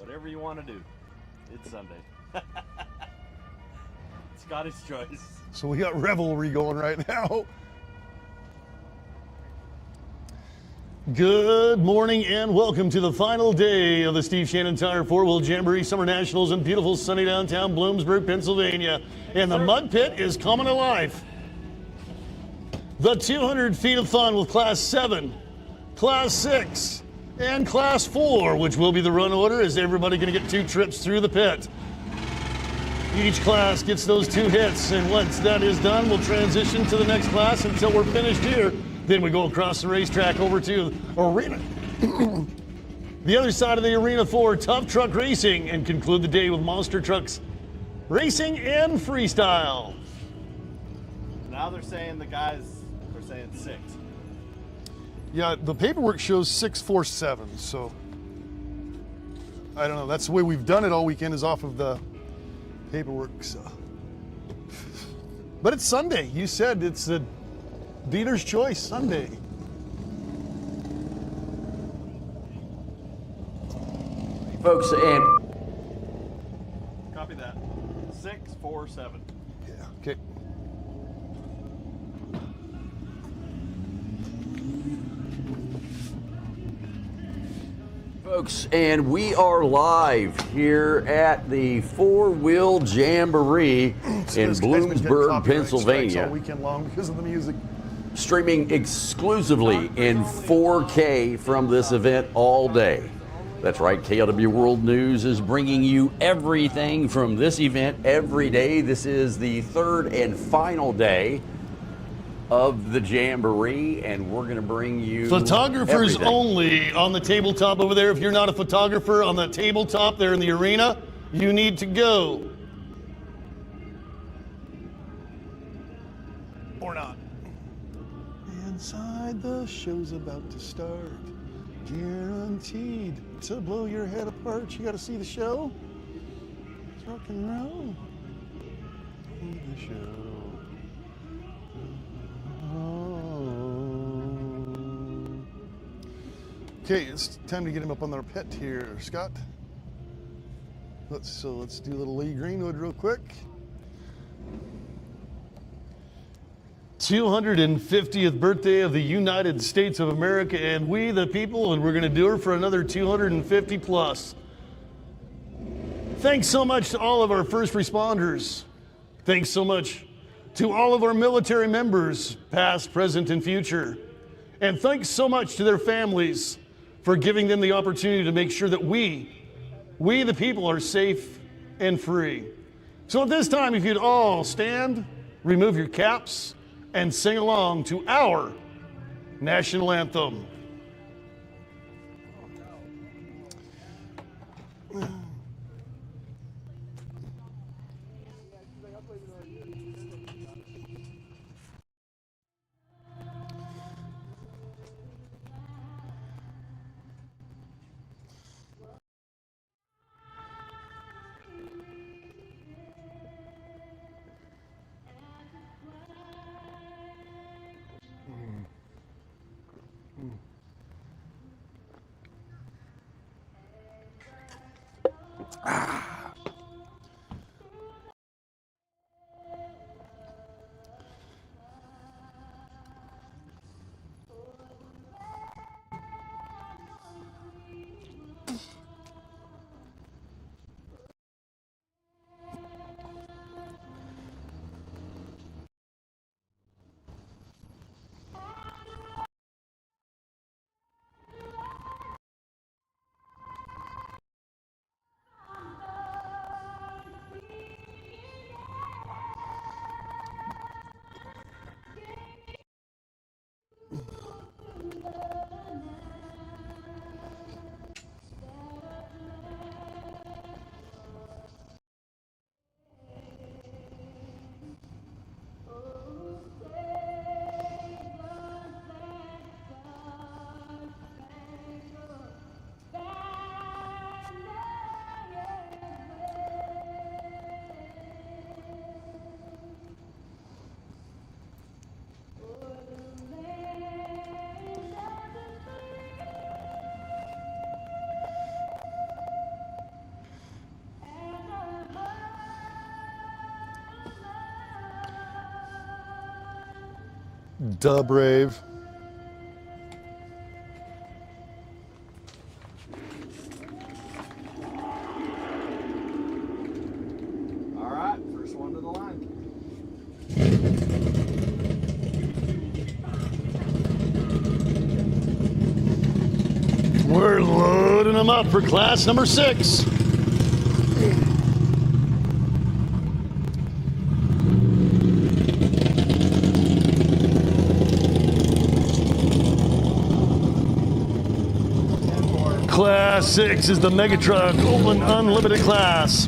Whatever you want to do. It's Sunday. Scotty's choice. So we got revelry going right now. Good morning and welcome to the final day of the Steve Shannon Tire 4-Wheel Jamboree Summer Nationals in beautiful sunny downtown Bloomsburg, Pennsylvania. And the mud pit is coming to life. The 200 feet of fun with Class 7, Class 6, and Class 4, which will be the run order, is everybody going to get 2 trips through the pit. Each class gets those 2 hits, and once that is done, we'll transition to the next class until we're finished here. Then we go across the racetrack over to arena, the other side of the arena for Tuff Truck Racing, and conclude the day with monster trucks racing and freestyle. Now they're saying the guys are saying 6. Yeah, the paperwork shows 647, so I don't know. That's the way we've done it all weekend, is off of the paperwork. So, but it's Sunday. You said it's the dealer's choice Sunday. Folks, and Copy that. 647. Yeah. Okay. folks, and we are live here at the 4-Wheel Jamboree in Bloomsburg, Pennsylvania. All weekend long because of the music. Streaming exclusively in 4K from this event all day. That's right, KLW World News is bringing you everything from this event every day. This is the 3rd and final day of the Jamboree, and we're going to bring you Photographers everything. only on the tabletop over there. If you're not a photographer on the tabletop there in the arena, you need to go. Or not. Inside, the show's about to start. Guaranteed to blow your head apart. You got to see the show. It's rock and roll. See the show. Okay, it's time to get him up on their pit here, Scott. Let's do a little Lee Greenwood real quick. 250th birthday of the United States of America, and we the people, and we're going to do it for another 250 plus. Thanks so much to all of our first responders. Thanks so much to all of our military members, past, present, and future. And thanks so much to their families for giving them the opportunity to make sure that we the people, are safe and free. So at this time, if you'd all stand, remove your caps, and sing along to our national anthem. Duh, Brave. All right, first one to the line. We're loading them up for class number 6. Class 6 is the Megatruck Open Unlimited class.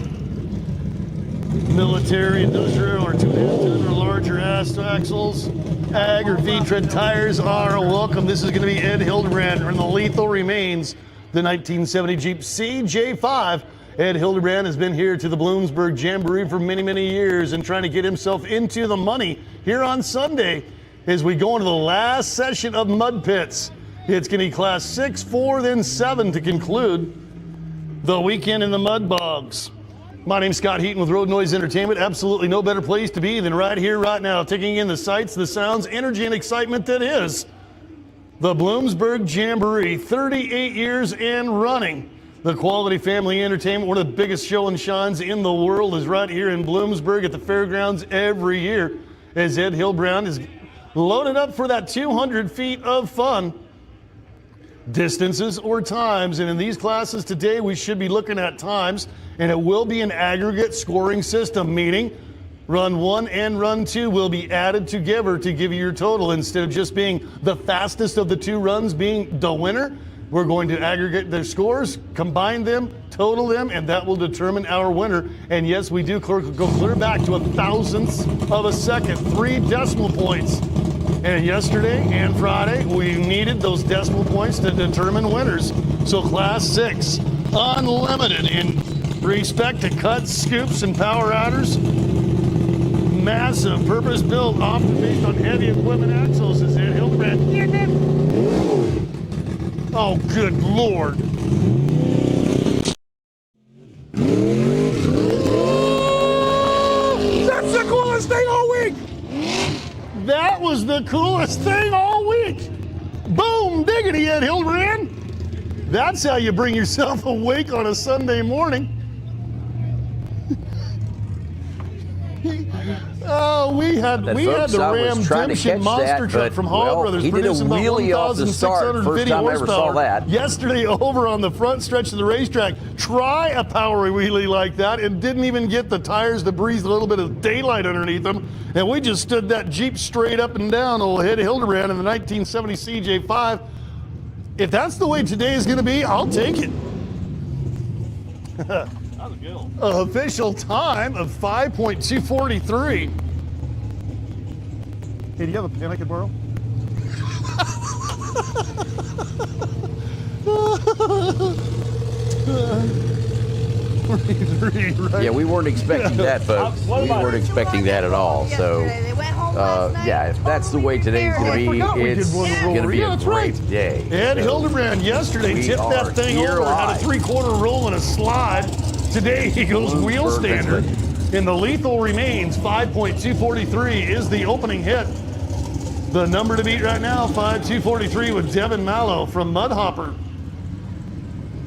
Military, industrial, or 2.5 ton or larger axles, ag or V-tread tires are welcome. This is going to be Ed Hildebrand from the lethal remains, the 1970 Jeep CJ5. Ed Hildebrand has been here to the Bloomsburg Jamboree for many, many years and trying to get himself into the money here on Sunday as we go into the last session of Mud Pits. It's going to be class 6, 4, then 7 to conclude the weekend in the mud bogs. My name's Scott Heaton with Road Noise Entertainment. Absolutely no better place to be than right here, right now, taking in the sights, the sounds, energy, and excitement that is the Bloomsburg Jamboree. 38 years and running. The quality family entertainment, one of the biggest show and shines in the world, is right here in Bloomsburg at the fairgrounds every year as Ed Hildebrand is loaded up for that 200 feet of fun. Distances or times, and in these classes today we should be looking at times, and it will be an aggregate scoring system, meaning run 1 and run 2 will be added together to give you your total. Instead of just being the fastest of the 2 runs being the winner, we're going to aggregate their scores, combine them, total them, and that will determine our winner. And yes, we do go clear back to 1,000th of a second, 3 decimal points. And yesterday and Friday, we needed those decimal points to determine winners. So class 6, unlimited in respect to cuts, scoops, and power riders. Massive, purpose-built, often based on heavy equipment axles, is Ed Hildebrand. Oh, good Lord. That's the coolest thing all week. That was the coolest thing all week. Boom, diggity, Ed Hildebrand. That's how you bring yourself awake on a Sunday morning. Oh, we had the Ram Demption monster truck from Hall Brothers producing about 1,650 horsepower yesterday over on the front stretch of the racetrack. Try a power wheelie like that and didn't even get the tires to breathe a little bit of daylight underneath them. And we just stood that Jeep straight up and down, old Ed Hildebrand in the 1970 CJ5. If that's the way today is going to be, I'll take it. That was a good one. Official time of 5.243. Hey, do you have a pen I could borrow? Right? Yeah, we weren't expecting that, folks. We weren't expecting that at all. So, yeah, if that's the way today's going to be, it's going to be a great day. Ed Hildebrand yesterday tipped that thing over, had a 3/4 roll and a slide. Today he goes wheel standard. In the lethal remains, 5.243 is the opening hit. The number to beat right now, 5.243 with Devin Mallow from Mudhopper.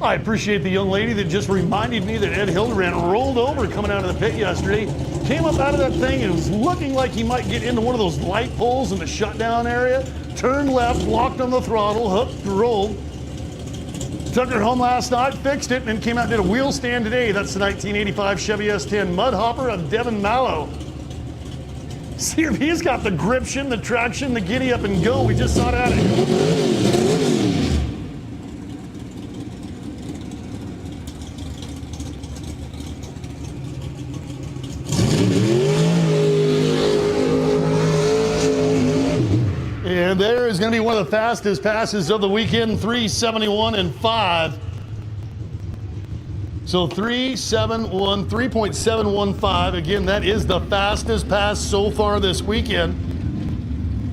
I appreciate the young lady that just reminded me that Ed Hildebrand rolled over coming out of the pit yesterday, came up out of that thing and was looking like he might get into one of those light poles in the shutdown area, turned left, locked on the throttle, hooked, rolled, took her home last night, fixed it, and came out and did a wheel stand today. That's the 1985 Chevy S10 Mudhopper of Devin Mallow. See if he's got the gription, the traction, the giddy up and go. We just saw it at it. And there is going to be one of the fastest passes of the weekend, 3:71 and 5. So 3.715. Again, that is the fastest pass so far this weekend.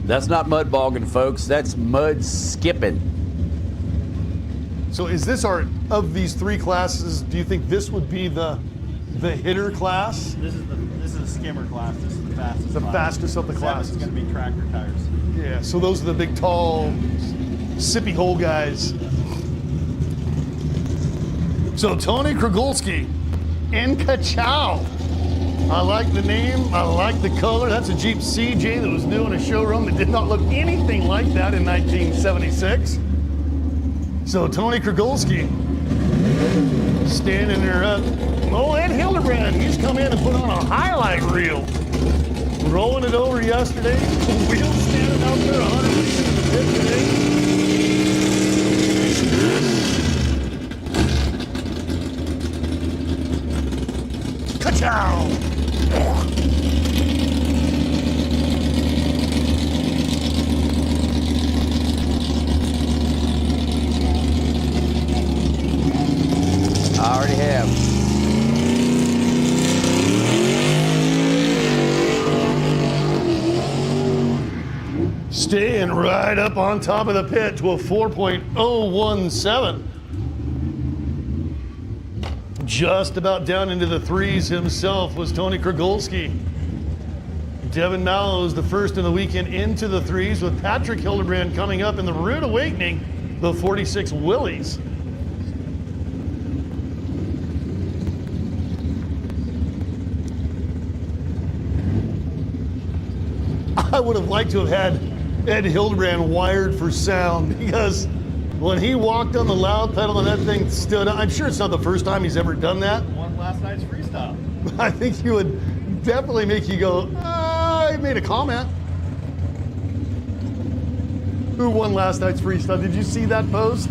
That's not mud bogging, folks. That's mud skipping. So is this of these 3 classes, do you think this would be the hitter class? This is a skimmer class. This is the fastest. The fastest of the classes. It's going to be tractor tires. Yeah, so those are the big, tall, sippy hole guys. So Tony Kragulski in Kachow. I like the name, I like the color. That's a Jeep CJ that was new in a showroom that did not look anything like that in 1976. So Tony Kragulski standing there up. Oh, Ed Hildebrand, he's come in and put on a highlight reel. Rolling it over yesterday. Wheels standing out there 100 meters in the pit today. Ka-chow! I already have. Staying right up on top of the pit to a 4.017. Just about down into the threes himself was Tony Kragulski. Devin Mallows, the first of the weekend, into the threes, with Patrick Hildebrand coming up in the Rude Awakening, the 46 Willies. I would have liked to have had Ed Hildebrand wired for sound, because when he walked on the loud pedal and that thing stood up, I'm sure it's not the first time he's ever done that. Won last night's freestyle. I think he would definitely make you go, I made a comment. Who won last night's freestyle? Did you see that post?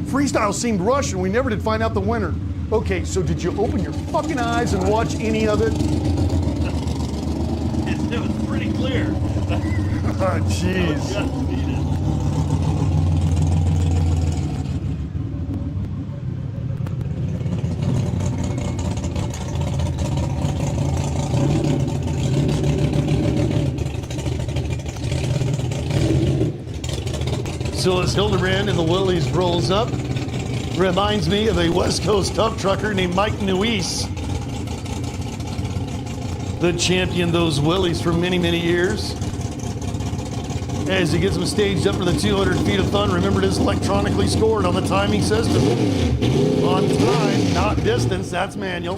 Freestyle seemed rushed and we never did find out the winner. Okay, so did you open your fucking eyes and watch any of it? It was pretty clear. Oh, jeez. So as Hildebrand in the Willies rolls up, reminds me of a West Coast tough trucker named Mike Nuis, that championed those Willies for many, many years. As he gets them staged up for the 200 feet of fun, remember it is electronically scored on the timing system. On time, not distance, that's manual.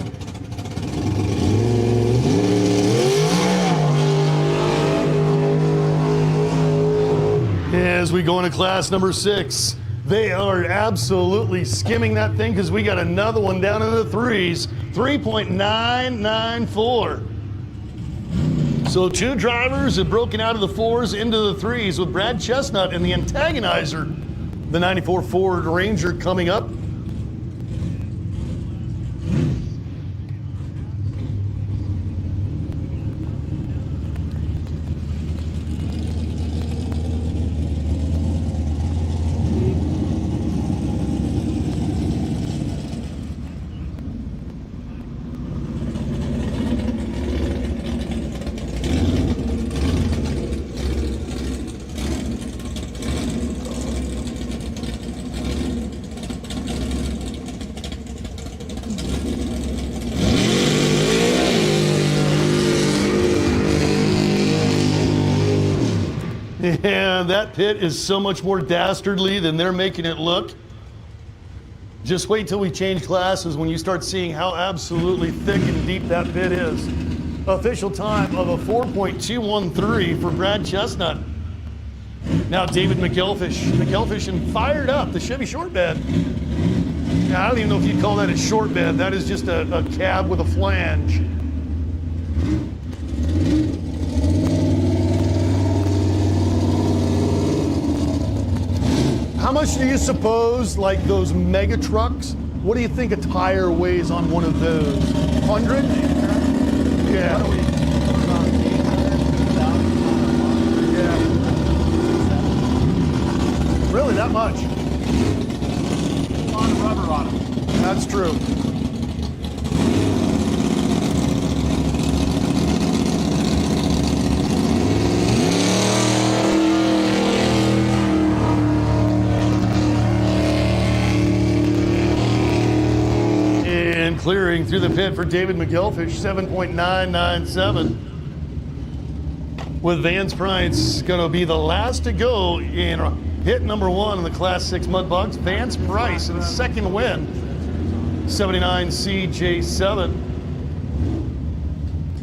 As we go into class number 6, they are absolutely skimming that thing, because we got another one down in the threes, 3.994. So 2 drivers have broken out of the 4s into the 3s, with Brad Chestnut and the Antagonizer, the 94 Ford Ranger, coming up. And that pit is so much more dastardly than they're making it look. Just wait till we change classes when you start seeing how absolutely thick and deep that pit is. Official time of a 4.213 for Brad Chestnut. Now David McElfish and fired up the Chevy short bed. Now, I don't even know if you'd call that a short bed. That is just a cab with a flange. How much do you suppose, like those mega trucks, what do you think a tire weighs on one of those? 100? Yeah. Yeah. Really, that much? A lot of rubber on them. That's true. Clearing through the pit for David McElfish, 7.997. with Vance Price going to be the last to go in hit number 1 in the Class 6 mud bugs. Vance Price in second win, 79 CJ7.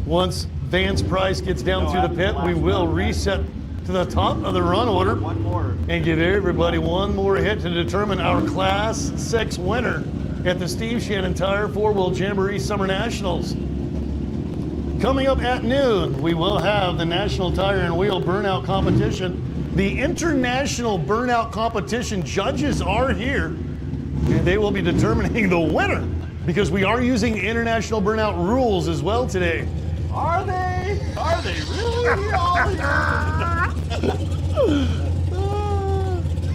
Once Vance Price gets down through the pit, we will reset to the top of the run order and give everybody one more hit to determine our Class 6 winner at the Steve Shannon Tire 4-Wheel Jamboree Summer Nationals. Coming up at noon, we will have the National Tire and Wheel Burnout Competition. The International Burnout Competition judges are here, and they will be determining the winner because we are using international burnout rules as well today. Are they? Are they really all here?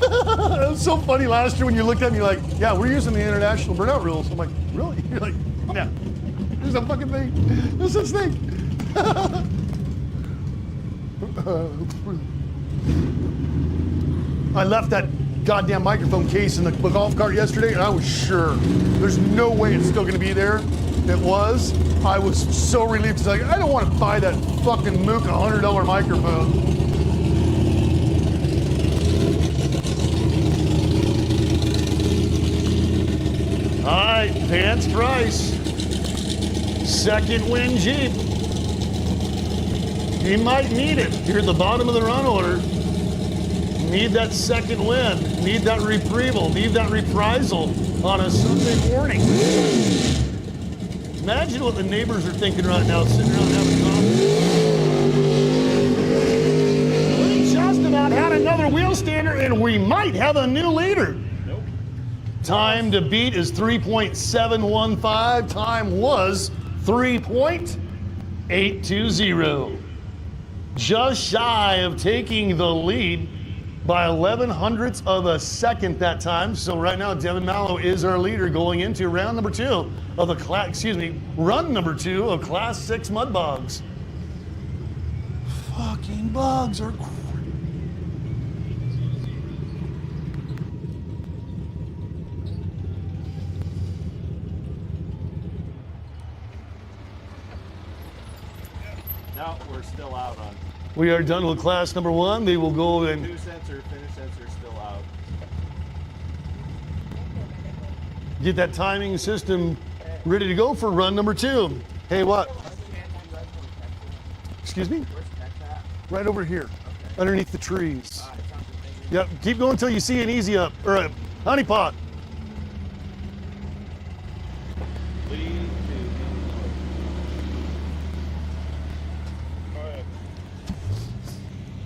It was so funny last year when you looked at me like, yeah, we're using the international burnout rules. I'm like, really? You're like, yeah. There's a fucking thing. There's such thing. I left that goddamn microphone case in the golf cart yesterday, and I was sure there's no way it's still going to be there. It was. I was so relieved. It's like, I don't want to buy that fucking Mook $100 microphone. All right, Vance Price. Second win Jeep. He might need it here at the bottom of the run order. Need that second win. Need that reprieval. Need that reprisal on a Sunday morning. Imagine what the neighbors are thinking right now, sitting around having coffee. We just about had another wheel stander, and we might have a new leader. Nope. Time to beat is 3.715. Time was 3.820. Just shy of taking the lead by 11/100ths of a second that time. So right now, Devin Mallow is our leader going into round number 2 of the run number 2 of Class 6 mud bogs. Fucking bugs are. No, we're still out on. We are done with class number 1. They will go and New sensor, finish sensor still out. get that timing system ready to go for run number 2. Hey, what? Excuse me? Right over here, underneath the trees. Yep, keep going until you see an easy up, or a honey pot. Lead to.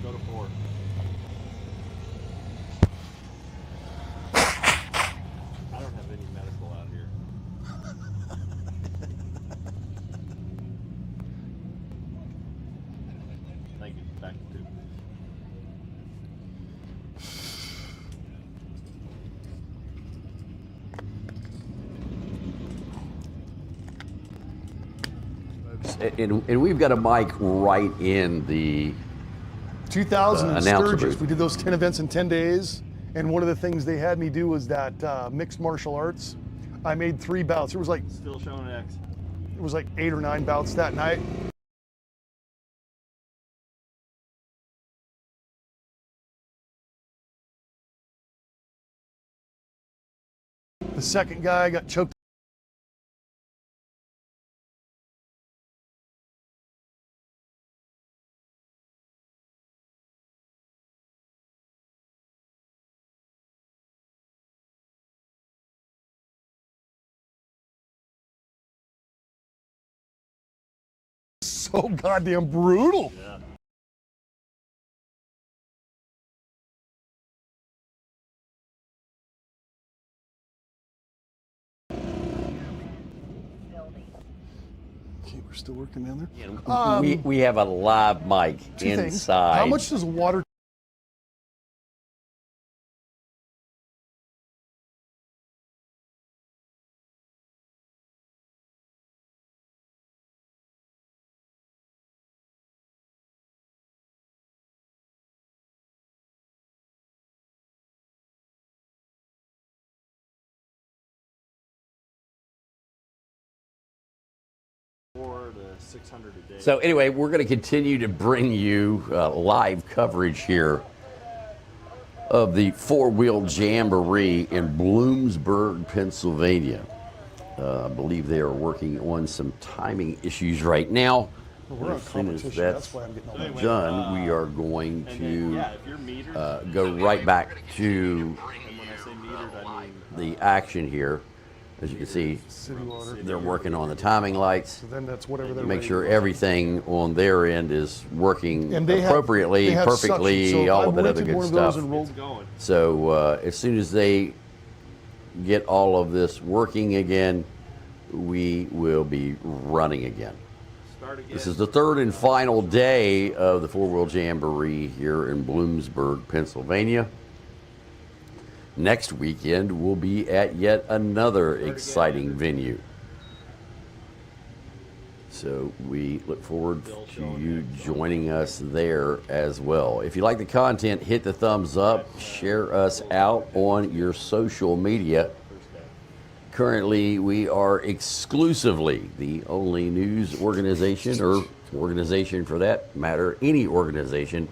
Go to 4. I don't have any medical out here. Thank you. Back to 2. And we've got a mic right in the 2000 in announcer Sturgis. booth. We did those 10 events in 10 days, and one of the things they had me do was that mixed martial arts. I made 3 bouts. It was like Still showing X. 8 or 9 bouts that night. The second guy got choked. So goddamn brutal. Yeah. Okay, we're still working down there. we have a live mic 2 things. inside. How much does water? Or the 600 a day. So anyway, we're going to continue to bring you live coverage here of the four-wheel jamboree in Bloomsburg, Pennsylvania. I believe they are working on some timing issues right now. We're on As soon as competition. that's That's why I'm getting all that. done, we are going And to then, yeah, if you're metered, go right back to and when I say metered, I mean the action here. As you can see, City water. they're working on the timing lights. So then that's whatever they're Make rated. sure everything on their end is working And they appropriately, have perfectly, suction, so if all I of that other rented good one of those stuff. and rolled- it's going. So as soon as they get all of this working again, we will be running again. Start again. This is the third and final day of the four-wheel jamboree here in Bloomsburg, Pennsylvania. Next weekend, we'll be at yet another exciting venue. So we look forward to you joining us there as well. If you like the content, hit the thumbs up, share us out on your social media. Currently, we are exclusively the only news organization, or organization for that matter, any organization,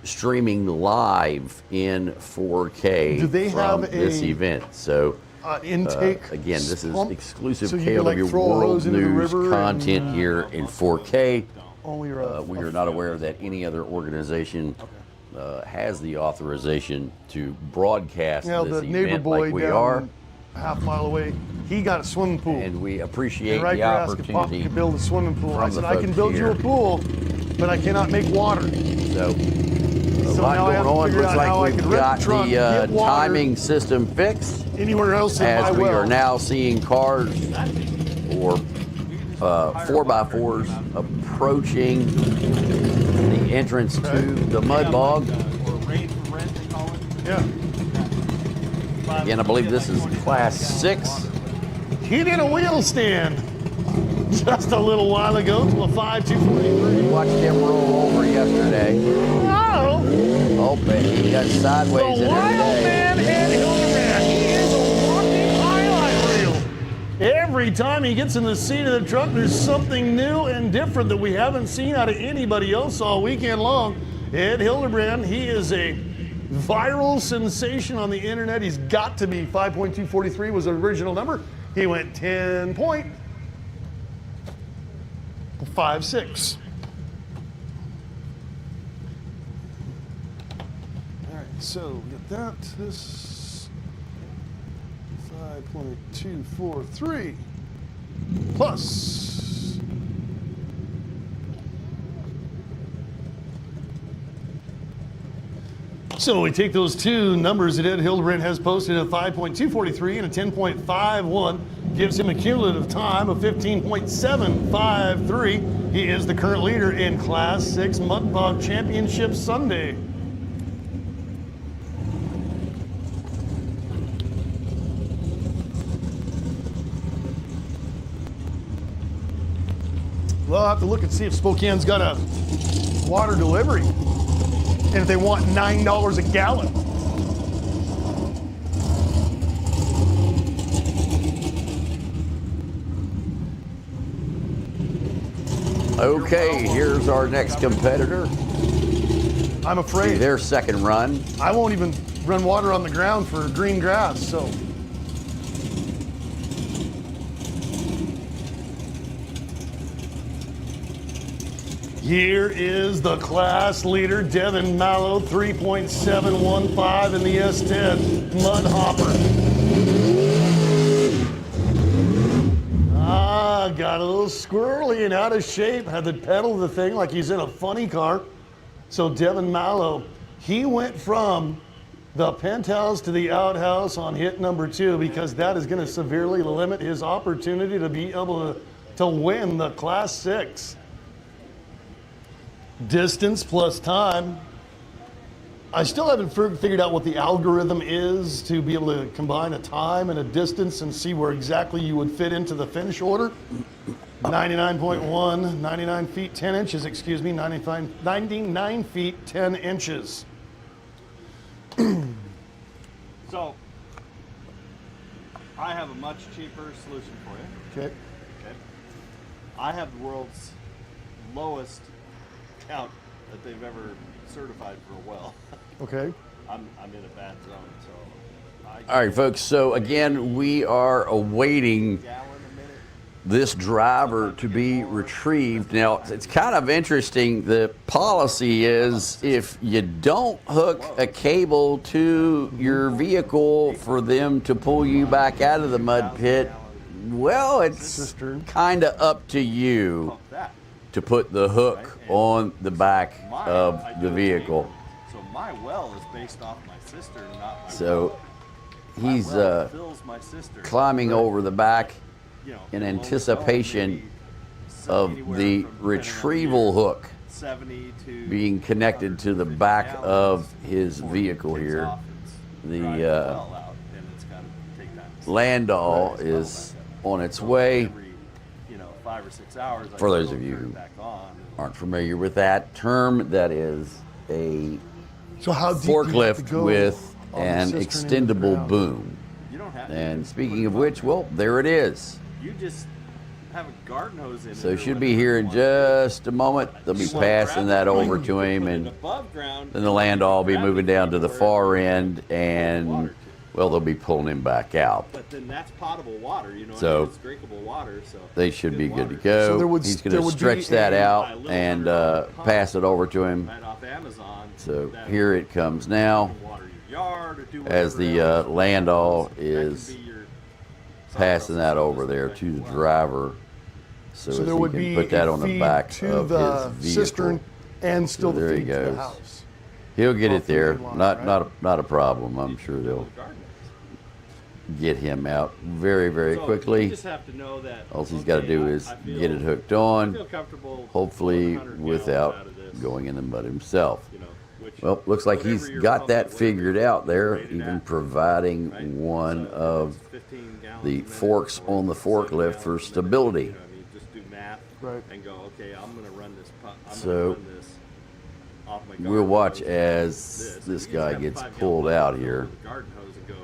streaming live in 4K Do they from have this a, event. So intake. again, this is pump? exclusive So you can, like, KLW throw a World hose into the News river content and- here in 4K. Only We are not aware that any other organization has the authorization to broadcast You know, this the neighbor event boy like we down are. a half mile away, he got a swimming pool. And we appreciate And right the there asked if Pop opportunity. could build a swimming pool. I from said, the I can folks build you here. a pool, but I cannot make water. So, a So lot now I going have to on. figure Looks out how I like can we've rent got the truck, the get water timing system fixed, anywhere else in my as we well. are now seeing cars or 4x4s approaching the entrance to the mud bog. Or rain for rent, they call it. Yeah. Again, I believe this is class 6. He did a wheel stand just a little while ago to a 5.243. Watched him roll over yesterday. Oh, Oh, but he got sideways the in wild it today. man Ed Hildebrand. He is a walking highlight reel. Every time he gets in the seat of the truck, there's something new and different that we haven't seen out of anybody else all weekend long. Ed Hildebrand, he is a viral sensation on the internet. He's got to be. 5.243 was the original number. He went 10.56. All right, so we got that. This 5.243 plus. So we take those two numbers that Ed Hildebrand has posted, a 5.243 and a 10.51, gives him a cumulative time of 15.753. He is the current leader in Class 6 Mud Bog Championship Sunday. Well, I'll have to look and see if Spokane's got a water delivery. And if they want $9 a gallon. Okay, here's our next competitor. I'm afraid Their second run. I won't even run water on the ground for green grass, so. Here is the class leader, Devin Mallow, 3.715 in the S10 Mud Hopper. Got a little squirrely and out of shape, had to pedal the thing like he's in a funny car. So Devin Mallow, he went from the penthouse to the outhouse on hit number 2 because that is going to severely limit his opportunity to be able to win the Class 6. Distance plus time. I still haven't figured out what the algorithm is to be able to combine a time and a distance and see where exactly you would fit into the finish order. 99.1, 99 feet 10 inches, excuse me, 99 feet 10 inches. So, I have a much cheaper solution for you. Okay. Okay. I have the world's lowest count that they've ever certified for a well. Okay. I'm in a bad zone, so. All right, folks. So again, we are awaiting Gallon a minute. this driver to be retrieved. Now, it's kind of interesting. The policy is if you don't hook a cable to your vehicle for them to pull you back out of the mud pit, well, it's Cistern. kind of up to you Pump that. to put the hook on the back of the vehicle. So my well is based off my cistern, not my So well. My he's well fills my cistern. climbing over the back You know, in below anticipation maybe of anywhere the from, depending on retrieval year, hook 70 to being connected to the 150 back gallons of his before it vehicle kicks here. off, it's The, drying well out, and it's gotta take time to Landau set is back up. on its So way. every, 5 or 6 hours, I For go those of you turn who it back on. Aren't familiar with that term? That is a So how deep do you have to forklift go with on the an cistern into the extendable ground? boom. You don't have And to speaking put of it which, up. well, there it is. You just have a garden hose in it. So or should be whatever here you in want to do. just a moment. They'll be You wanna passing grab that it, over you to can him, put it and above ground, then the Landau will be grab moving it down to the wherever far you end, want water and to. well, they'll be pulling him back out. But then that's potable water, So, it's drinkable water. So They should be good to water. go. So there would- He's there going to would stretch be that a- out and pass it over to him. Right off Amazon. So that here it comes now, you can water your yard or do as whatever the else. Landau That can is be your passing that summer over there to the disinfectant driver, so So as there he would can be put that a on the feed back to of the his vehicle. cistern and still So there the he feed to the goes. house. He'll get off it the there. main line, Not right? not a problem. I'm sure they'll garden. get him out very very So quickly. You just have to know that. All he's got to do is get it hooked on, I feel comfortable hopefully pulling 100 without gallons out of this, going in the mud himself. which Well, looks like he's whatever your got pump that is, figured whatever out there, it's rated even at, providing right? one So of if it's 15 gallons the a minute forks or on the 7 forklift gallons for a minute, stability. just do math Right. and go, okay, I'm going to run this pump. I'm So, going to run this off my garden We'll watch hose. as this You just guy have gets 5 pulled gallon out fill here. with a garden hose and go,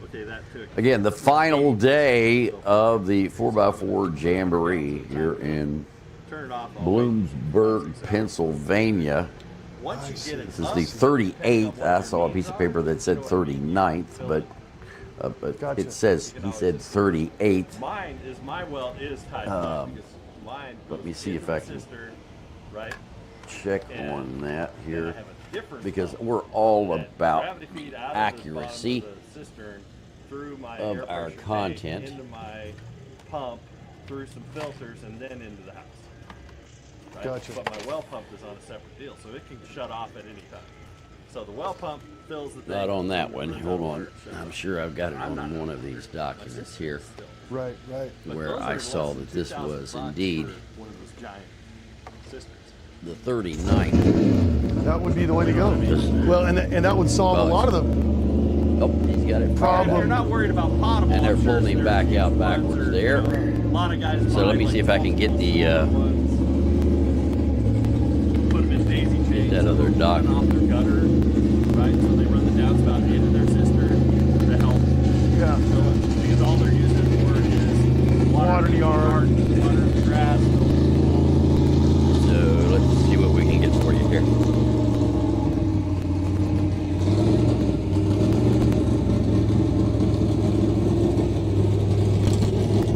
okay, that took Again, the final day of the 4x4 Jamboree here in turn it off all the way. Bloomsburg, Pennsylvania. Once you get it This is up, the depending on 38th. what I your saw a needs piece of are, paper that said go ahead. 39th, but Gotcha. it says, he said 38th. Mine is my well is tied up because mine. let me goes see if into I the can cistern, right? Check And on that then I here, have a different because pump we're all that about gravity feed out of the accuracy bottom of the cistern through my of air our pressure tank content. into my pump through some filters and then into the house. Right? Gotcha. But my well pump is on a separate deal, so it can shut off at any time. So the well pump fills the thing. Not on that and one. brings Hold out on. water, it shuts I'm off. sure I've got it on one of these My documents system here, is still- Right, right. but where those I are saw less that than this 2,000 was bucks indeed for one of those giant cisterns. the 39th. That would be the way to go. Just- Well, and that would solve Well, a lot of the Oh, he's got it. Problem. They're not worried about potable. And they're I'm sure pulling him there's back out ones backwards or, there. A lot of guys. So let buy, me see if I can get the, ones, put them in daisy chains. that other run document. off their gutter, right? So they run the downspout into their cistern to help. yeah. Because all they're using it for is Water the yard. water the grass. So let's see what we can get for you here.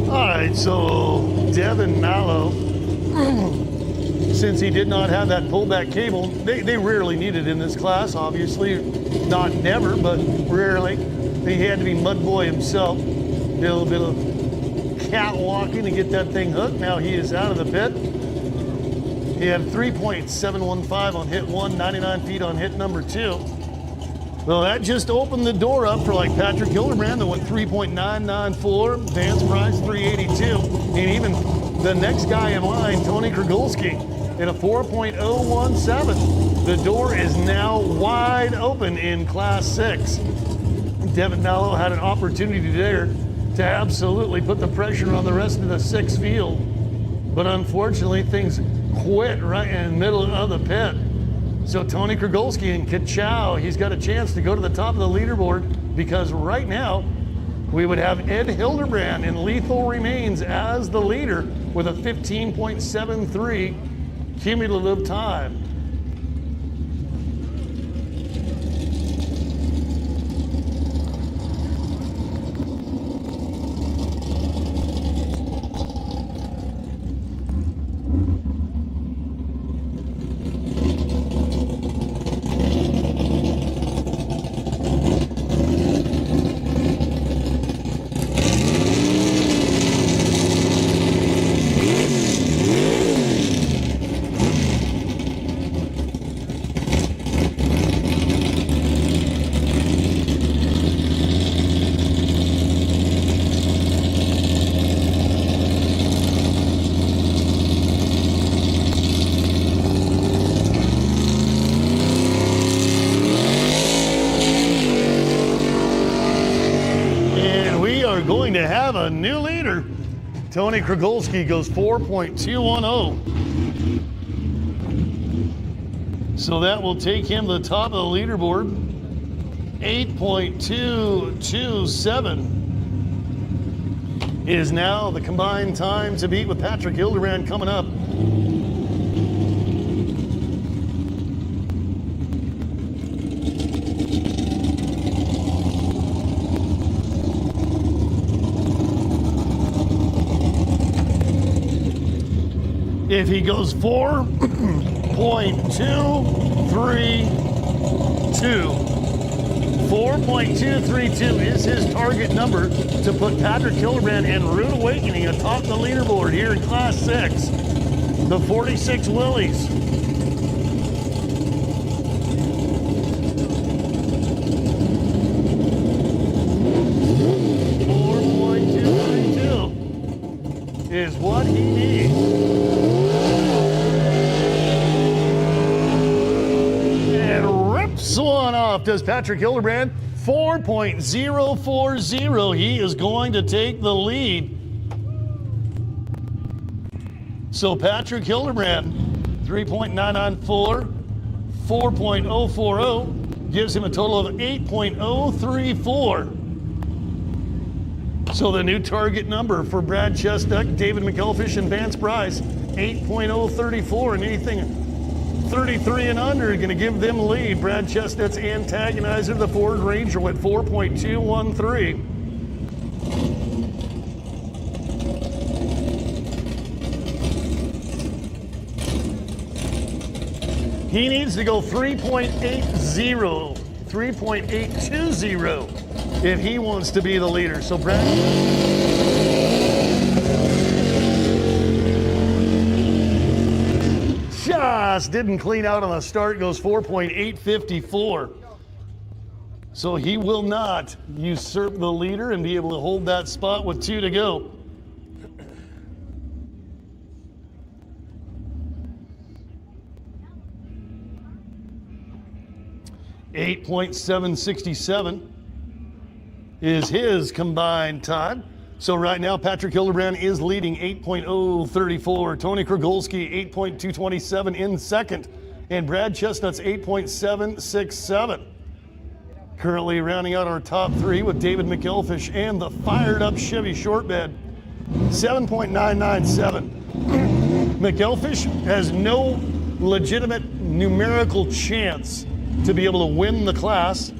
All right, so Devin Mallow, since he did not have that pullback cable, they rarely need it in this class, obviously. Not never, but rarely. He had to be mud boy himself. Did a little bit of catwalking to get that thing hooked. Now he is out of the pit. He had 3.715 on hit 1, 99 feet on hit number 2. Well, that just opened the door up for like Patrick Hildebrand that went 3.994, Vance Price 382, and even the next guy in line, Tony Kragulski, in a 4.017. The door is now wide open in Class 6. Devin Mallow had an opportunity there to absolutely put the pressure on the rest of the 6 field, but unfortunately things quit right in the middle of the pit. So Tony Kragulski and Kachow, he's got a chance to go to the top of the leaderboard, because right now we would have Ed Hildebrand in lethal remains as the leader with a 15.73. cumulative time. Going to have a new leader. Tony Krogolski goes 4.210. So that will take him to the top of the leaderboard. 8.227 is now the combined time to beat, with Patrick Hildebrand coming up. If he goes 4.232 is his target number to put Patrick Hildebrand and Rude Awakening atop the leaderboard here in Class 6. The 46 Willies. .232 is what he needs. One off does Patrick Hildebrand. 4.040. He is going to take the lead. So Patrick Hildebrand, 3.994, 4.040 gives him a total of 8.034. So the new target number for Brad Chestnut, David McElfish, and Vance Bryce, 8.034, and anything 33 and under, going to give them lead. Brad Chestnut's antagonizer, the Ford Ranger, went 4.213. He needs to go 3.80, 3.820 if he wants to be the leader. So Brad... just didn't clean out on the start, goes 4.854. So he will not usurp the leader and be able to hold that spot with 2 to go. .767 is his combined time. So right now, Patrick Hildebrand is leading 8.034. Tony Krogolski, 8.227 in second. And Brad Chestnut's 8.767. Currently rounding out our top 3 with David McElfish and the fired up Chevy short bed, 7.997. McElfish has no legitimate numerical chance to be able to win the class.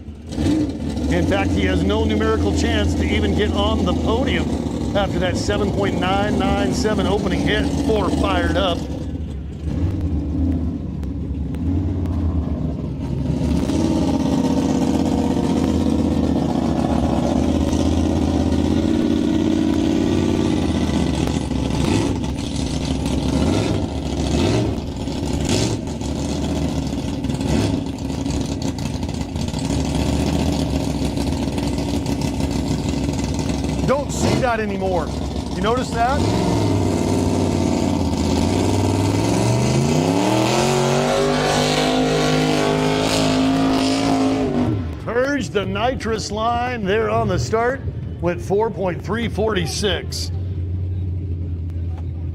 In fact, he has no numerical chance to even get on the podium after that 7.997 opening hit for fired up. Don't see that anymore. You notice that? Purge the nitrous line there on the start with 4.346.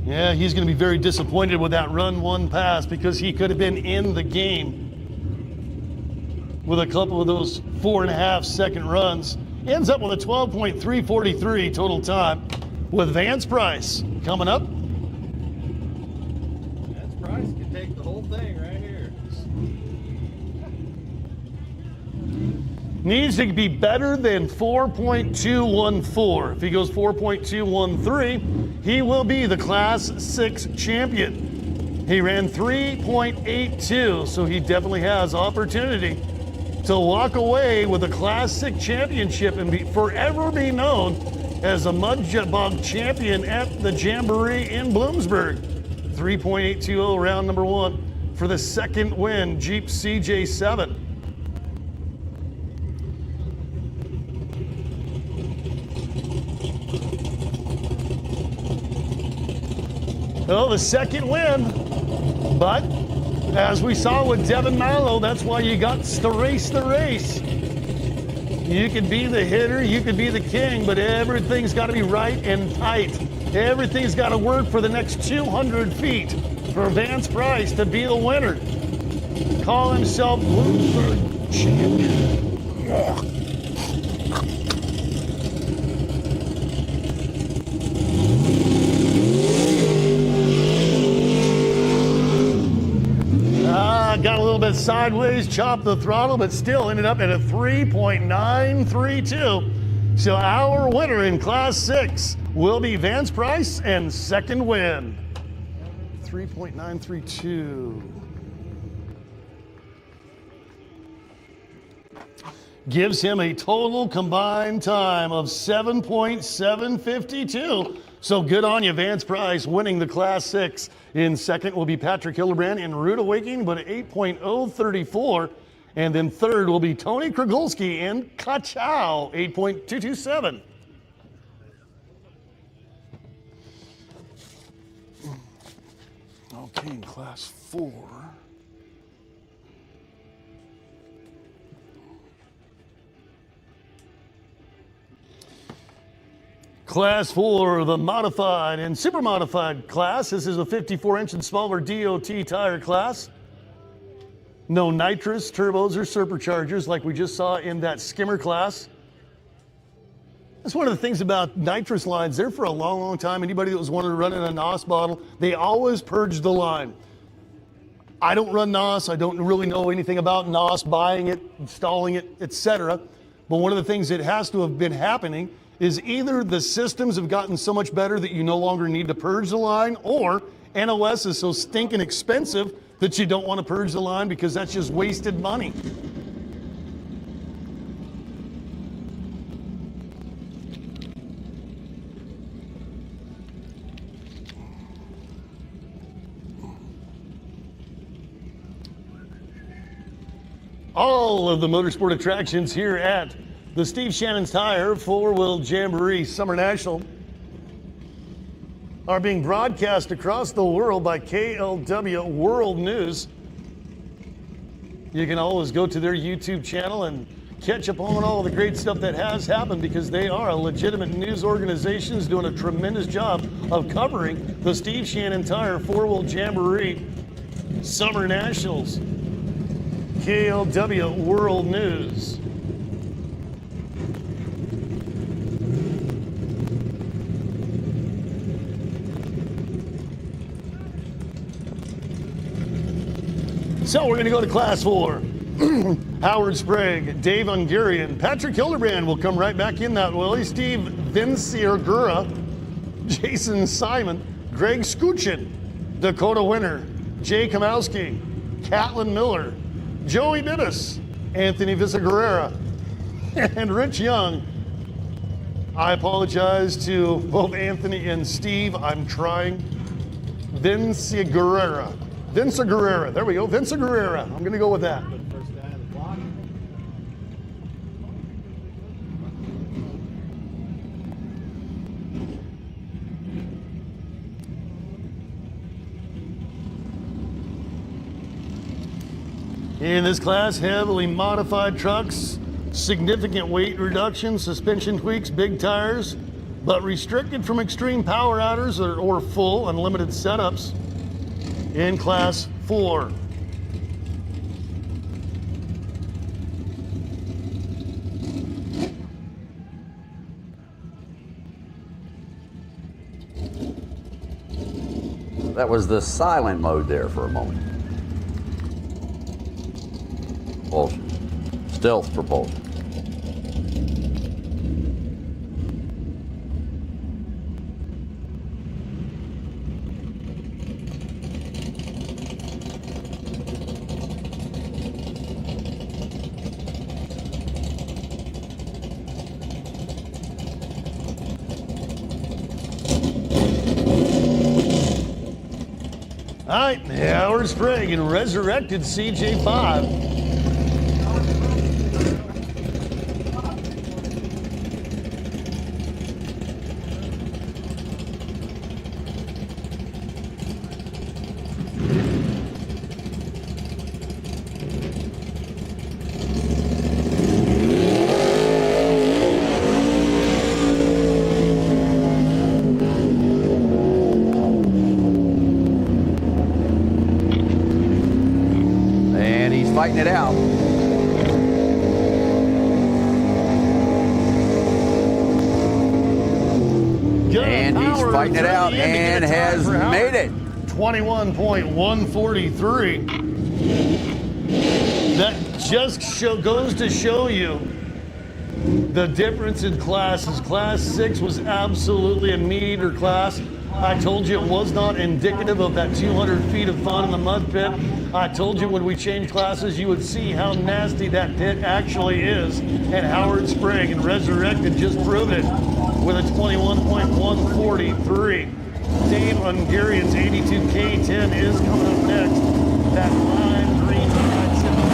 Yeah, he's going to be very disappointed with that run 1 pass because he could have been in the game with a couple of those 4.5 second runs. Ends up with a 12.343 total time with Vance Price coming up. Vance Price can take needs to be better than 4.214. If he goes 4.213, he will be the Class 6 champion. He ran 3.82, so he definitely has opportunity to walk away with a Class 6 championship and forever be known as a Mud Bog champion at the Jamboree in Bloomsburg. 3.820 round number 1 for the second win, Jeep CJ7. Well, the second win, but as we saw with Devin Mallow, that's why you got to race the race. You could be the hitter, you could be the king, but everything's got to be right and tight. Everything's got to work for the next 200 feet for Vance Price to be the winner. Call himself Bloomsburg champion. Got a little bit sideways, chopped the throttle, but still ended up at a 3.932. So our winner in Class 6 will be Vance Price, and second win. 3.932. Gives him a total combined time of 7.752. So good on you, Vance Price, winning the Class 6. In second will be Patrick Hildebrand in Rude Awakening, but at 8.034. And then third will be Tony Kragulski in Kachow, 8.227. Okay, in Class 4. Class 4, the modified and super modified class. This is a 54-inch and smaller DOT tire class. No nitrous, turbos, or superchargers like we just saw in that skimmer class. That's one of the things about nitrous lines. They're for a long, long time. Anybody that was wanting to run in a NOS bottle, they always purge the line. I don't run NOS. I don't really know anything about NOS, buying it, installing it, etc. But one of the things that has to have been happening is either the systems have gotten so much better that you no longer need to purge the line, or NOS is so stinking expensive that you don't want to purge the line because that's just wasted money. All of the motorsport attractions here at the Steve Shannon's Tire 4-Wheel Jamboree Summer National are being broadcast across the world by KLW World News. You can always go to their YouTube channel and catch up on all the great stuff that has happened, because they are a legitimate news organization doing a tremendous job of covering the Steve Shannon Tire 4-Wheel Jamboree Summer Nationals. KLW World News. So we're going to go to Class 4. Howard Sprague, Dave Ungarian, Patrick Hildebrand will come right back in that Willie, Steve Vinciagura, Jason Simon, Greg Skuchin, Dakota Winter, Jay Kamowski, Catlin Miller, Joey Bittis, Anthony Visaguerrera, and Rich Young. I apologize to both Anthony and Steve. I'm trying. Vinciagurera. There we go. Vinciagurera. I'm going to go with that. In this class, heavily modified trucks, significant weight reduction, suspension tweaks, big tires, but restricted from extreme power outers or full unlimited setups in Class 4. That was the silent mode there for a moment. Propulsion. Stealth propulsion. All right, Howard Sprague and Resurrected CJ5. Fighting it out. And he's fighting it out and has made it. 21.143. That just goes to show you the difference in classes. Class 6 was absolutely a meat-eater class. I told you it was not indicative of that 200 feet of fun in the mud pit. I told you when we changed classes, you would see how nasty that pit actually is. And Howard Sprague and Resurrected just proved it with a 21.143. Dave Hungarian's 82K10 is coming up next. That lime green ride 7.1.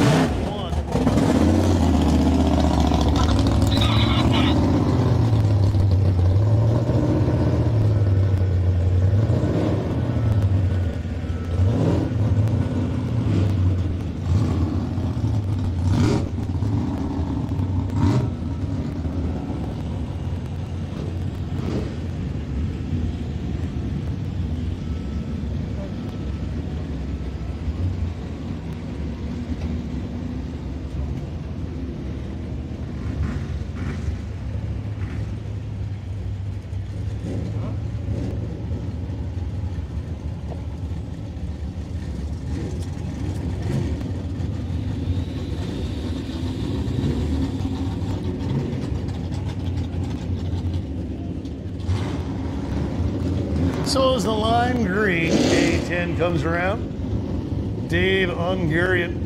So as the lime green A10 comes around, Dave Hungarian.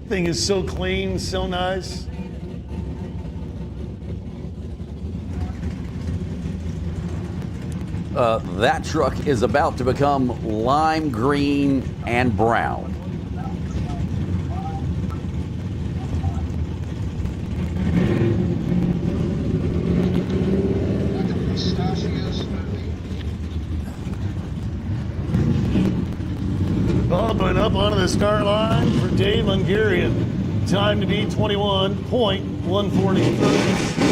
Thing is so clean, so nice. That truck is about to become lime green and brown. Bumping up onto the start line for Dave Hungarian. Time to be 21.143.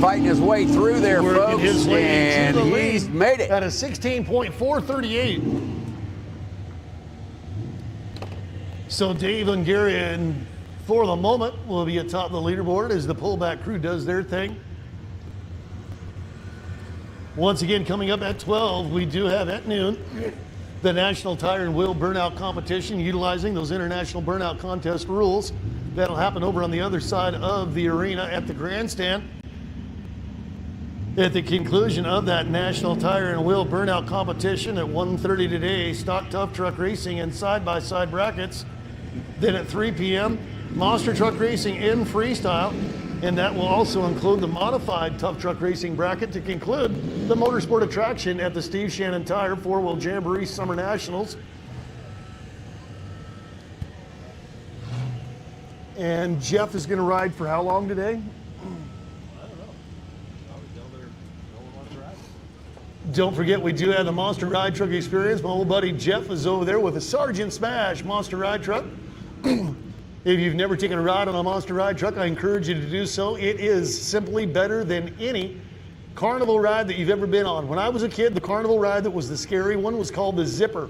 Fighting his way through there, folks, and he's made it. At a 16.438. So Dave Hungarian, for the moment, will be atop the leaderboard as the pullback crew does their thing. Once again, coming up at 12, we do have at noon the National Tire and Wheel Burnout Competition, utilizing those international burnout contest rules. That'll happen over on the other side of the arena at the grandstand. At the conclusion of that National Tire and Wheel Burnout Competition at 1:30 today, stock tough truck racing and side-by-side brackets. Then at 3 p.m., monster truck racing in freestyle, and that will also include the modified tough truck racing bracket to conclude the motorsport attraction at the Steve Shannon Tire 4-Wheel Jamboree Summer Nationals. And Jeff is going to ride for how long today? Don't forget, we do have the Monster Ride Truck Experience. My old buddy Jeff is over there with a Sergeant Smash Monster Ride Truck. If you've never taken a ride on a Monster Ride Truck, I encourage you to do so. It is simply better than any carnival ride that you've ever been on. When I was a kid, the carnival ride that was the scary one was called the Zipper.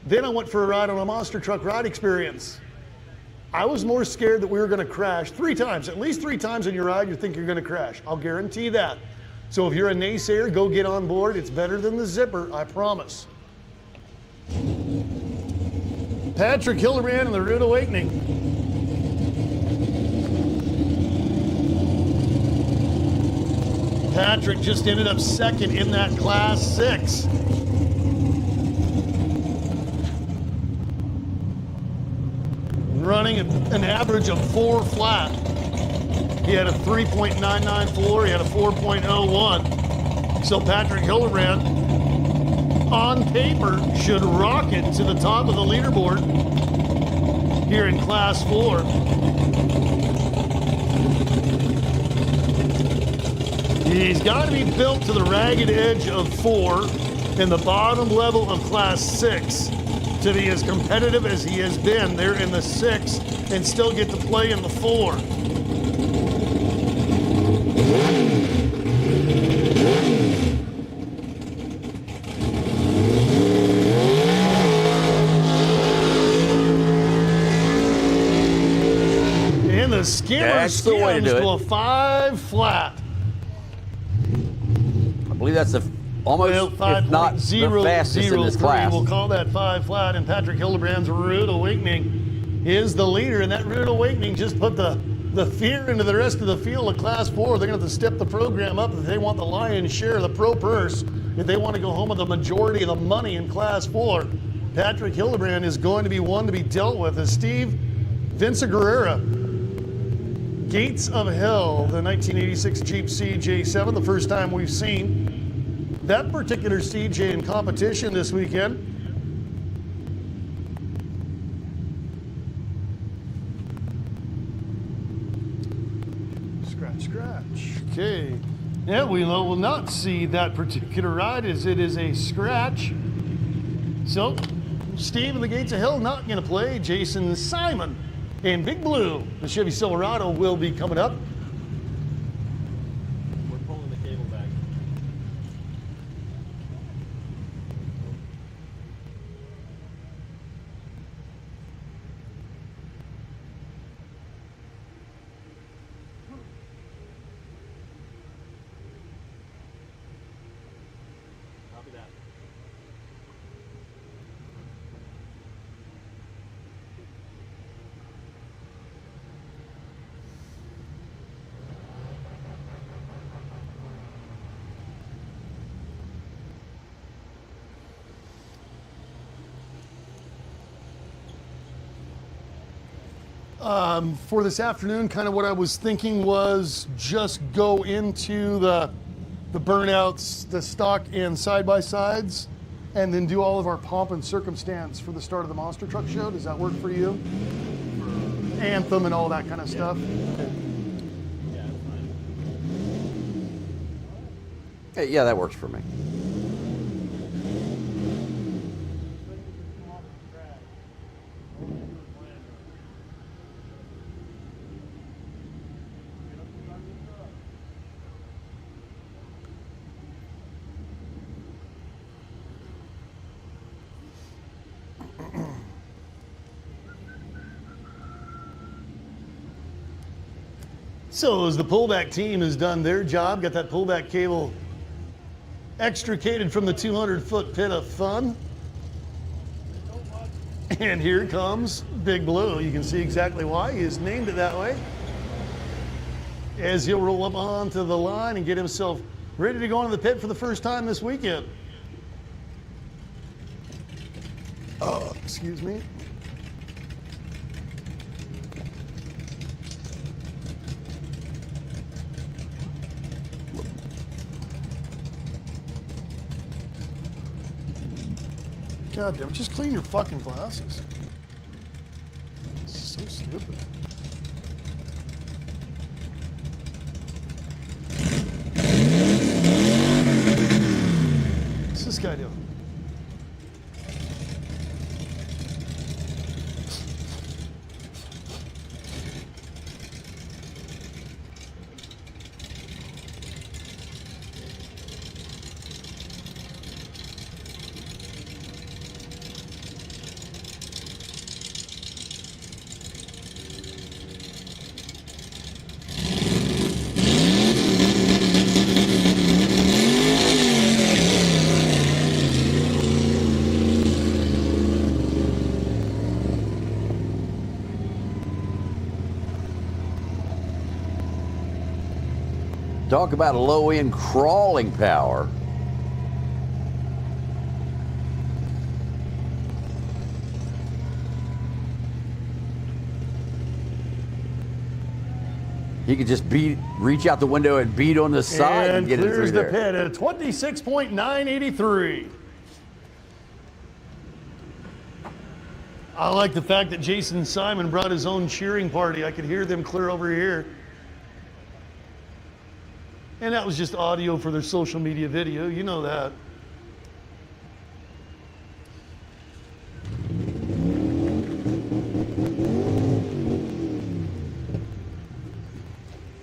Then I went for a ride on a Monster Truck Ride Experience. I was more scared that we were going to crash 3 times. At least 3 times in your ride, you think you're going to crash. I'll guarantee that. So if you're a naysayer, go get on board. It's better than the Zipper, I promise. Patrick Hildebrand and the Rude Awakening. Patrick just ended up second in that Class 6. Running an average of 4 flat. He had a 3.994, he had a 4.01. So Patrick Hildebrand, on paper, should rocket to the top of the leaderboard here in Class 4. He's got to be built to the ragged edge of 4 in the bottom level of Class 6 to be as competitive as he has been there in the 6 and still get to play in the 4. And the skimmer skims to a 5 flat. I believe that's almost, if not the fastest in this class. We'll call that 5 flat, and Patrick Hildebrand's Rude Awakening is the leader, and that Rude Awakening just put the fear into the rest of the field of Class 4. They're going to have to step the program up if they want the lion's share of the pro purse, if they want to go home with the majority of the money in Class 4. Patrick Hildebrand is going to be one to be dealt with as Steve Vince Guerrera. Gates of Hell, the 1986 Jeep CJ7, the first time we've seen that particular CJ in competition this weekend. Scratch. Okay. Yeah, we will not see that particular ride as it is a scratch. So, Steve and the Gates of Hell not going to play. Jason Simon and Big Blue, the Chevy Silverado, will be coming up. We're pulling the cable back. Copy that. For this afternoon, kind of what I was thinking was just go into the burnouts, the stock and side-by-sides, and then do all of our pomp and circumstance for the start of the Monster Truck Show. Does that work for you? Anthem and all that kind of stuff? Okay. Yeah, that's fine. Yeah, that works for me. So as the pullback team has done their job, got that pullback cable extricated from the 200-foot pit of fun. And here comes Big Blue. You can see exactly why he has named it that way. As he'll roll up onto the line and get himself ready to go into the pit for the first time this weekend. Oh, excuse me. God damn it, just clean your fucking glasses. This is so stupid. What's this guy doing? Talk about a low-end crawling power. He could just reach out the window and beat on the side and get it through the there. pit at 26.983. I like the fact that Jason Simon brought his own cheering party. I could hear them clear over here. And that was just audio for their social media video. You know that.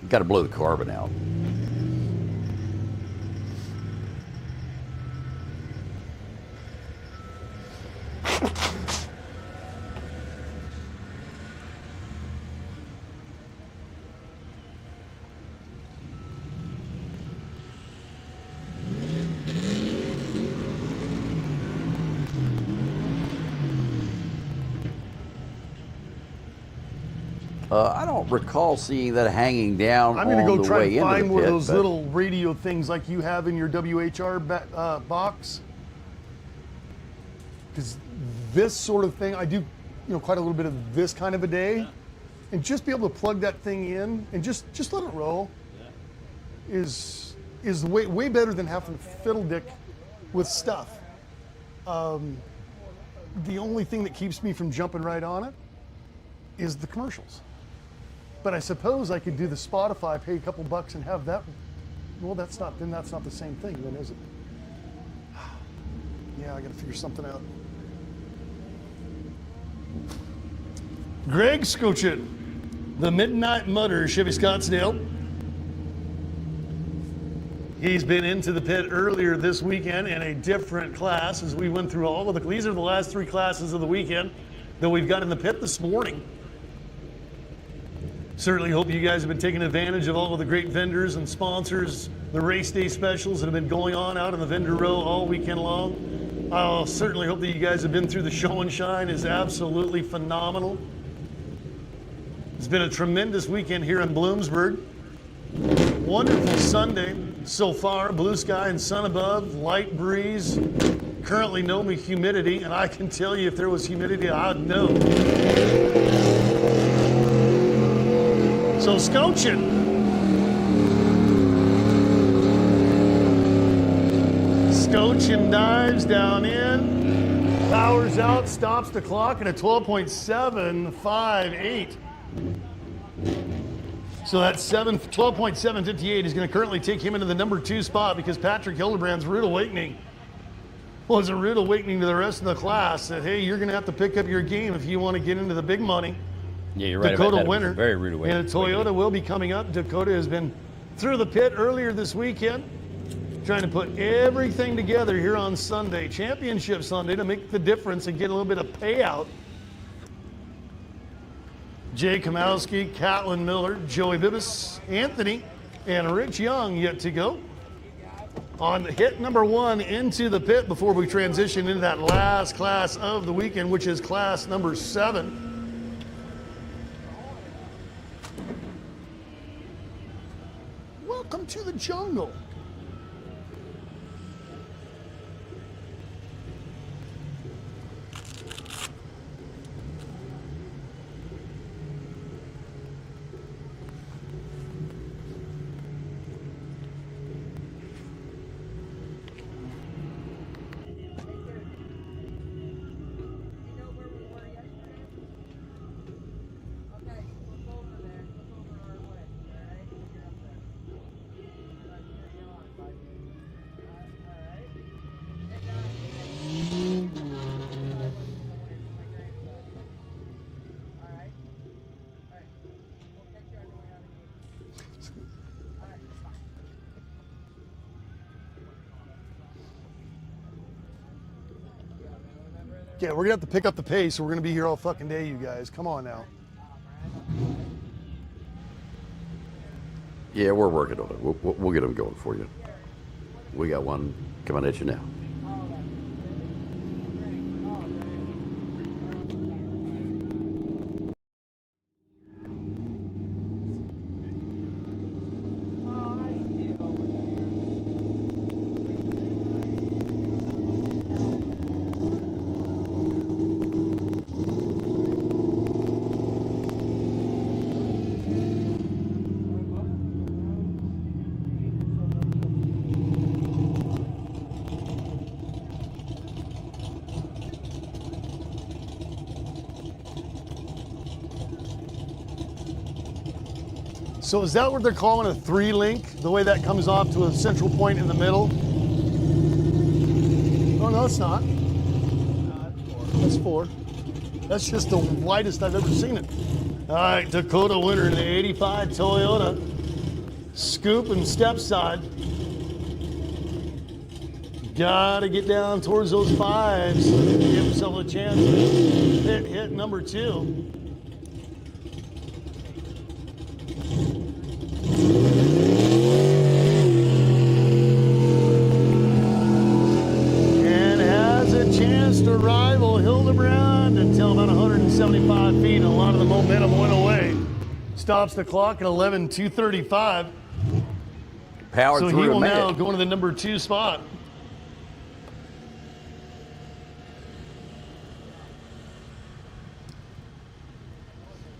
Got to blow the carbon out. I don't recall seeing that hanging down. I'm going to go try and and find one of those little radio things like you have in your WHR box. Because this sort of thing, I do, quite a little bit of this kind of a day, and just be able to plug that thing in and just let it roll is way better than having to fiddle dick with stuff. The only thing that keeps me from jumping right on it is the commercials. But I suppose I could do the Spotify, pay a couple bucks and have that. Well, that's not the same thing then, is it? Yeah, I gotta figure something out. Greg Scochin, the Midnight Mutter, Chevy Scottsdale. He's been into the pit earlier this weekend in a different class as we went through all of these are the last 3 classes of the weekend that we've got in the pit this morning. Certainly hope you guys have been taking advantage of all of the great vendors and sponsors, the race day specials that have been going on out in the vendor row all weekend long. I'll certainly hope that you guys have been through the show and shine. Is absolutely phenomenal. It's been a tremendous weekend here in Bloomsburg. Wonderful Sunday so far, blue sky and sun above, light breeze, currently no humidity, and I can tell you if there was humidity, I'd know. So Scochin. Scochin dives down in, powers out, stops the clock at a 12.758. So that 12.758 is going to currently take him into the number 2 spot because Patrick Hildebrand's rude awakening was a rude awakening to the rest of the class that, hey, you're going to have to pick up your game if you want to get into the big money. Yeah, you're right Dakota about that. winner. Very rude awakening. And a Toyota will be coming up. Dakota has been through the pit earlier this weekend, trying to put everything together here on Sunday, Championship Sunday, to make the difference and get a little bit of payout. Jay Kamowski, Catlin Miller, Joey Bibas, Anthony, and Rich Young yet to go. On hit number 1 into the pit before we transition into that last class of the weekend, which is class number 7. Welcome to the jungle. Yeah, we're gonna have to pick up the pace, or we're gonna be here all fucking day, you guys. Come on now. Yeah, we're working on it. We'll get them going for you. We got one coming at you now. So is that what they're calling a 3-link? The way that comes off to a central point in the middle? Oh, no, it's not. That's 4. That's just the widest I've ever seen it. All right, Dakota winner in the 85 Toyota. Scoop and step side. Gotta get down towards those 5s. Give himself a chance to hit number 2. And has a chance to rival Hildebrand until about 175 feet, and a lot of the momentum went away. Stops the clock at 11:235. Power So through he will a minute. now go into the number 2 spot.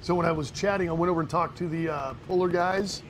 So when I was chatting, I went over and talked to the puller guys.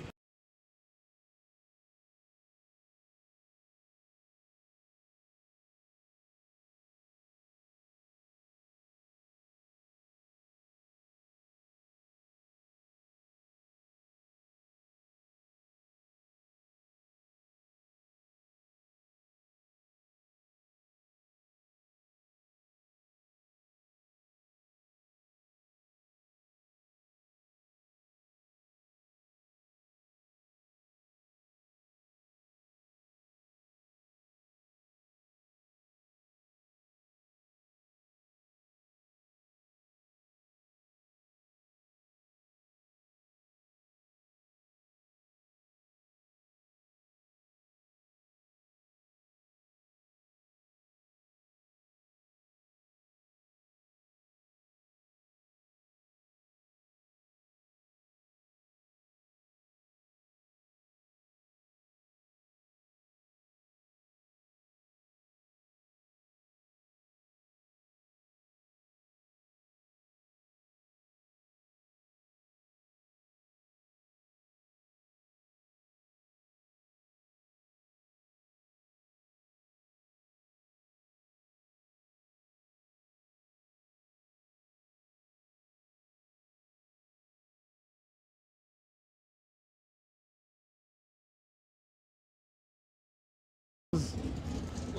A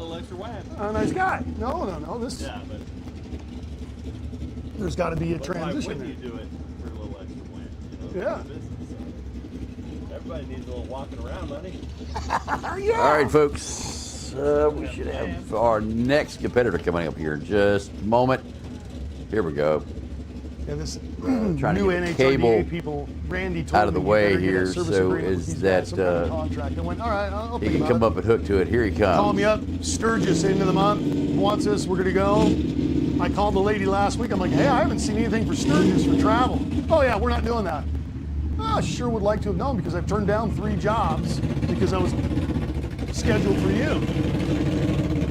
little extra wham. A nice guy. No. This Yeah, but there's got to be a why transition. wouldn't you do it for a little extra wham? Yeah. Business, so. Everybody needs a little walking around, money. Yeah. All right, folks. We should have our next competitor coming up here in just a moment. Here we go. Yeah, this Trying to new get the NHRDA cable people, Randy told out of the me you way better get a here, service so agreement with is these that guys, some kind of contract. I went, all right, I'll he think can about come it. up and hook to it. Here he Call me comes. up, Sturgis, end of the month, wants us, we're gonna go. I called the lady last week, I'm like, hey, I haven't seen anything for Sturgis for travel. Oh yeah, we're not doing that. I sure would like to have known because I've turned down 3 jobs because I was scheduled for you.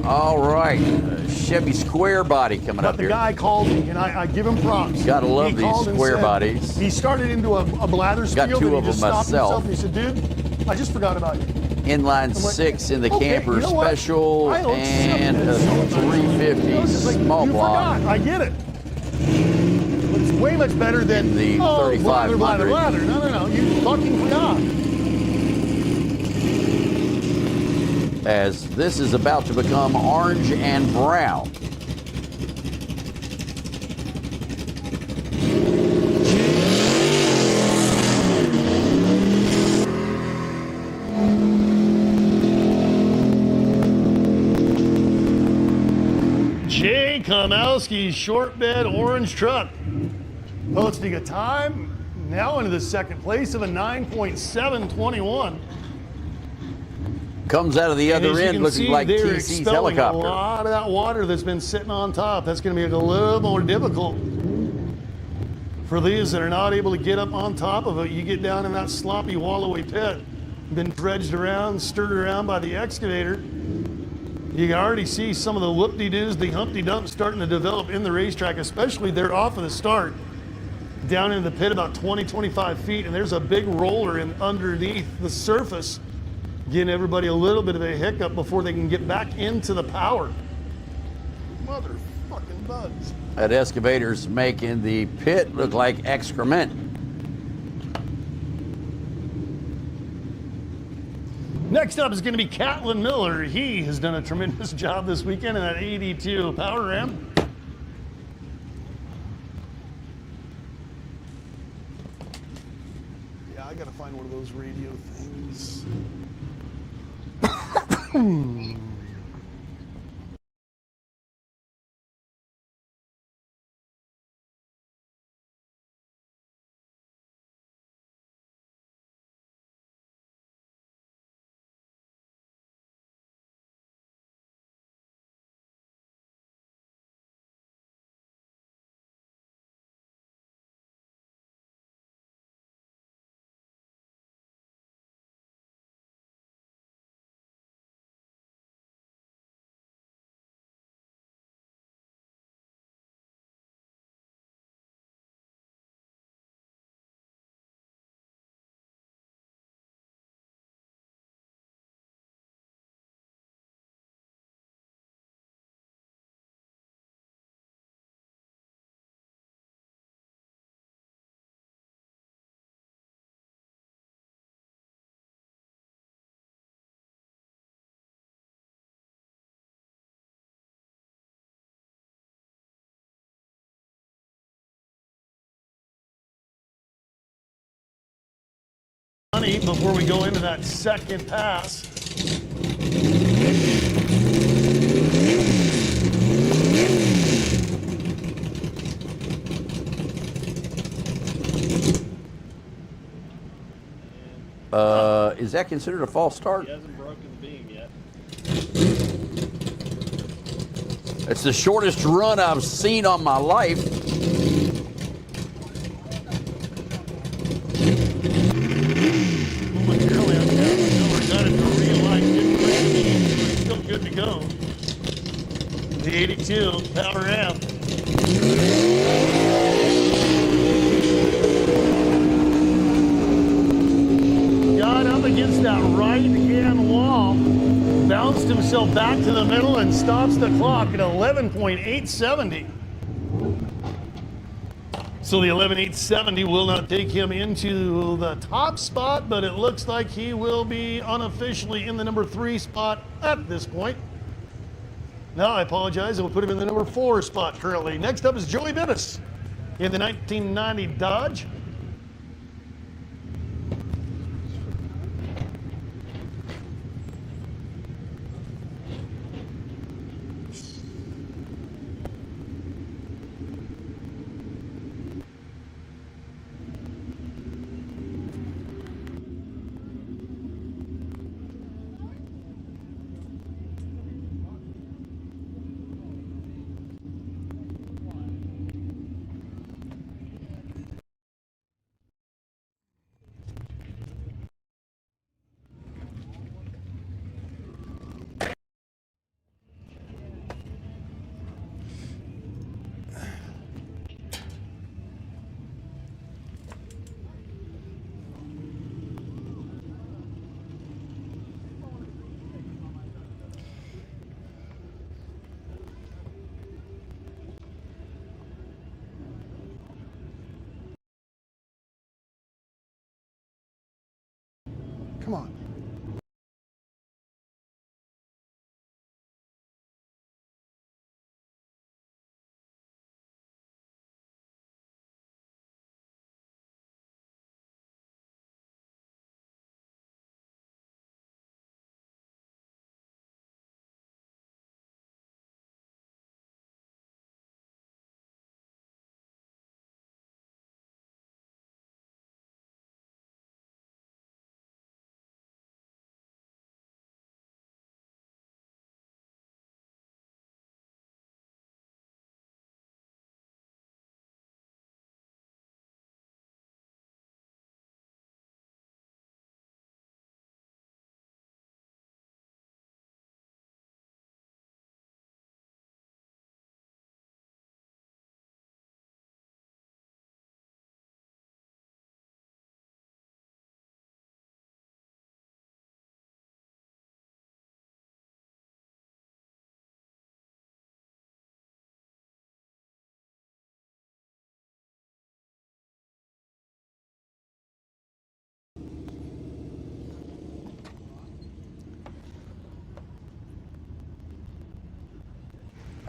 All right. Chevy Square Body coming But up the here. guy called me, and I give him props. Gotta love He these called and square said- bodies. He started into a blather spiel, Got 2 and he of just them stopped myself. himself, and he said, dude, I just forgot about you. Inline I'm like, 6 in the okay, camper you know what? special I'll accept and this. a 350 I was just like, small you block. forgot. I get it. But it's way much better than The blather, blather, 3500. blather. No. You fucking forgot. As this is about to become orange and brown. Jay Komowski's short bed orange truck. Posting a time now into the second place of a 9.721. Comes out of the And as other you end can looking see, like they're TC's expelling helicopter. a lot of that water that's been sitting on top. That's going to be a little more difficult. For these that are not able to get up on top of it, you get down in that sloppy wallowy pit, been dredged around, stirred around by the excavator. You can already see some of the whoop-de-doos, the Humpty Dumps starting to develop in the racetrack, especially they're off of the start, down into the pit about 20, 25 feet, and there's a big roller in underneath the surface, getting everybody a little bit of a hiccup before they can get back into the power. Motherfucking bugs. That excavator's making the pit look like excrement. Next up is going to be Catlin Miller. He has done a tremendous job this weekend in that 82 power ram. Yeah, I got to find one of those radio things. Before we go into that second pass. Is that considered a false start? He hasn't broken the beam yet. It's the shortest run I've seen on my life. Still good to go. The 82 power amp. Got up against that right-hand wall, bounced himself back to the middle, and stops the clock at 11.870. So the 11.870 will not take him into the top spot, but it looks like he will be unofficially in the number 3 spot at this point. Now I apologize, I will put him in the number 4 spot currently. Next up is Joey Bibas in the 1990 Dodge. Come on.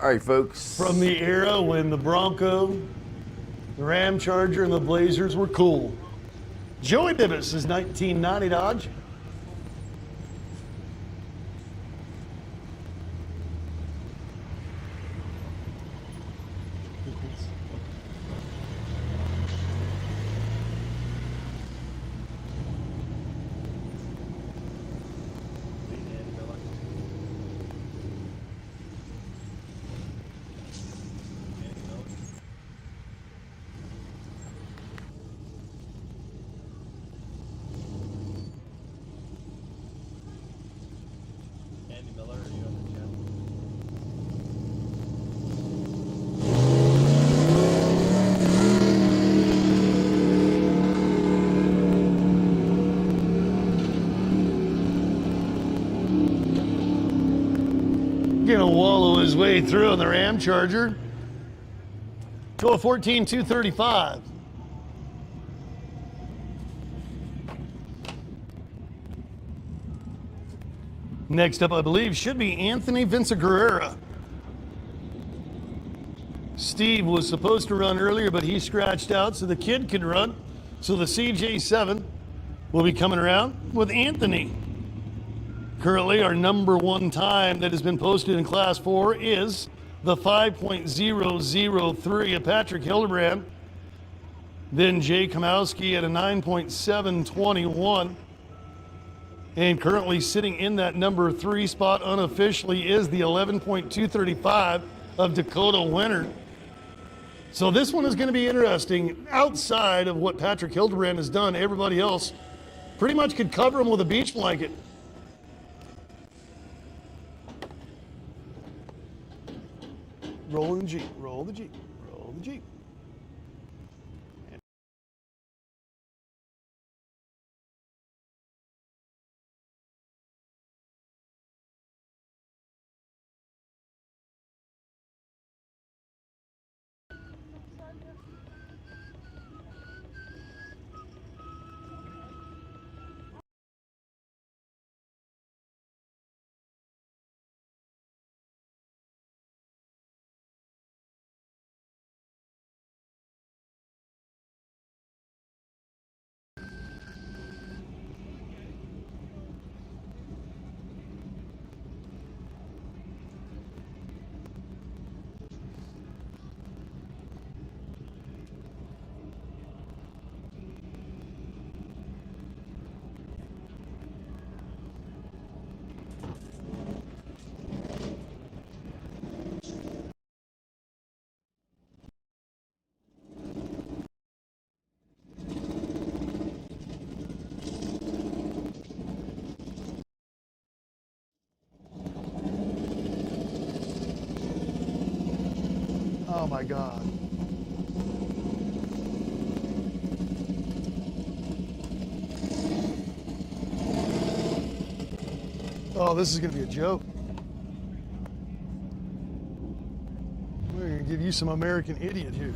All right, folks. From the era when the Bronco, the Ram Charger, and the Blazers were cool. Joey Bibas is 1990 Dodge. Andy Miller, are you on the channel? Gonna wallow his way through on the Ram Charger. Go a 14,235. Next up, I believe, should be Anthony Vincent-Guerrera. Steve was supposed to run earlier, but he scratched out so the kid could run. So the CJ7 will be coming around with Anthony. Currently, our number one time that has been posted in Class 4 is the 5.003 of Patrick Hildebrand. Then Jay Kamowski at a 9.721. And currently sitting in that number 3 spot unofficially is the 11.235 of Dakota Winter. So this one is going to be interesting. Outside of what Patrick Hildebrand has done, everybody else pretty much could cover him with a beach blanket. Rolling the Jeep, roll the Jeep, roll the Jeep. Oh my God. Oh, this is going to be a joke. We're going to give you some American idiot here.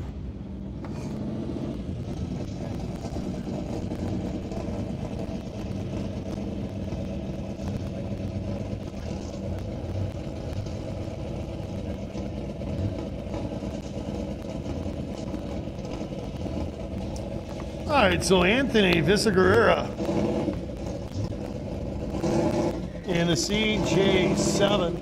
All right, so Anthony Vincent-Guerrera in the CJ7.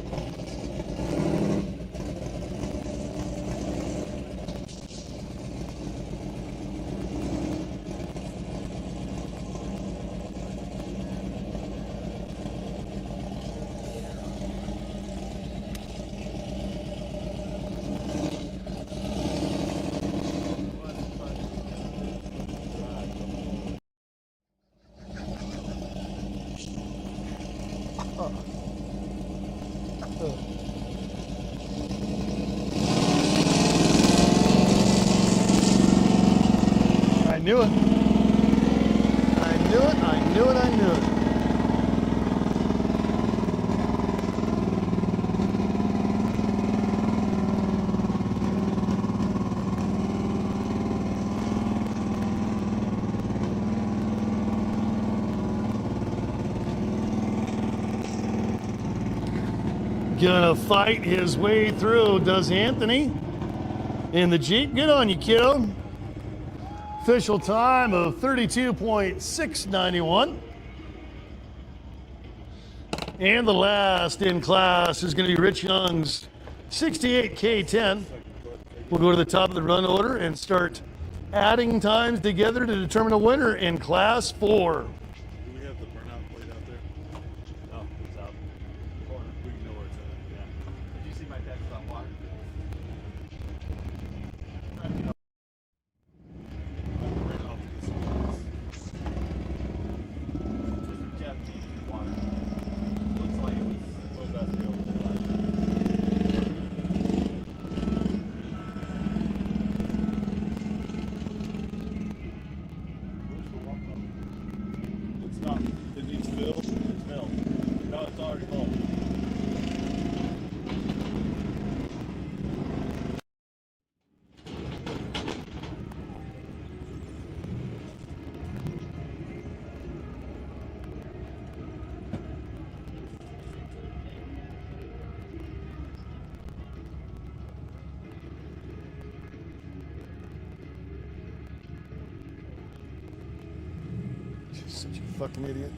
I knew it. I knew it, I knew it, I knew it. Gonna fight his way through, does Anthony. In the Jeep, good on you, kiddo. Official time of 32.691. And the last in class is going to be Rich Young's 68K10. We'll go to the top of the run order and start adding times together to determine a winner in Class 4. Do we have the burnout plate out there? No, it's out. Corner. We know where it's at. Yeah. Did you see my text on water? Looks like it was supposed to be over the last. It's not. It needs fill. It's filled. No, it's already full. Such a fucking idiot.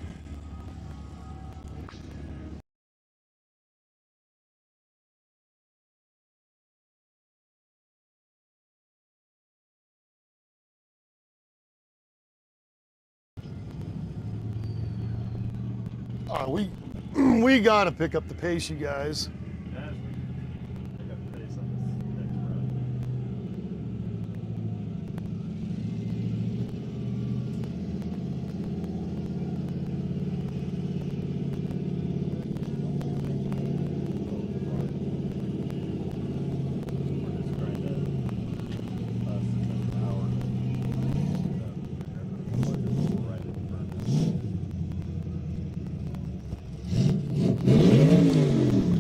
We got to pick up the pace, you guys. As we pick up the pace on this next run.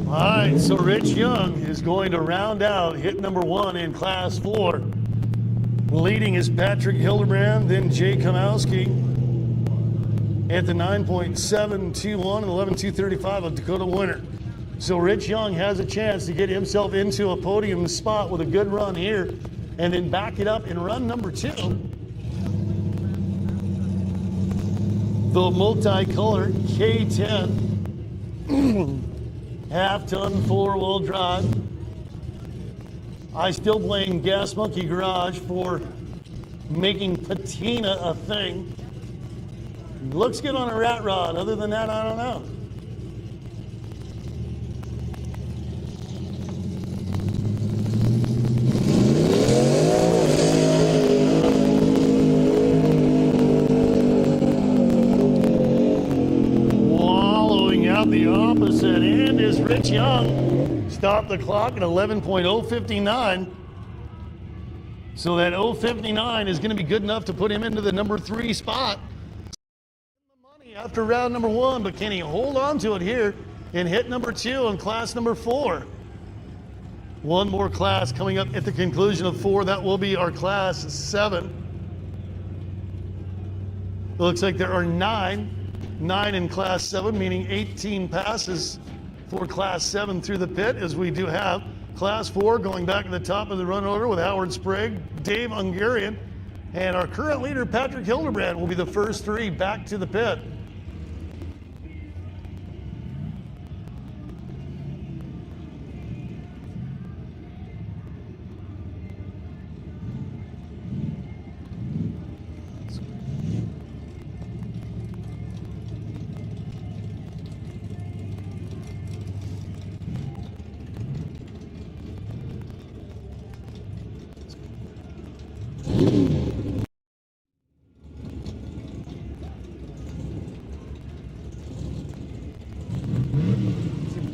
All right, so Rich Young is going to round out hit number 1 in Class 4. Leading is Patrick Hildebrand, then Jay Kamowski at the 9.721 and 11.235 of Dakota Winter. So Rich Young has a chance to get himself into a podium spot with a good run here and then back it up in run number 2. The multicolor K10 half-ton 4-wheel drive. I still blame Gas Monkey Garage for making patina a thing. Looks good on a rat rod. Other than that, I don't know. Wallowing out the opposite end is Rich Young. Stop the clock at 11.059. So that 059 is going to be good enough to put him into the number 3 spot. Money after round number 1, but can he hold on to it here in hit number 2 in class number 4? One more class coming up at the conclusion of 4. That will be our class 7. It looks like there are 9 in class 7, meaning 18 passes for class 7 through the pit, as we do have class 4 going back to the top of the run order with Howard Sprague, Dave Ungarian, and our current leader, Patrick Hildebrand, will be the first 3 back to the pit.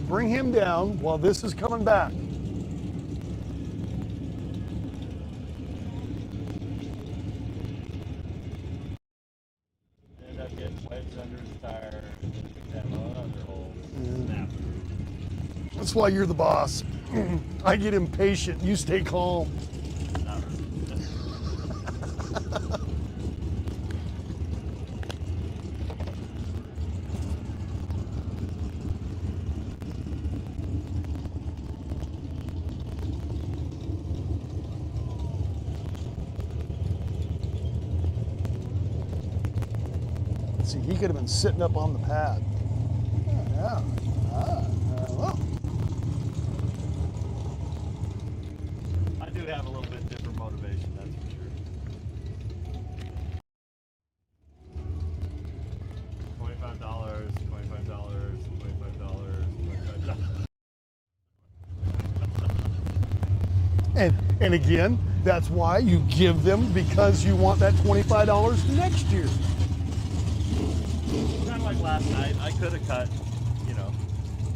Bring him down while this is coming back. End up getting wedged under his tire, that other hole, snap. That's why you're the boss. I get impatient. You stay calm. Not really. See, he could have been sitting up on the pad. Yeah. Well. I do have a little bit different motivation, that's for sure. $25, $25, $25. And again, that's why you give them, because you want that $25 next year. Kind of like last night, I could have cut,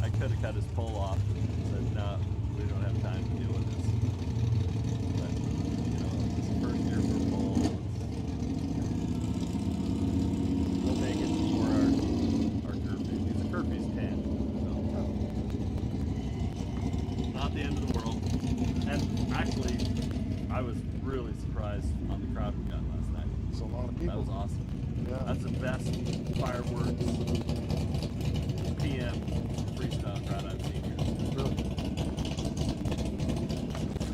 I could have cut his pole off and said, no, we don't have time to deal with this. But, it's the first year for pole. We'll make it for our curve piece. It's a curve piece 10. So. Not the end of the world. And actually, I was really surprised on the crowd we got last night. It's a lot of people. That was awesome. Yeah. That's the best fireworks PM freestyle crowd I've seen here. Really?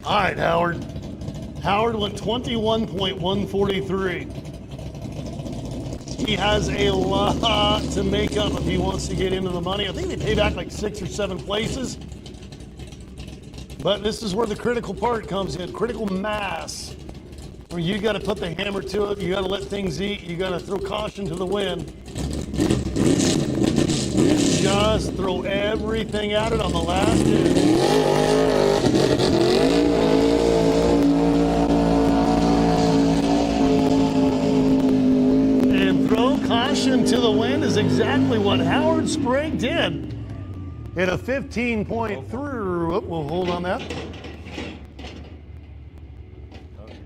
All right, Howard. Howard went 21.143. He has a lot to make up if he wants to get into the money. I think they pay back like 6 or 7 places. But this is where the critical part comes in, critical mass, where you got to put the hammer to it, you got to let things eat, you got to throw caution to the wind. Just throw everything at it on the last hit. And throw caution to the wind is exactly what Howard Sprague did. Hit a 15.3. We'll hold on that. Okay.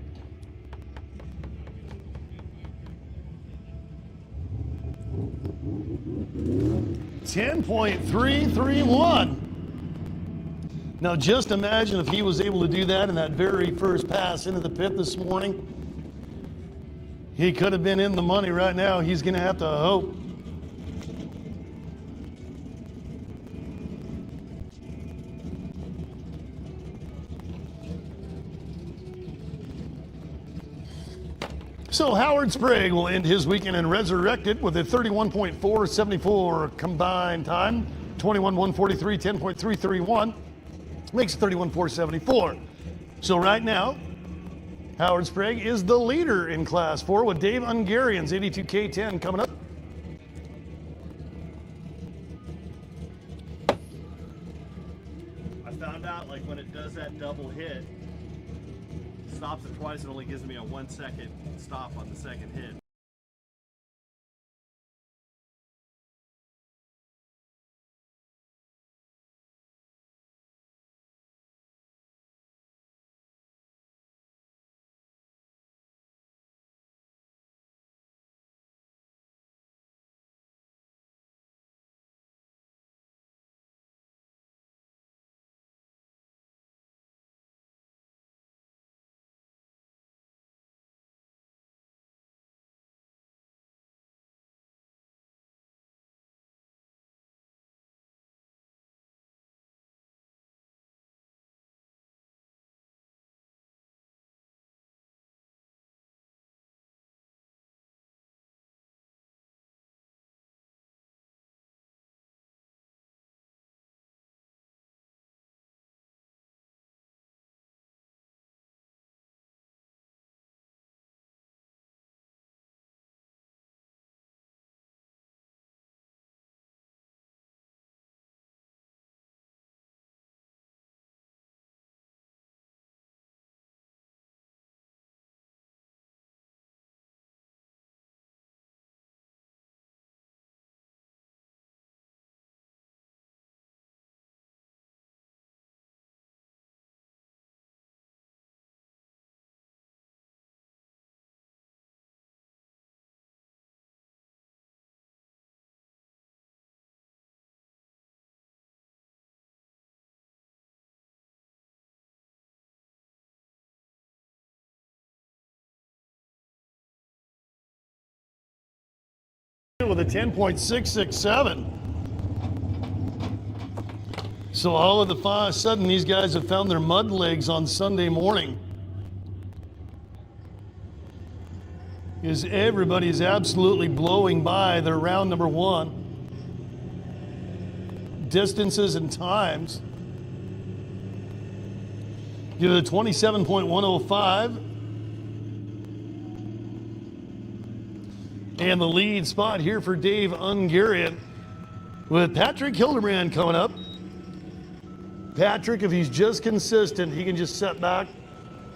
10.331. Now just imagine if he was able to do that in that very first pass into the pit this morning. He could have been in the money right now. He's going to have to hope. So Howard Sprague will end his weekend in Resurrected with a 31.474 combined time, 21.143, 10.331, makes it 31.474. So right now, Howard Sprague is the leader in Class 4 with Dave Ungarian's 82K10 coming up. I found out, like, when it does that double hit, stops it twice, it only gives me a 1 second stop on the second hit. With a 10.667. So all of a sudden, these guys have found their mud legs on Sunday morning. is everybody is absolutely blowing by their round number one. Distances and times. Give it a 27.105. And the lead spot here for Dave Ungarian with Patrick Hildebrand coming up. Patrick, if he's just consistent, he can just sit back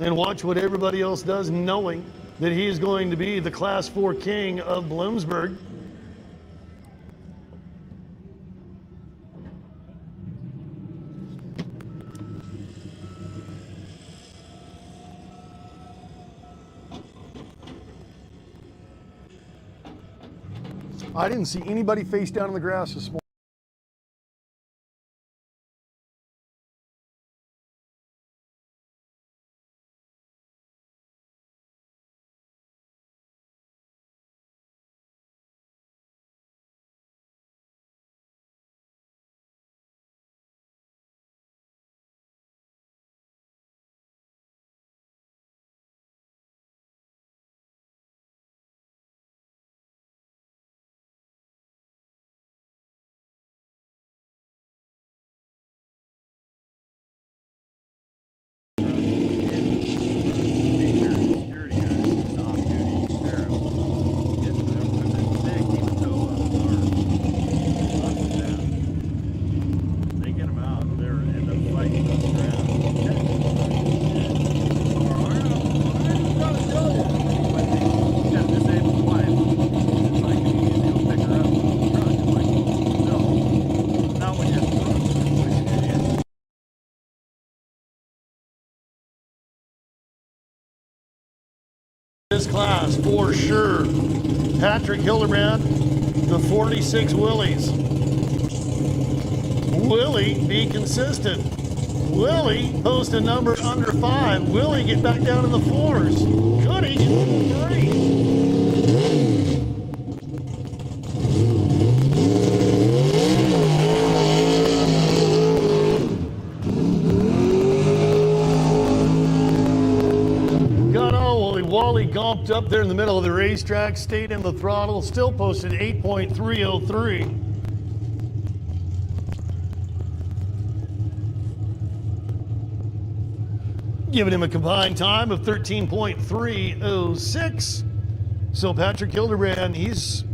and watch what everybody else does, knowing that he is going to be the Class 4 king of Bloomsburg. I didn't see anybody face down in the grass this morning. This class for sure. Patrick Hildebrand, the 46 Willies. Willie, be consistent. Willie post a number under 5. Willie get back down in the 4s. Could he get 3? Wally gomped up there in the middle of the racetrack, stayed in the throttle, still posted 8.303. Giving him a combined time of 13.306. So Patrick Hildebrand, he's,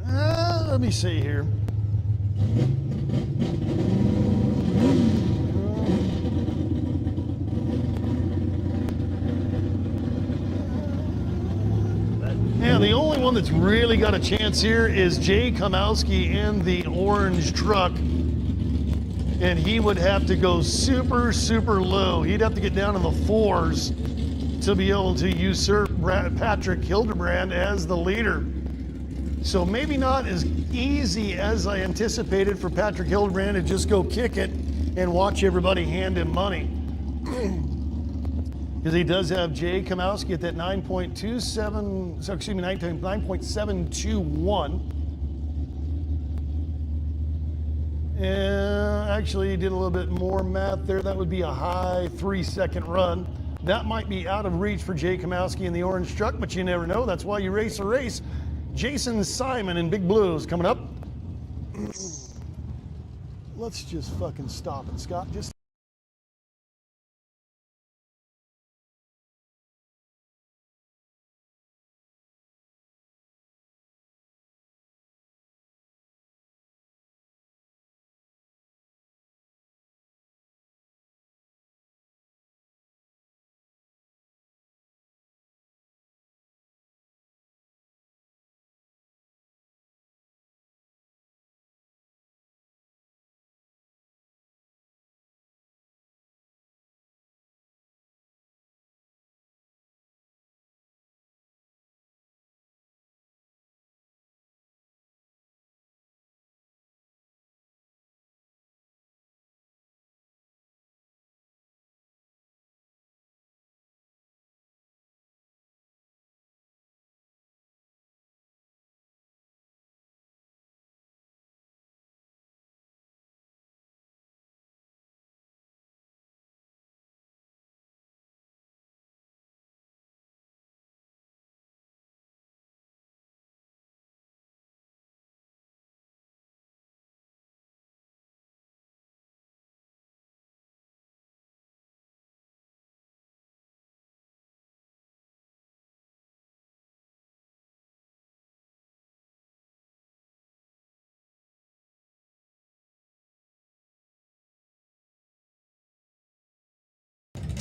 let me see here. Yeah, the only one that's really got a chance here is Jay Kamowski in the orange truck. And he would have to go super, super low. He'd have to get down in the 4s to be able to usurp Patrick Hildebrand as the leader. So maybe not as easy as I anticipated for Patrick Hildebrand to just go kick it and watch everybody hand him money. Because he does have Jay Kamowski at that 9.721. And actually, he did a little bit more math there. That would be a high 3-second run. That might be out of reach for Jay Kamowski in the orange truck, but you never know. That's why you race a race. Jason Simon in Big Blues coming up. Let's just fucking stop it, Scott. Just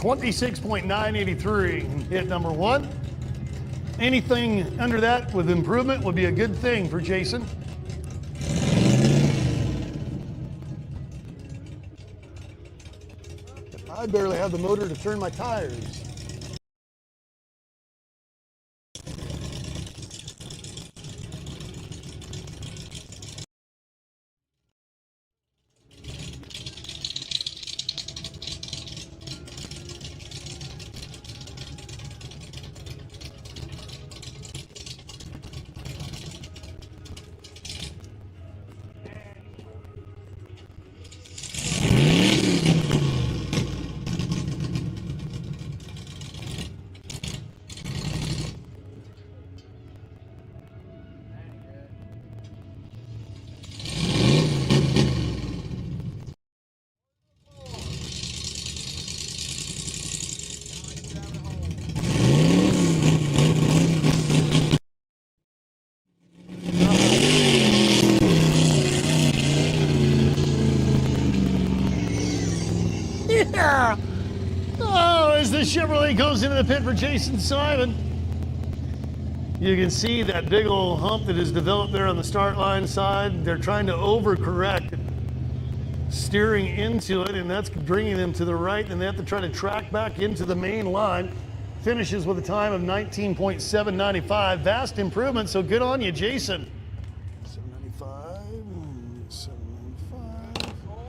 26.983. Hit number 1. Anything under that with improvement would be a good thing for Jason. I barely have the motor to turn my tires. Yeah! Oh, as the Chevrolet goes into the pit for Jason Simon. You can see that big old hump that is developed there on the start line side. They're trying to overcorrect, steering into it, and that's bringing them to the right, and they have to try to track back into the main line. Finishes with a time of 19.795. Vast improvement, so good on you, Jason. 795, 795.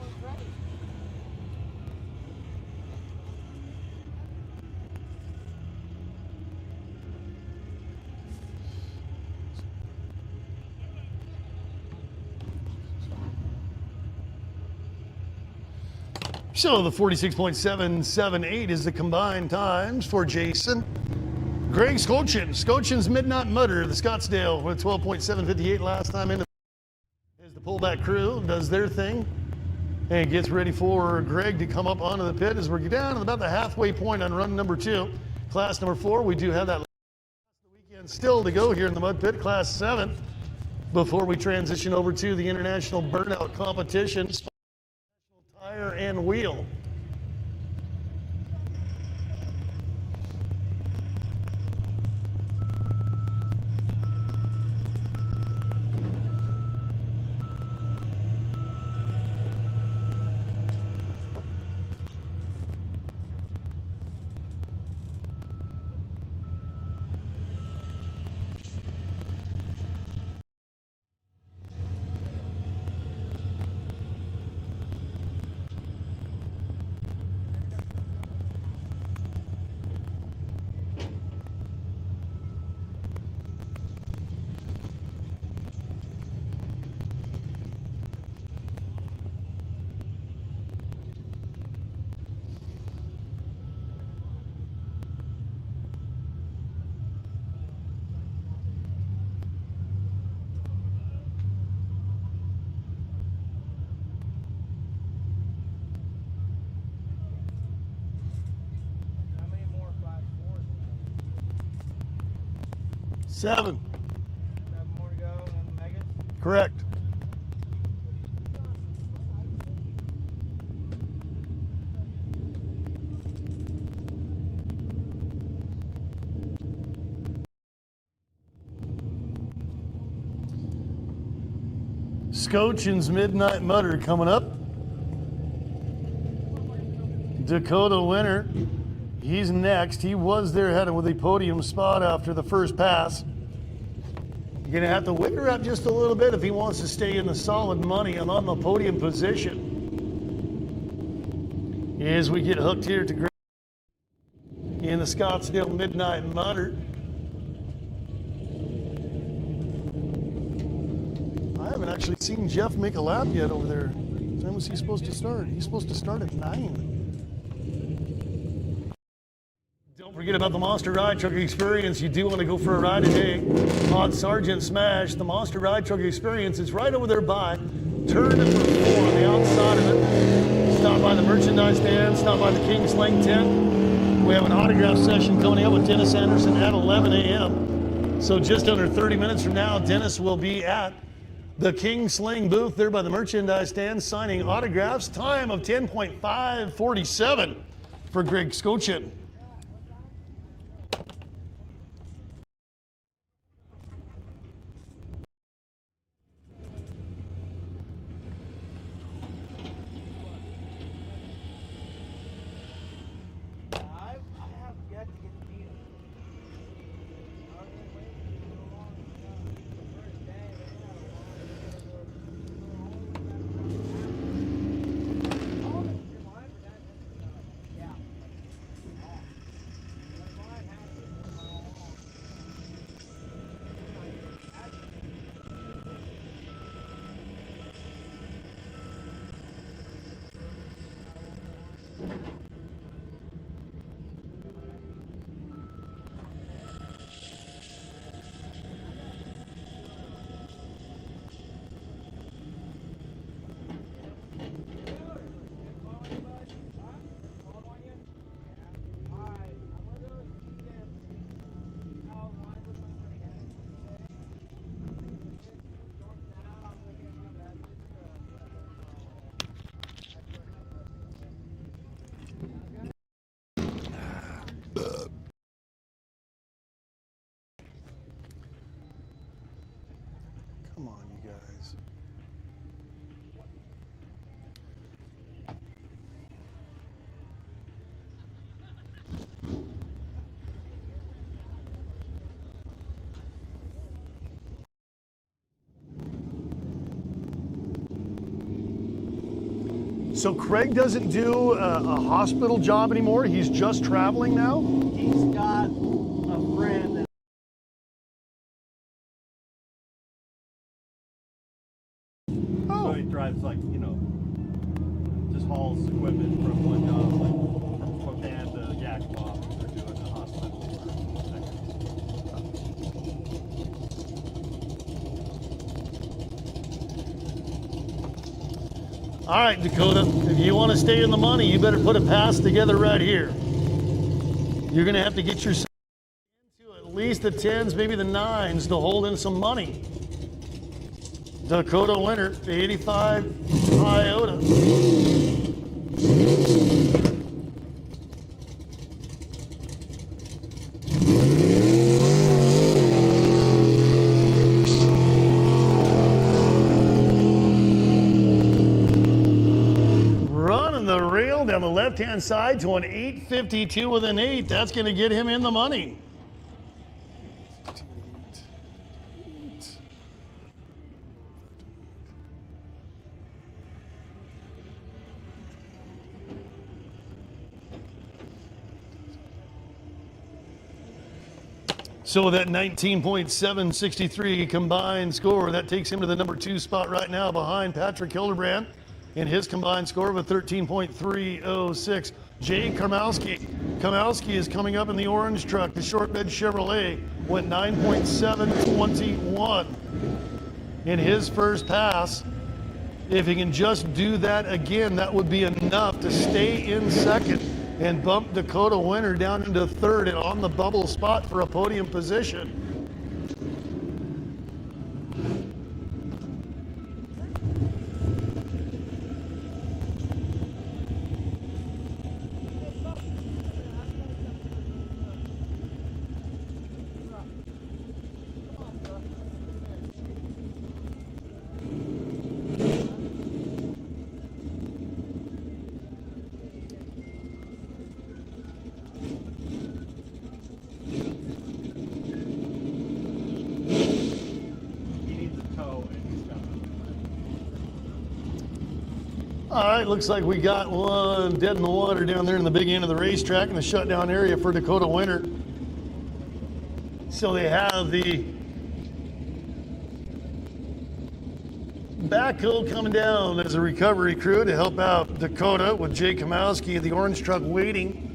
So the 46.778 is the combined times for Jason. Greg Scochin's Midnight Mutter, the Scottsdale, with 12.758 last time into. As the pullback crew does their thing and gets ready for Greg to come up onto the pit as we're down at about the halfway point on run number 2. Class number 4, we do have that weekend still to go here in the mud pit, class 7, before we transition over to the international burnout competition. Tire and wheel. Seven. 7 more to go on the Megas? Correct. Scochin's Midnight Mutter coming up. Dakota winner. He's next. He was there headed with a podium spot after the first pass. You're going to have to wicker up just a little bit if he wants to stay in the solid money and on the podium position. As we get hooked here to Greg in the Scottsdale Midnight Mutter. I haven't actually seen Jeff make a lap yet over there. What time was he supposed to start? He's supposed to start at 9. Don't forget about the Monster Ride Truck Experience. You do want to go for a ride today on Sergeant Smash. The Monster Ride Truck Experience is right over there by turn number 4 on the outside of it. Stop by the merchandise stand, stop by the King Sling tent. We have an autograph session coming up with Dennis Anderson at 11 a.m. So just under 30 minutes from now, Dennis will be at the King Sling booth there by the merchandise stand signing autographs. Time of 10.547 for Greg Skochin. I have yet to get to meet him. I've been waiting so long. The first day, they had a long yeah. Come on, you guys. So Craig doesn't do a hospital job anymore. He's just traveling now. He's got a friend that so he drives like, just hauls equipment from one job, like from Spokane to Yakima. They're doing a hospital All right, Dakota, if you want to stay in the money, you better put a pass together right here. You're going to have to get yourself into at least the 10s, maybe the 9s to hold in some money. Dakota winner, the 85 Toyota. Running the rail down the left-hand side to an 852 with an 8. That's going to get him in the money. So with that 19.763 combined score, that takes him to the number 2 spot right now behind Patrick Hildebrand in his combined score of a 13.306. Jay Karmowski. Karmowski is coming up in the orange truck. The short bed Chevrolet went 9.721 in his first pass. If he can just do that again, that would be enough to stay in second and bump Dakota winner down into third and on the bubble spot for a podium position. All right, looks like we got one dead in the water down there in the big end of the racetrack in the shutdown area for Dakota winner. So they have the backhoe coming down as a recovery crew to help out Dakota with Jay Kamowski of the orange truck waiting.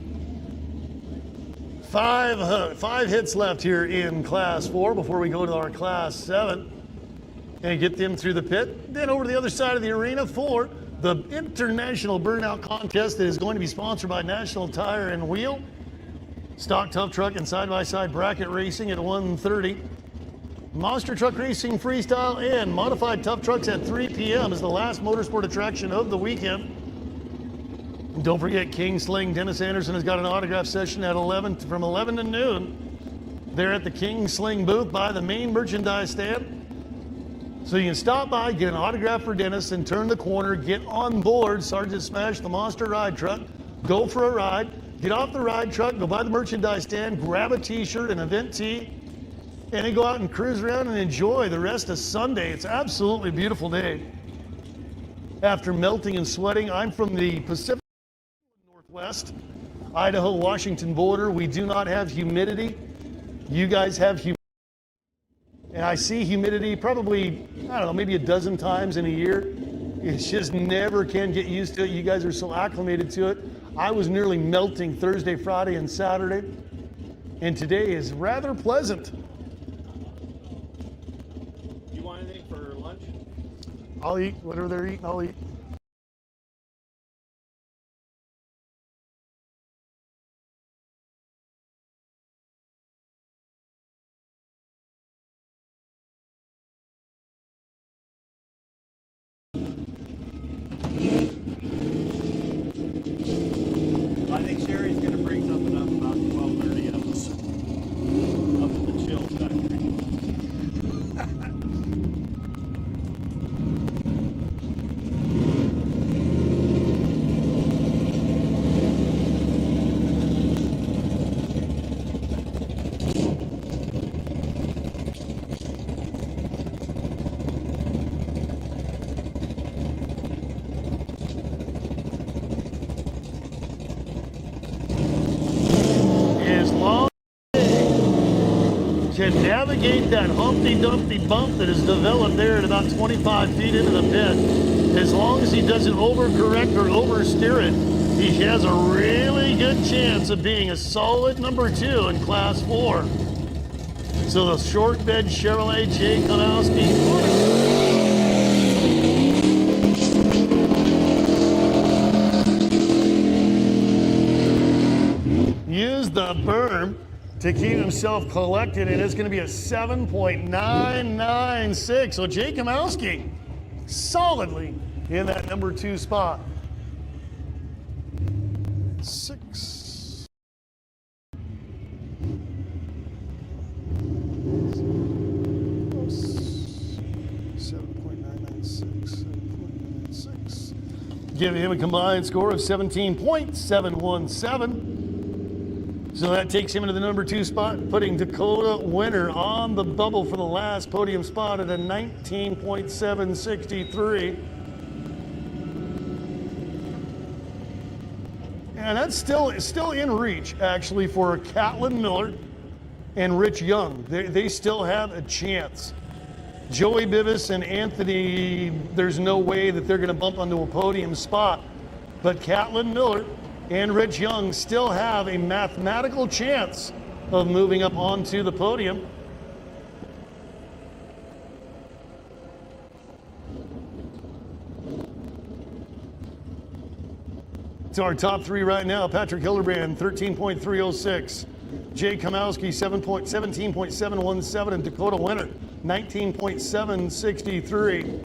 Five hits left here in Class 4 before we go to our Class 7 and get them through the pit. Then over to the other side of the arena for the International Burnout Contest that is going to be sponsored by National Tire and Wheel. Stock tough truck and side-by-side bracket racing at 1:30. Monster truck racing freestyle and modified tough trucks at 3 p.m. is the last motorsport attraction of the weekend. And don't forget, King Sling Dennis Anderson has got an autograph session at 11 from 11 to noon. They're at the King Sling booth by the main merchandise stand. So you can stop by, get an autograph for Dennis, and turn the corner, get on board Sergeant Smash, the monster ride truck, go for a ride, get off the ride truck, go by the merchandise stand, grab a t-shirt, an event tee, and then go out and cruise around and enjoy the rest of Sunday. It's absolutely a beautiful day. After melting and sweating, I'm from the Pacific Northwest, Idaho-Washington border. We do not have humidity. You guys have humidity. And I see humidity probably, I don't know, maybe a dozen times in a year. It's just never can get used to it. You guys are so acclimated to it. I was nearly melting Thursday, Friday, and Saturday. And today is rather pleasant. You want anything for lunch? I'll eat whatever they're eating, I'll eat. I think Sherry's going to bring something up about 12:30 up at the Chills Factory. As long as he can navigate that Humpty Dumpty bump that is developed there at about 25 feet into the pit, as long as he doesn't overcorrect or oversteer it, he has a really good chance of being a solid number 2 in Class 4. So the short bed Chevrolet Jay Konowski. Use the berm to keep himself collected, and it's going to be a 7.996. So Jay Komowski solidly in that number 2 spot. 6. 7.996. Giving him a combined score of 17.717. So that takes him into the number 2 spot, putting Dakota Winter on the bubble for the last podium spot at a 19.763. And that's still in reach, actually, for Catlin Miller and Rich Young. They still have a chance. Joey Bibas and Anthony, there's no way that they're going to bump onto a podium spot. But Catlin Miller and Rich Young still have a mathematical chance of moving up onto the podium. To our top 3 right now: Patrick Hildebrand, 13.306. Jay Komowski, 17.717. And Dakota Winter, 19.763.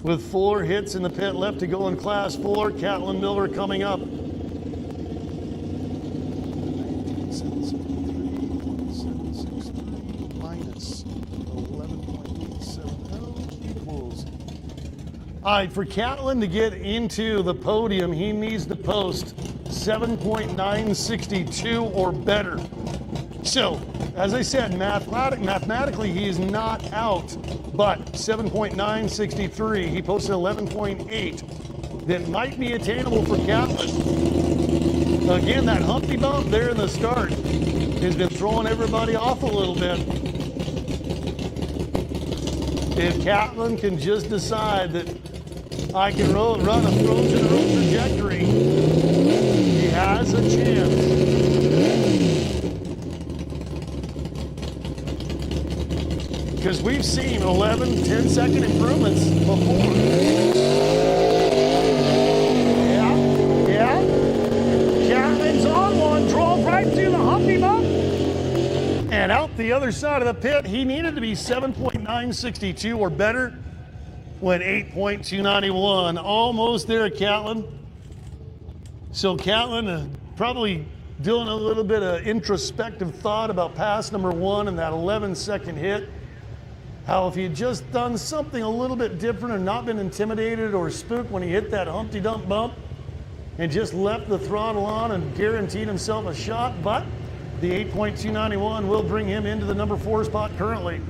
With 4 hits in the pit left to go in Class 4, Catlin Miller coming up. Minus 11.870 equals. All right, for Catlin to get into the podium, he needs to post 7.962 or better. So, as I said, mathematically he is not out, but 7.963, he posted 11.8. That might be attainable for Catlin. Again, that Humpty bump there in the start has been throwing everybody off a little bit. If Catlin can just decide that I can run a frozen road trajectory, he has a chance. Because we've seen 11, 10-second improvements before. Yeah. Catlin's on one, drove right through the Humpty bump. And out the other side of the pit, he needed to be 7.962 or better. Went 8.291. Almost there, Catlin. So Catlin probably doing a little bit of introspective thought about pass number 1 and that 11-second hit. How if he had just done something a little bit different and not been intimidated or spooked when he hit that Humpty Dump bump and just left the throttle on and guaranteed himself a shot, but the 8.291 will bring him into the number 4 spot currently.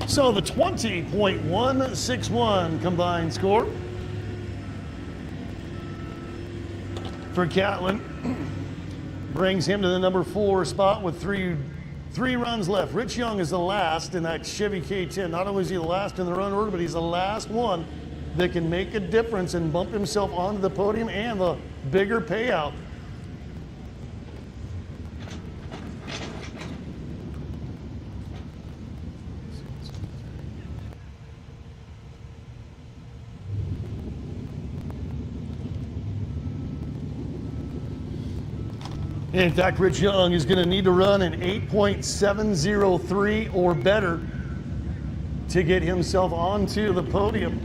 So the 20.161 combined score for Catlin brings him to the number 4 spot with three runs left. Rich Young is the last in that Chevy K10. Not only is he the last in the run order, but he's the last one that can make a difference and bump himself onto the podium and the bigger payout. In fact, Rich Young is going to need to run an 8.703 or better to get himself onto the podium.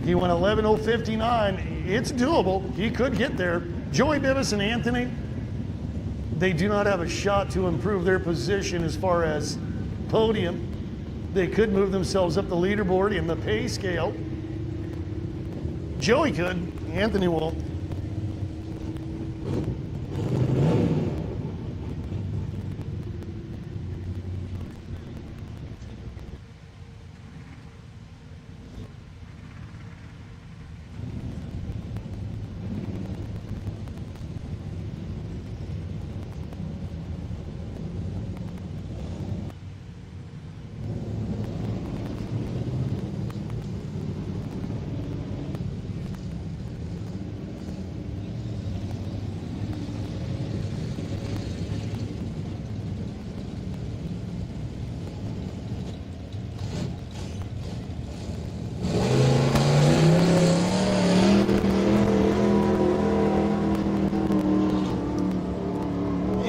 He went 11.059. It's doable. He could get there. Joey Bibas and Anthony, they do not have a shot to improve their position as far as podium. They could move themselves up the leaderboard in the pay scale. Joey could. Anthony won't.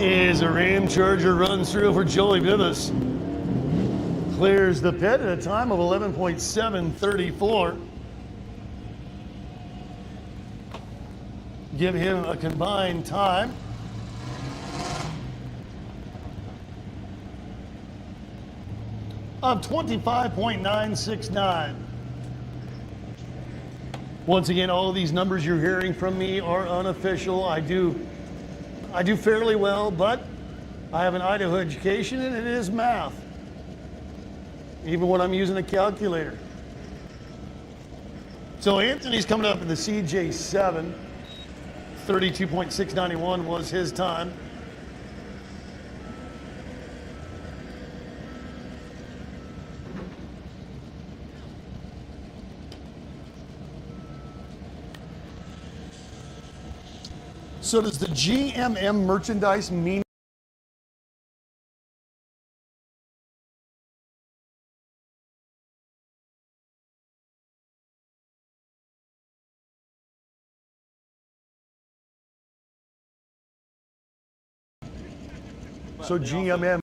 As a Ram Charger runs through for Joey Bibas. Clears the pit at a time of 11.734. Give him a combined time of 25.969. Once again, all of these numbers you're hearing from me are unofficial. I do fairly well, but I have an Idaho education and it is math, even when I'm using a calculator. So Anthony's coming up in the CJ7. 32.691 was his time. So does the GMM merchandise mean so GMM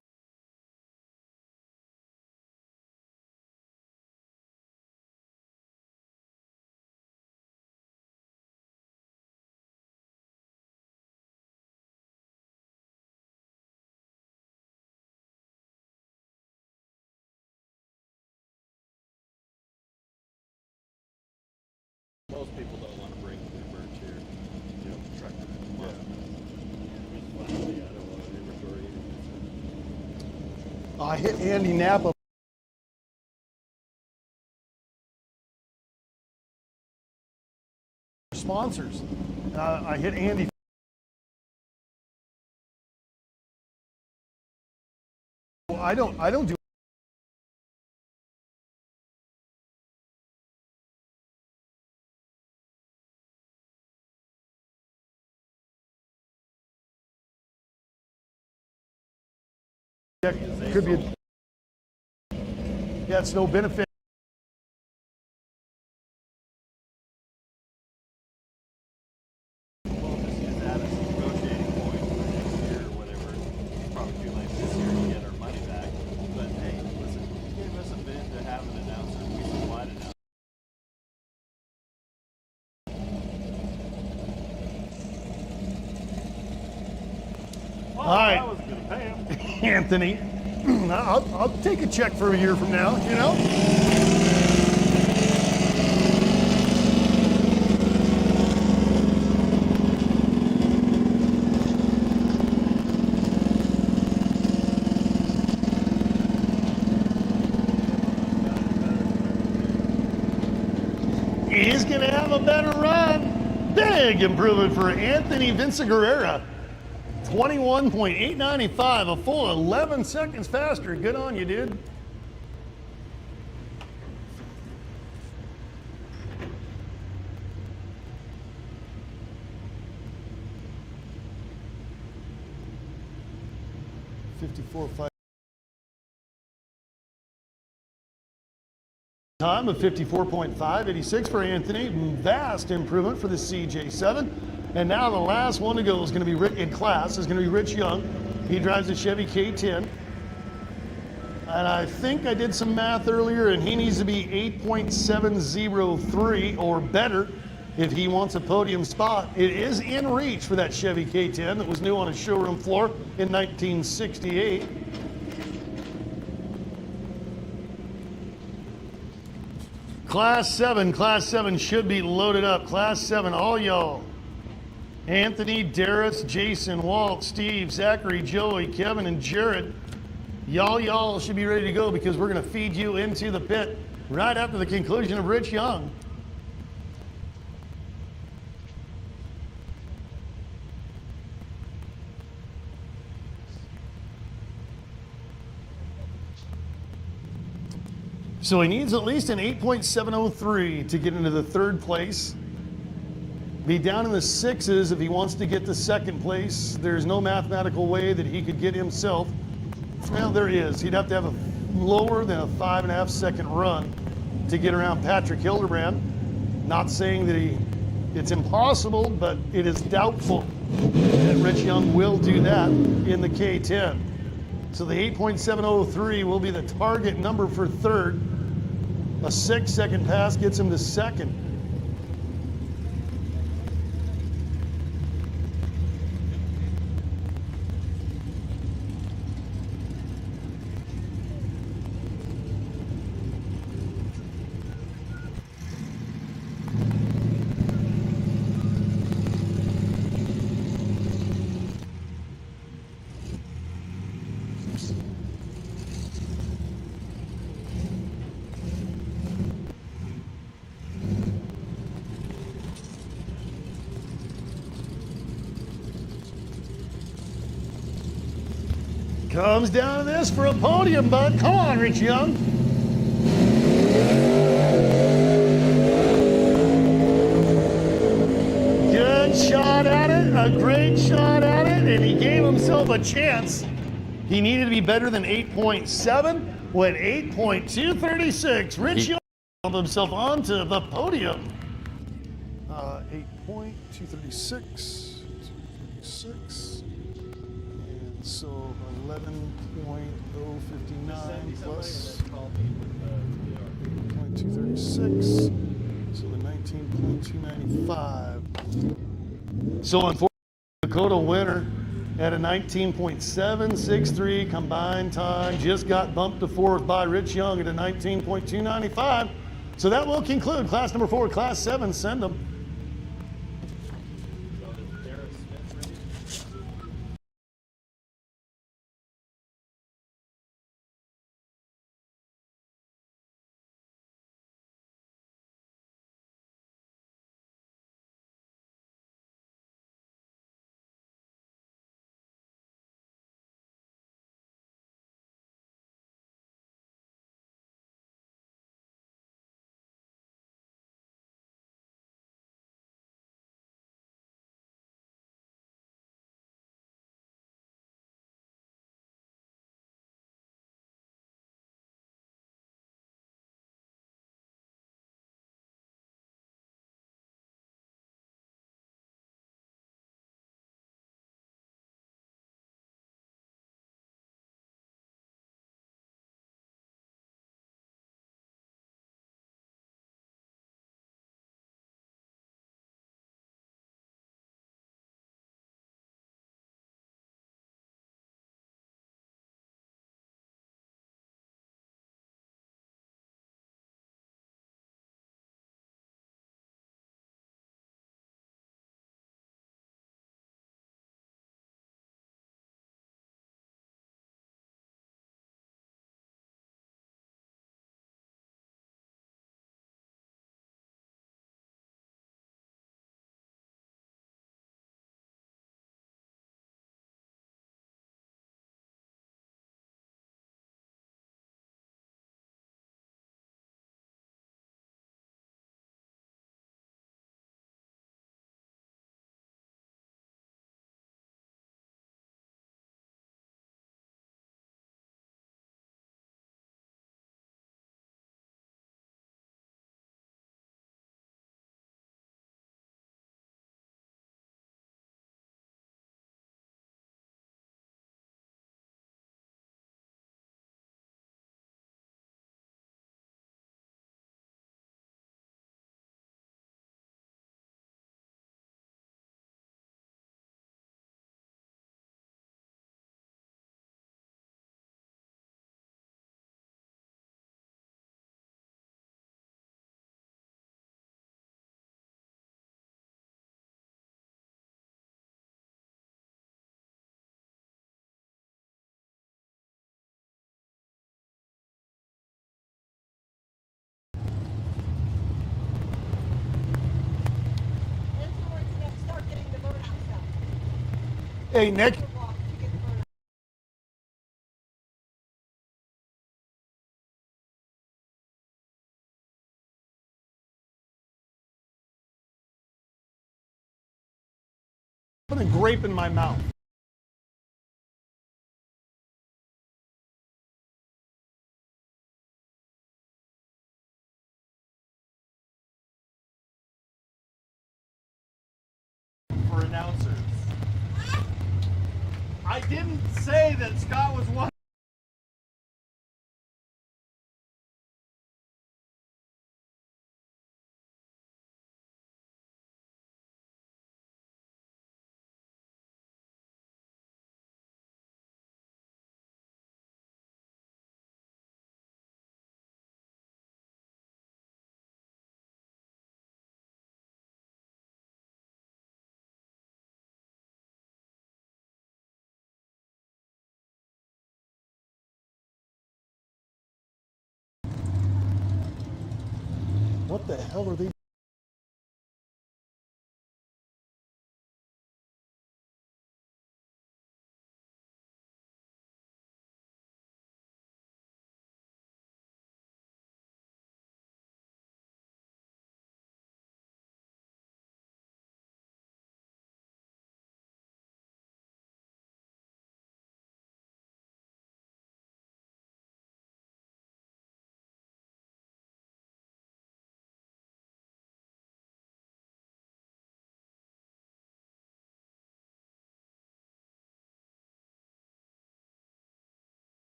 Most people don't want to bring their merch here. You know, truck them. Yeah. Honestly, I don't want to inventory anything. I hit Andy Napa sponsors. I hit Andy. I don't do could be yeah, it's no benefit. Well, just use that as a negotiating point for next year or whatever. have an announcer. We supplied an announcer. All right. I was going to pay him. Anthony, I'll take a check for a year from now, you know? He's going to have a better run. Big improvement for Anthony Vinciguerra. 21.895, a full 11 seconds faster. Good on you, dude. Time of 54.586 for Anthony. Vast improvement for the CJ7. And now the last one to go is going to be in class is going to be Rich Young. He drives a Chevy K10. And I think I did some math earlier, and he needs to be 8.703 or better if he wants a podium spot. It is in reach for that Chevy K10 that was new on a showroom floor in 1968. Class 7 should be loaded up. Class 7, all y'all. Anthony, Darius, Jason, Walt, Steve, Zachary, Joey, Kevin, and Jared. Y'all should be ready to go because we're going to feed you into the pit right after the conclusion of Rich Young. So he needs at least an 8.703 to get into the third place. Be down in the sixes if he wants to get to second place. There's no mathematical way that he could get himself. Well, there is. He'd have to have a lower than a 5.5 second run to get around Patrick Hildebrand. Not saying that it's impossible, but it is doubtful that Rich Young will do that in the K10. So the 8.703 will be the target number for third. A 6 second pass gets him to second. Comes down to this for a podium, bud. Come on, Rich Young. Good shot at it, a great shot at it, and he gave himself a chance. He needed to be better than 8.7, went 8.236. Rich Young held himself onto the podium. 8.236, 236, and so 11.059 plus 8.236, so the 19.295. So unfortunately, Dakota winner at a 19.763 combined time, just got bumped to fourth by Rich Young at a 19.295. So that will conclude class number 4, class 7, send them. Hey, Nick. Put a grape in my mouth. For announcers. I didn't say that Scott was one. What the hell are they?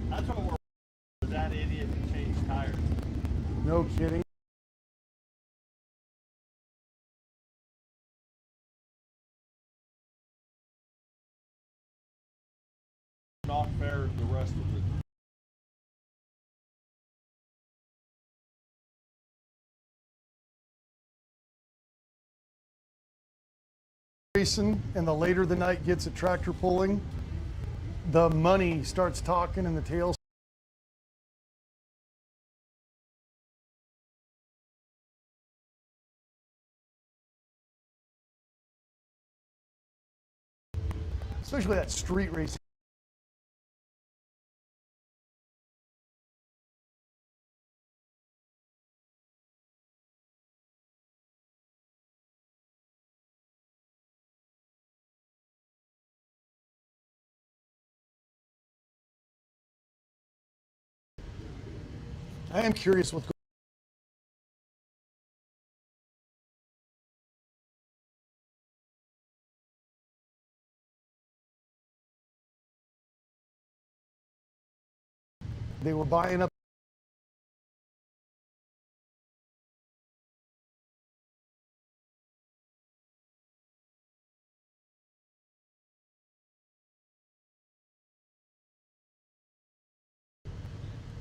That's what we're. That idiot who changed tires. No kidding. Not fair to the rest of the. Racing, and the later the night gets at tractor pulling, the money starts talking and the tails. Especially that street racing. I am curious what's going on. They were buying up.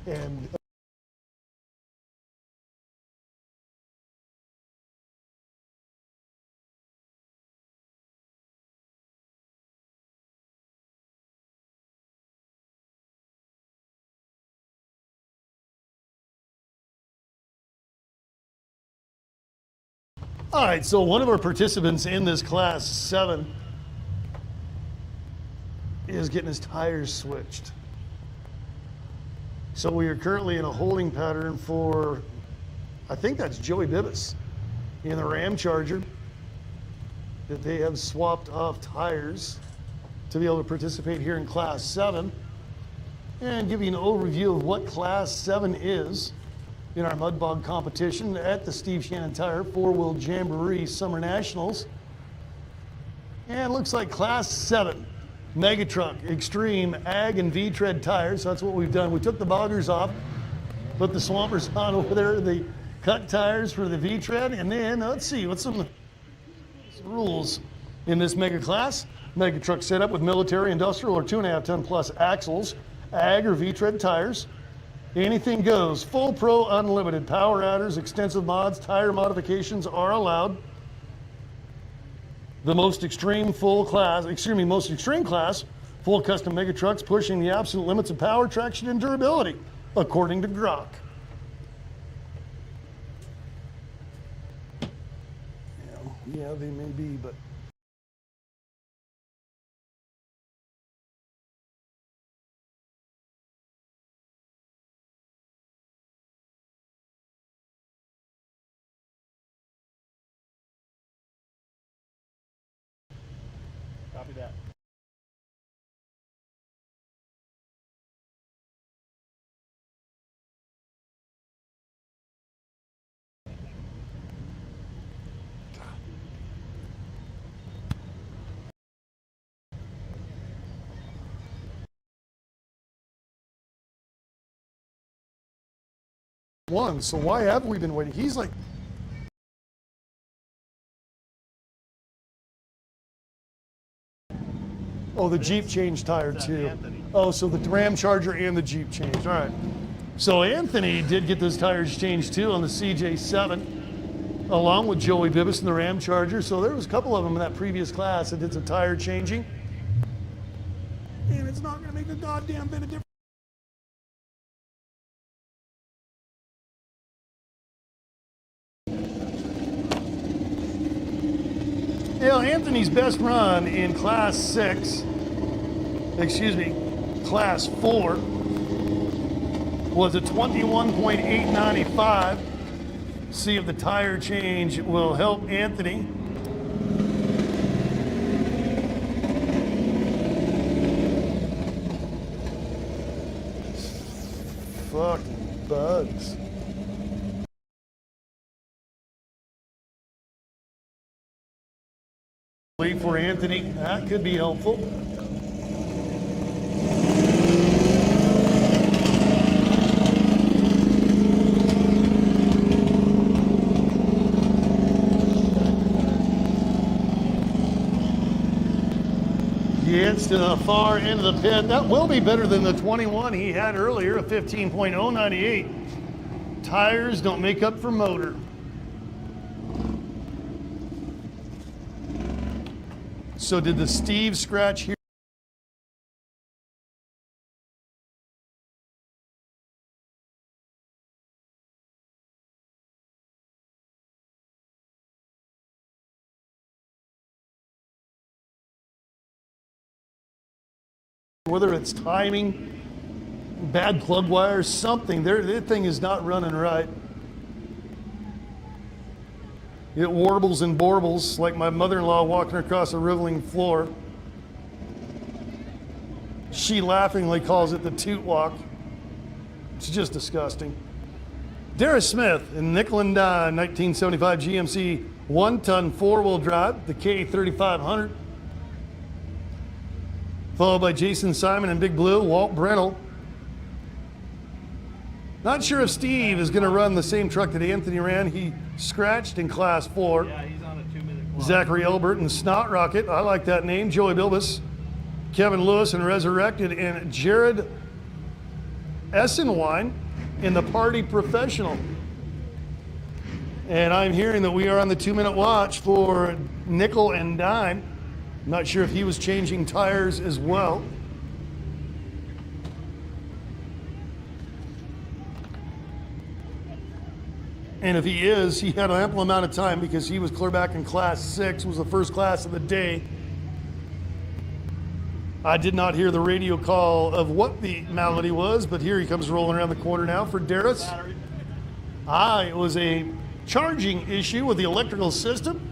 And all right, so one of our participants in this class 7 is getting his tires switched. So we are currently in a holding pattern for, I think that's Joey Bibbis in the Ram Charger, that they have swapped off tires to be able to participate here in class 7 and give you an overview of what class 7 is in our mud bog competition at the Steve Shannon Tire 4-Wheel Jamboree Summer Nationals. And it looks like class 7, Mega Truck, Extreme, Ag, and V-Tread tires. That's what we've done. We took the boggers off, put the swampers on over there, the cut tires for the V-Tread, and then let's see, what's some rules in this mega class. Mega Truck setup with military, industrial, or 2.5 ton plus axles, Ag or V-Tread tires. Anything goes. Full Pro Unlimited. Power adders, extensive mods, tire modifications are allowed. The most extreme most extreme class, full custom mega trucks pushing the absolute limits of power, traction, and durability, according to Grok. Yeah, they may be, but. Copy that. One, so why have we been waiting? He's like. Oh, the Jeep changed tire too. Anthony. Oh, so the Ram Charger and the Jeep changed. All right. So Anthony did get those tires changed too on the CJ7, along with Joey Bibas and the Ram Charger. So there was a couple of them in that previous class that did some tire changing. And it's not going to make a goddamn bit of difference. Yeah, Anthony's best run in Class 4, was a 21.895. See if the tire change will help Anthony. Fucking bugs. Wait for Anthony. That could be helpful. Gets to the far end of the pit. That will be better than the 21 he had earlier, a 15.098. Tires don't make up for motor. So did the Steve scratch here? Whether it's timing, bad plug wires, something, their thing is not running right. It warbles and borbles like my mother-in-law walking across a riveling floor. She laughingly calls it the toot walk. It's just disgusting. Dara Smith in nickel and dime 1975 GMC 1-ton 4-wheel drive, the K3500. Followed by Jason Simon in Big Blue, Walt Brennell. Not sure if Steve is going to run the same truck that Anthony ran. He scratched in Class 4. Yeah, he's on a 2-minute clock. Zachary Elbert and Snot Rocket. I like that name. Joey Bilbis. Kevin Lewis and Resurrected. And Jared Essenwine in the Party Professional. And I'm hearing that we are on the 2-minute watch for Nickel and Dime. Not sure if he was changing tires as well. And if he is, he had an ample amount of time because he was clear back in Class 6, was the first class of the day. I did not hear the radio call of what the malady was, but here he comes rolling around the corner now for Darius. It was a charging issue with the electrical system.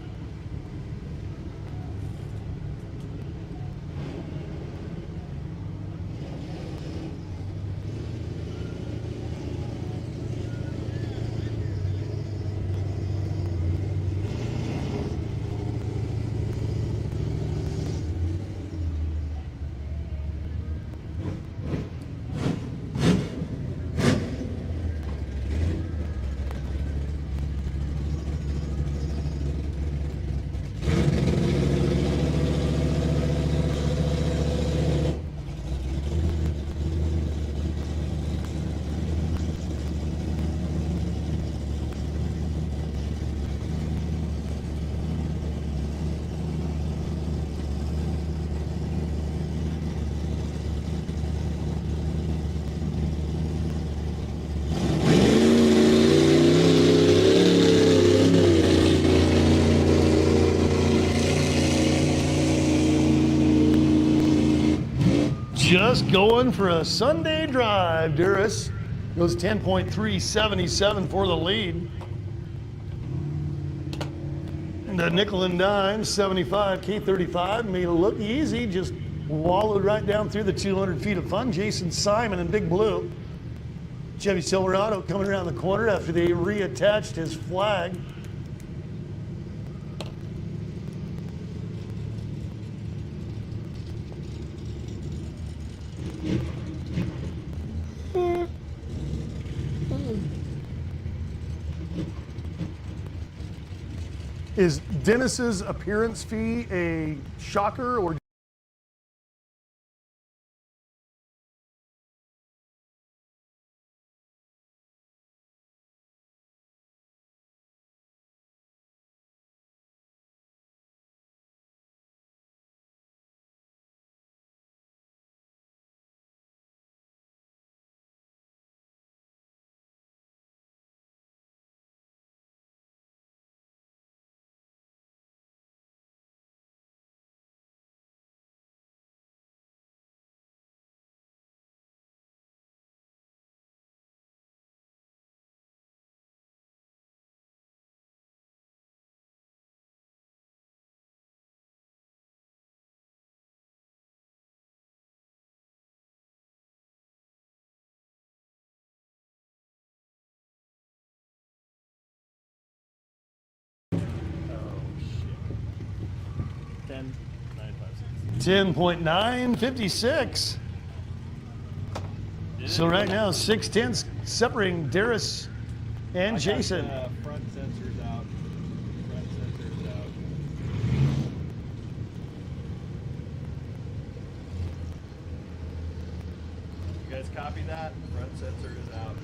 just going for a Sunday drive. Duras goes 10.377 for the lead. The nickel and dime 75 K35 made it look easy, just wallowed right down through the 200 feet of fun. Jason Simon in Big Blue. Chevy Silverado coming around the corner after they reattached his flag. Is Dennis's appearance fee a shocker or? $10,956. 10.956. So right now, 6/10 separating Darius and Jason. Front sensors out. Front sensors out. You guys copy that? Front sensor is out.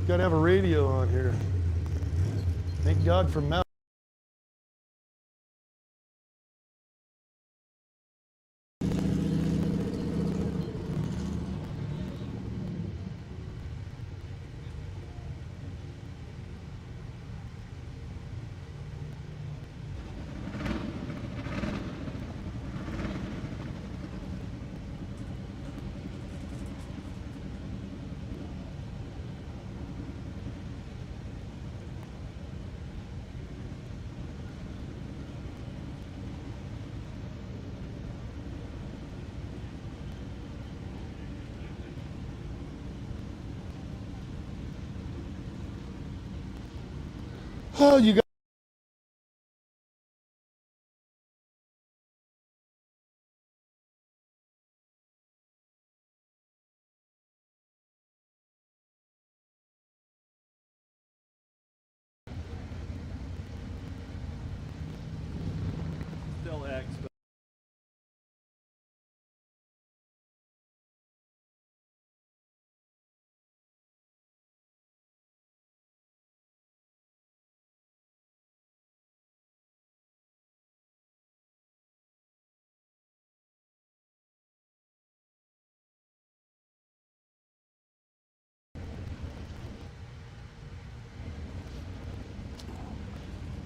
Gotta have a radio on here. Thank God for Mel. Oh, you got. Still X.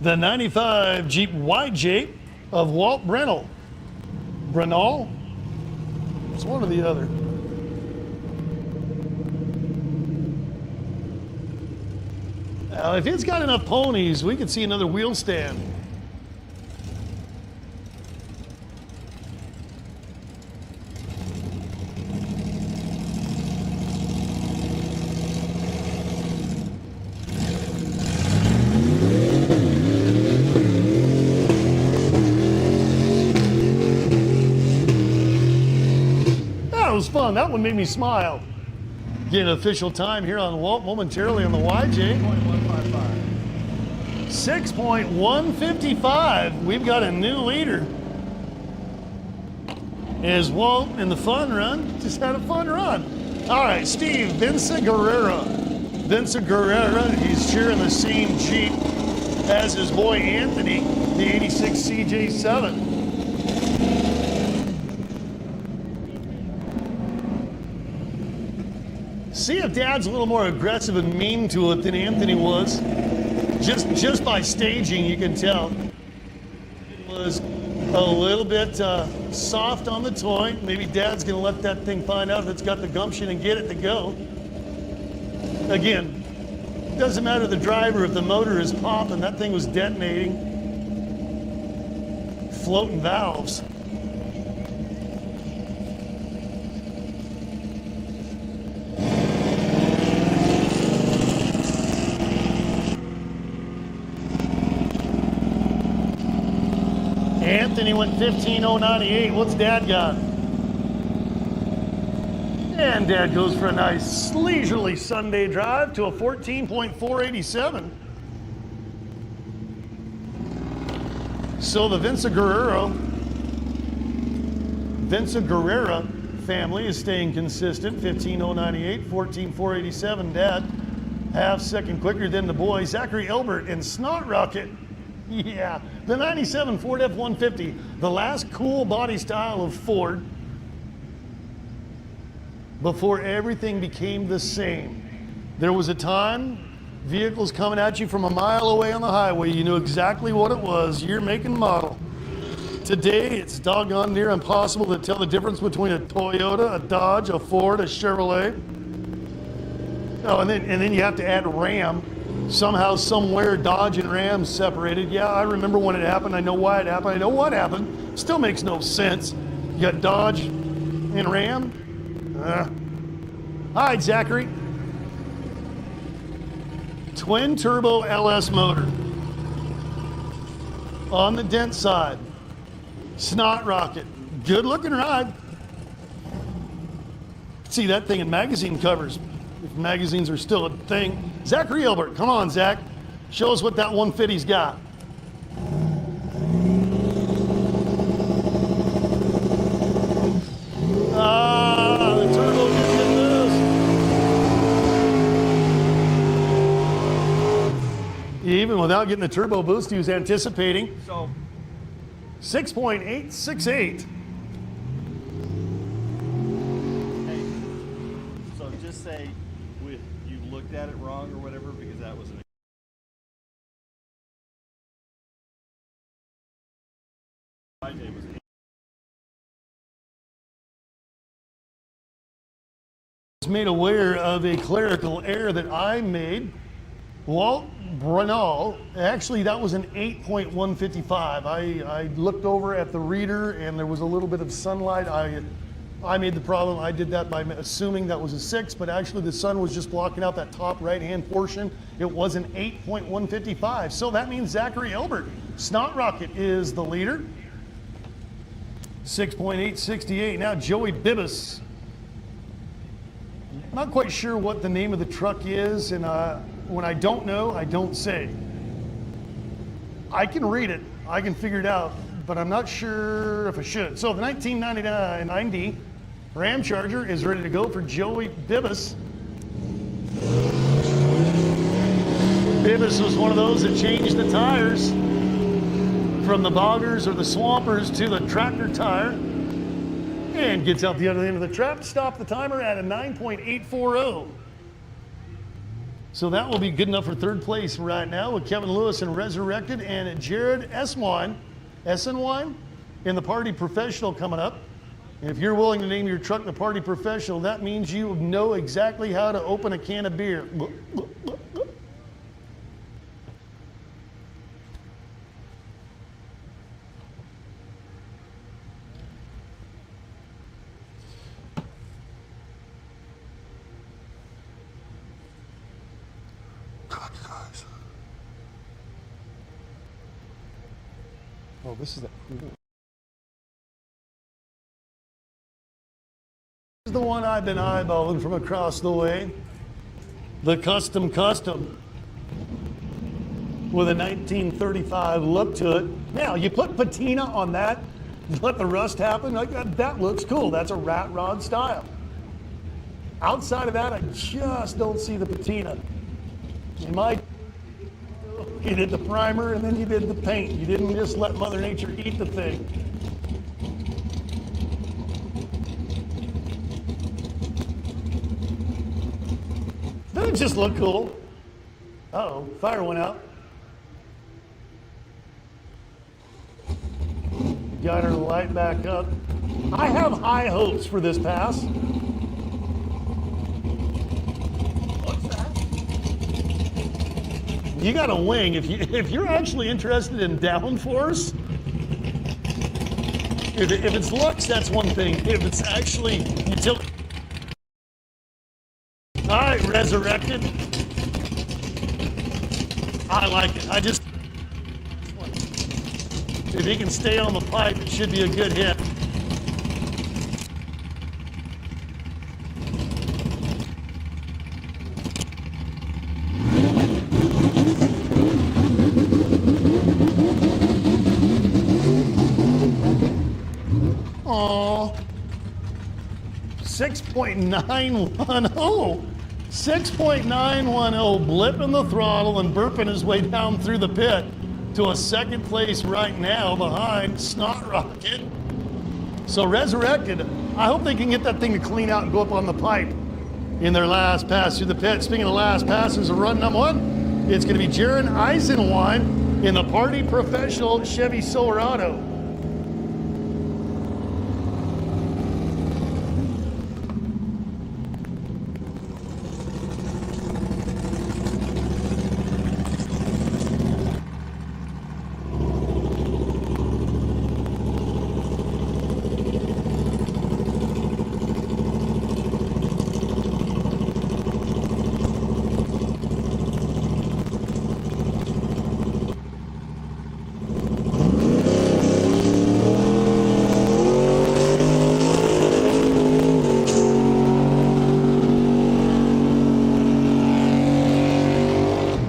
The 95 Jeep YJ of Walt Brennell. Brennell? It's one or the other. If it's got enough ponies, we could see another wheel stand. That was fun. That one made me smile. Get an official time here on Walt momentarily on the YJ. 6.155. We've got a new leader. As Walt in the fun run just had a fun run. All right, Steve, Vincent Guerrera. Vincent Guerrera, he's sharing the same Jeep as his boy Anthony, the 86 CJ7. See if Dad's a little more aggressive and mean to it than Anthony was. Just by staging, you can tell. It was a little bit soft on the toy. Maybe Dad's going to let that thing find out if it's got the gumption and get it to go. Again, doesn't matter the driver if the motor is popping. That thing was detonating. Floating valves. Anthony went 15.098. What's Dad got? And Dad goes for a nice leisurely Sunday drive to a 14.487. So the Vince Guerrera family is staying consistent. 15.098, 14.487. Dad, half second quicker than the boy. Zachary Elbert and Snot Rocket. Yeah, the 97 Ford F-150, the last cool body style of Ford before everything became the same. There was a time, vehicles coming at you from a mile away on the highway, you knew exactly what it was, year, make, and model. Today, it's doggone near impossible to tell the difference between a Toyota, a Dodge, a Ford, a Chevrolet. Oh, and then you have to add Ram. Somehow, somewhere, Dodge and Ram separated. Yeah, I remember when it happened. I know why it happened. I know what happened. Still makes no sense. You got Dodge and Ram. Hi, Zachary. Twin turbo LS motor. On the dent side. Snot Rocket. Good looking ride. See that thing in magazine covers. If magazines are still a thing. Zachary Elbert, come on, Zach. Show us what that 150's got. The turbo gets in this. Even without getting the turbo boost, he was anticipating. So 6.868. hey, so just say you looked at it wrong or whatever, because that was an made aware of a clerical error that I made. Walt Brunel, actually that was an 8.155. I looked over at the reader and there was a little bit of sunlight. I made the problem. I did that by assuming that was a 6, but actually the sun was just blocking out that top right-hand portion. It was an 8.155. So that means Zachary Elbert, Snot Rocket, is the leader. 6.868. Now Joey Bibbas. Not quite sure what the name of the truck is, and when I don't know, I don't say. I can read it, I can figure it out, but I'm not sure if I should. So the 1999 Ram Charger is ready to go for Joey Bibbas. Bibbas was one of those that changed the tires from the boggers or the swampers to the tractor tire. And gets out the other end of the trap, stop the timer at a 9.840. So that will be good enough for third place right now with Kevin Lewis and Resurrected and Jared Essenwine in the Party Professional coming up. And if you're willing to name your truck the Party Professional, that means you know exactly how to open a can of beer. Oh, this is the one I've been eyeballing from across the way. The Custom with a 1935 look to it. Now, you put patina on that, let the rust happen, like that looks cool. That's a rat rod style. Outside of that, I just don't see the patina. You did the primer and then you did the paint. You didn't just let Mother Nature eat the thing. Doesn't it just look cool? Uh-oh, fire went out. Got right back up. I have high hopes for this pass. What's that? You got a wing. If you're actually interested in downforce, if it's looks, that's one thing. If it's actually utility. All right, resurrected. I like it. If he can stay on the pipe, it should be a good hit. Aww. 6.910. 6.910, blipping the throttle and burping his way down through the pit to a second place right now behind Snot Rocket. So Resurrected, I hope they can get that thing to clean out and go up on the pipe in their last pass through the pit. Speaking of last passes of run number one, it's going to be Jaron Eisenwine in the Party Professional Chevy Silverado.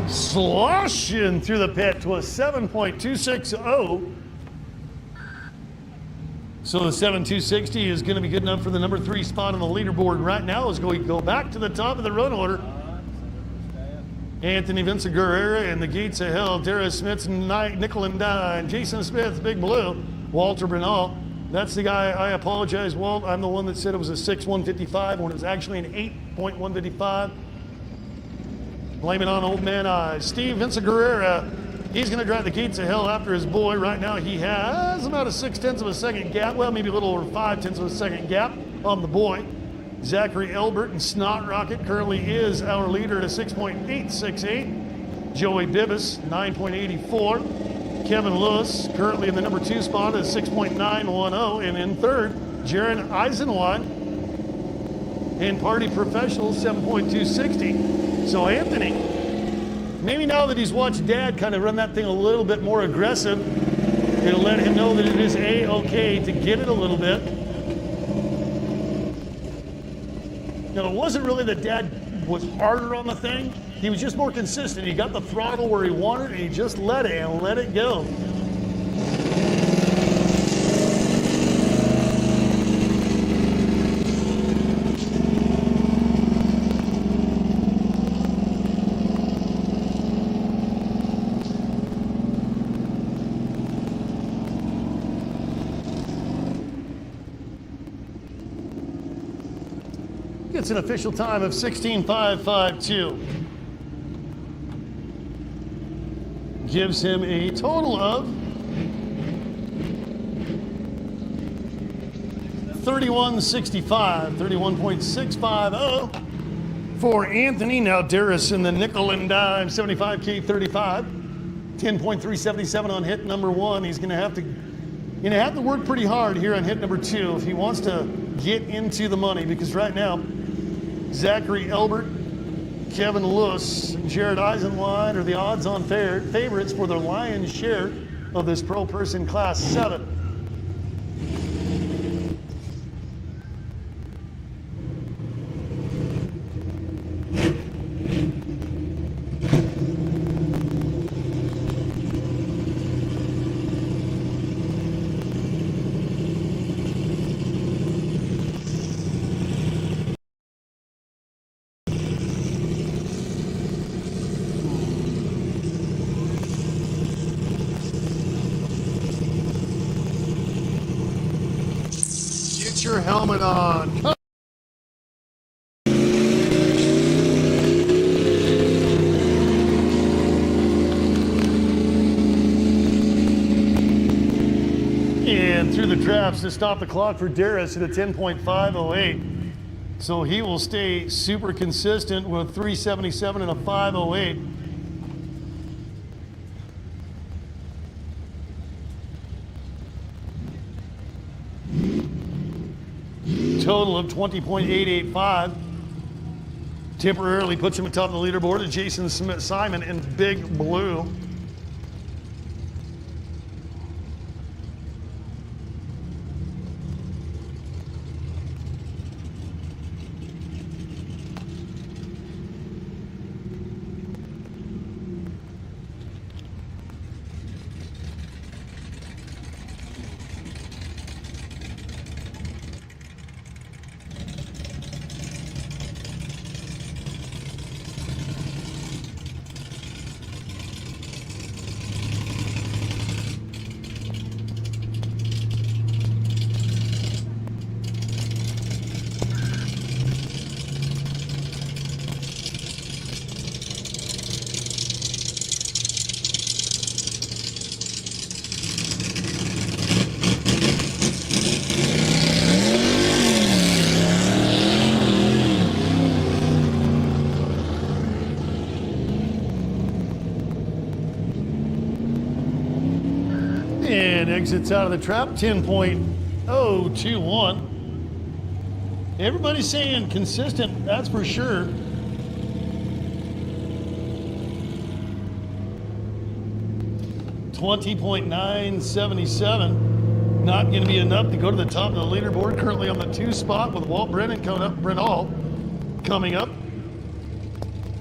Sloshing through the pit to a 7.260. So the 7.260 is going to be good enough for the number 3 spot on the leaderboard right now as we go back to the top of the run order. Anthony Vincent Guerrera in the gates of hell. Dara Smith's Nickel and Dime. Jason Smith, Big Blue. Walter Bernal. That's the guy. I apologize, Walt. I'm the one that said it was a 6.155 when it was actually an 8.155. Blame it on old man eyes. Steve Vincent Guerrera, he's going to drive the gates of hell after his boy. Right now he has about a 0.6 of a second gap. Well, maybe a little over 0.5 of a second gap on the boy. Zachary Elbert and Snot Rocket currently is our leader at a 6.868. Joey Bibbis, 9.84. Kevin Lewis, currently in the number 2 spot at 6.910. And in third, Jaron Eisenwine in Party Professional, 7.260. So Anthony, maybe now that he's watched Dad kind of run that thing a little bit more aggressive, it'll let him know that it is A-okay to get it a little bit. Now, it wasn't really that Dad was harder on the thing. He was just more consistent. He got the throttle where he wanted and he just let it and let it go. Gets an official time of 16.552. Gives him a total of 31.65, 31.650 for Anthony. Now Darius in the Nickel and Dime 75K 35, 10.377 on hit number 1. He's going to have to work pretty hard here on hit number 2 if he wants to get into the money, because right now Zachary Elbert, Kevin Lewis, and Jared Eisenwine are the odds-on favorites for the lion's share of this Pro Person Class 7. Your helmet on. And through the track laps to stop the clock for Darius at a 10.508. So he will stay super consistent with 377 and a 508. Total of 20.885. Temporarily puts him atop the leaderboard at Jason Simon in big blue. And exits out of the trap, 10.021. Everybody's saying consistent, that's for sure. $20.977. Not going to be enough to go to the top of the leaderboard. Currently on the 2 spot with Walt Brennan coming up. Brennall coming up.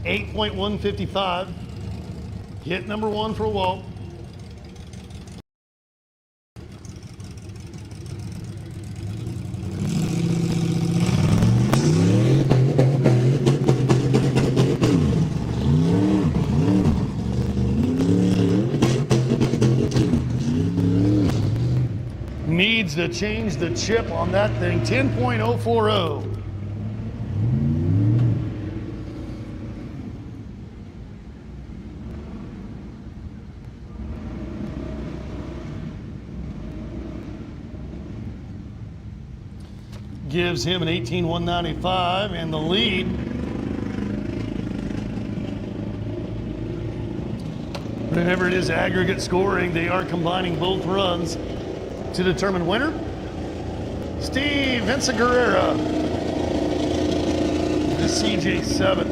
8.155. Hit number 1 for Walt. Needs to change the chip on that thing. 10.040. Gives him an 18.195 and the lead. Whenever it is aggregate scoring, they are combining both runs to determine winner. Steve Guerrera, the CJ7.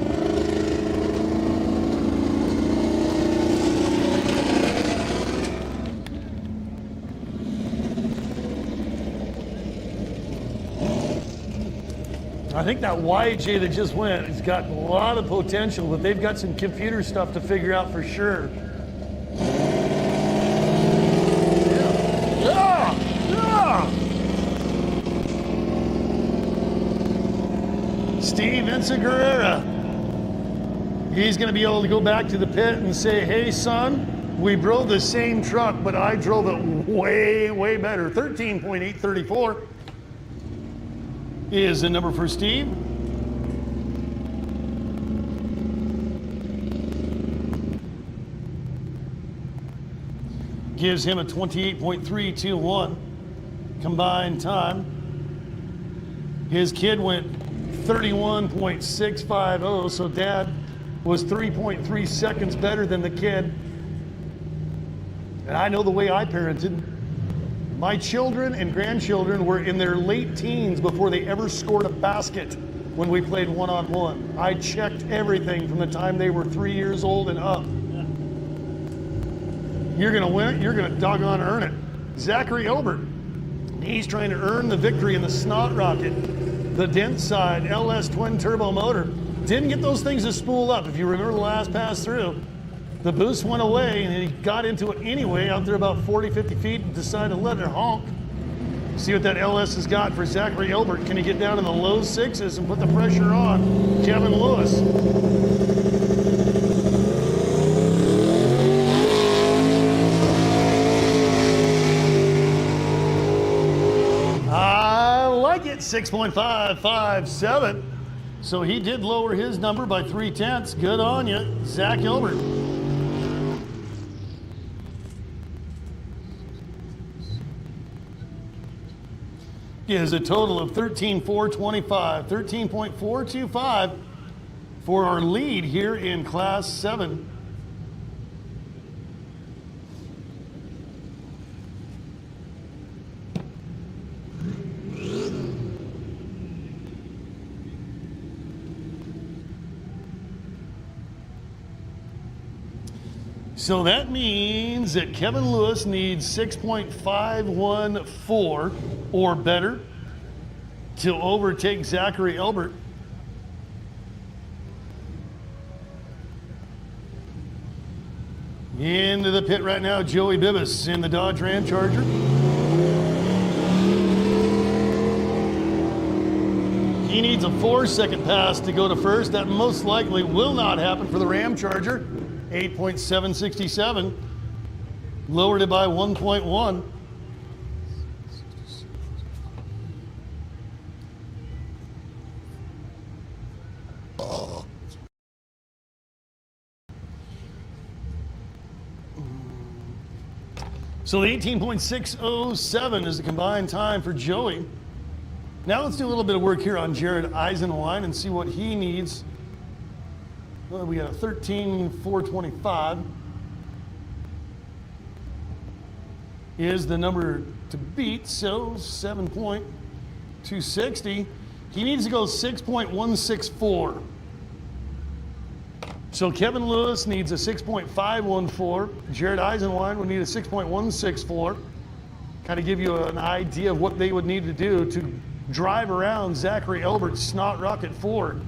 I think that YJ that just went has got a lot of potential, but they've got some computer stuff to figure out for sure. Steve Guerrera. He's going to be able to go back to the pit and say, hey, son, we drove the same truck, but I drove it way, way better. 13.834 is the number for Steve. Gives him a 28.321 combined time. His kid went 31.650, so Dad was 3.3 seconds better than the kid. And I know the way I parented. My children and grandchildren were in their late teens before they ever scored a basket when we played one-on-one. I checked everything from the time they were 3 years old and up. You're gonna win it, you're gonna doggone earn it. Zachary Elbert, he's trying to earn the victory in the Snot Rocket. The Dent side LS twin turbo motor. Didn't get those things to spool up. If you remember the last pass through, the boost went away and he got into it anyway out there about 40, 50 feet and decided to let it honk. See what that LS has got for Zachary Elbert. Can he get down in the low 6s and put the pressure on Kevin Lewis? I like it, 6.557. So he did lower his number by 0.3. Good on you, Zach Elbert. is a total of 13.425. 13.425 for our lead here in Class 7. So that means that Kevin Lewis needs 6.514 or better to overtake Zachary Elbert. Into the pit right now, Joey Bibas in the Dodge Ram Charger. He needs a 4-second pass to go to first. That most likely will not happen for the Ram Charger. 8.767, lowered it by 1.1. So the 18.607 is the combined time for Joey. Now let's do a little bit of work here on Jared Eisenwine and see what he needs. Well, we got a 13.425 is the number to beat, so 7.260. He needs to go 6.164. So Kevin Lewis needs a 6.514. Jared Eisenwine would need a 6.164. Kind of give you an idea of what they would need to do to drive around Zachary Elbert's Snot Rocket Ford.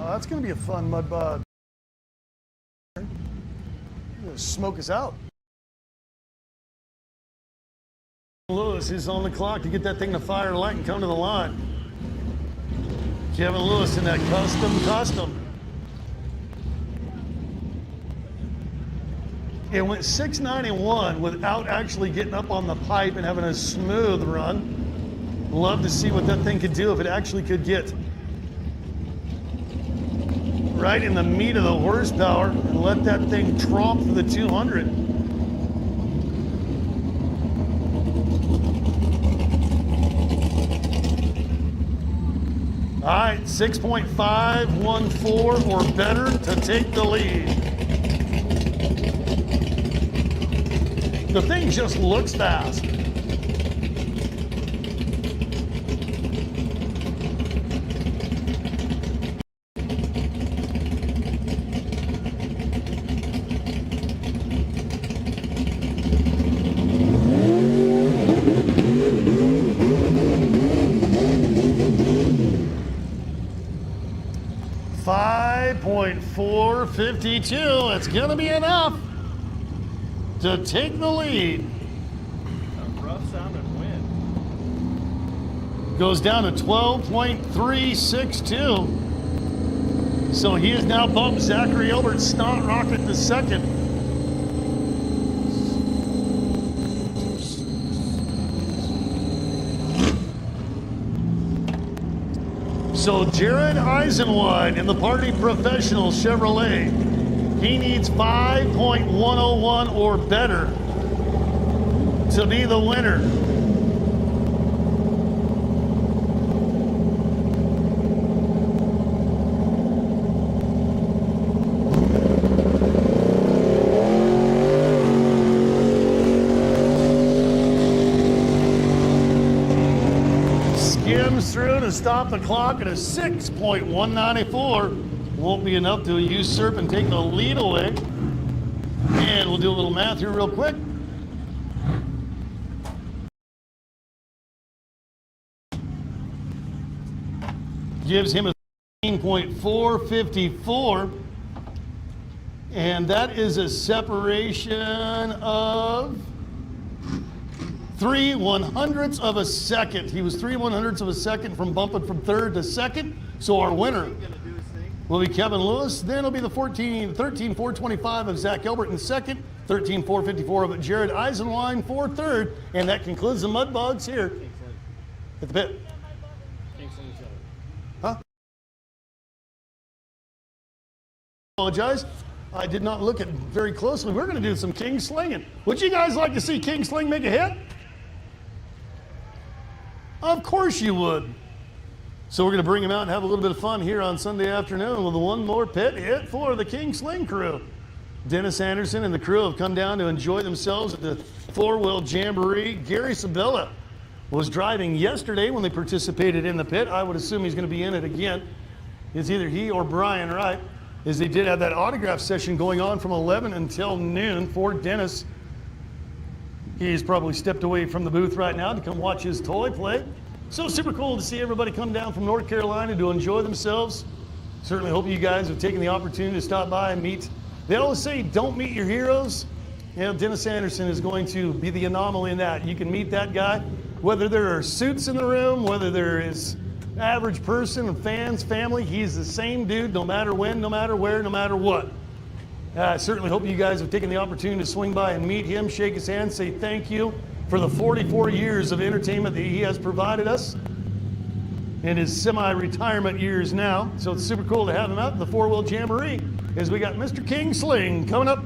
That's going to be a fun mud bug. Smoke us out. Lewis is on the clock to get that thing to fire light and come to the line. Kevin Lewis in that custom. It went 691 without actually getting up on the pipe and having a smooth run. Love to see what that thing could do if it actually could get right in the meat of the horsepower and let that thing tromp for the 200. All right, 6.514 or better to take the lead. The thing just looks fast. .452, it's gonna be enough to take the lead. A rough sounding wind. Goes down to 12.362. So he has now bumped Zachary Elbert's Snot Rocket to second. So Jared Eisenwine in the Party Professional Chevrolet, he needs 5.101 or better to be the winner. Skims through to stop the clock at a 6.194. Won't be enough to usurp and take the lead away. And we'll do a little math here real quick. Gives him a 13.454. And that is a separation of 3/100ths of a second. He was 3/100ths of a second from bumping from third to second. So our winner will be Kevin Lewis. Then it'll be the 13.425 of Zach Elbert in second. 13,454 of it. Jared Eisenwein for third. And that concludes the Mud Bogs here at the pit. Huh? Apologize. I did not look at very closely. We're going to do some king slinging. Would you guys like to see king sling make a hit? Of course you would. So we're going to bring him out and have a little bit of fun here on Sunday afternoon with one more pit hit for the king sling crew. Dennis Anderson and the crew have come down to enjoy themselves at the four-wheel Jamboree. Gary Sabella was driving yesterday when they participated in the pit. I would assume he's going to be in it again. It's either he or Brian Wright, as they did have that autograph session going on from 11 until noon for Dennis. He's probably stepped away from the booth right now to come watch his toy play. So super cool to see everybody come down from North Carolina to enjoy themselves. Certainly hope you guys have taken the opportunity to stop by and meet. They always say, don't meet your heroes. You know, Dennis Anderson is going to be the anomaly in that. You can meet that guy, whether there are suits in the room, whether there is average person, fans, family, he's the same dude no matter when, no matter where, no matter what. I certainly hope you guys have taken the opportunity to swing by and meet him, shake his hand, say thank you for the 44 years of entertainment that he has provided us in his semi-retirement years now. So it's super cool to have him out in the four-wheel Jamboree as we got Mr. King Sling coming up.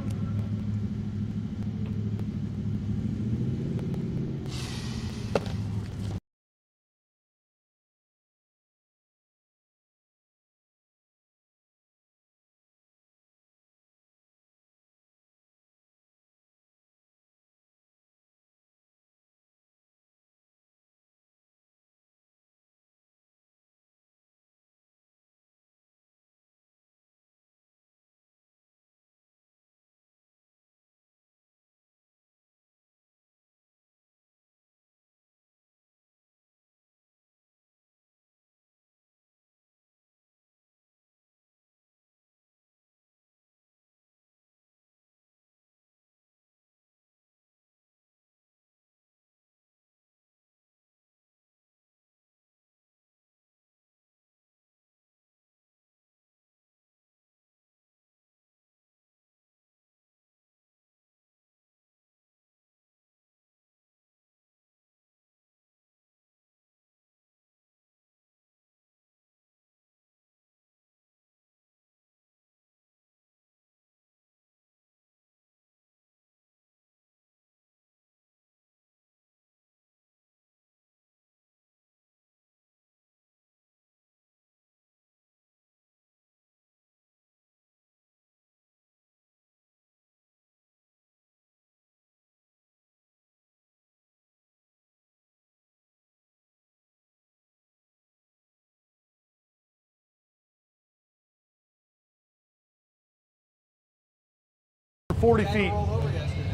For 40 feet.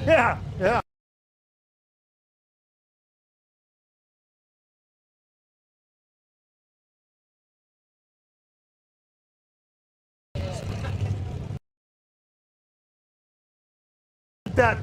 Yeah, yeah. That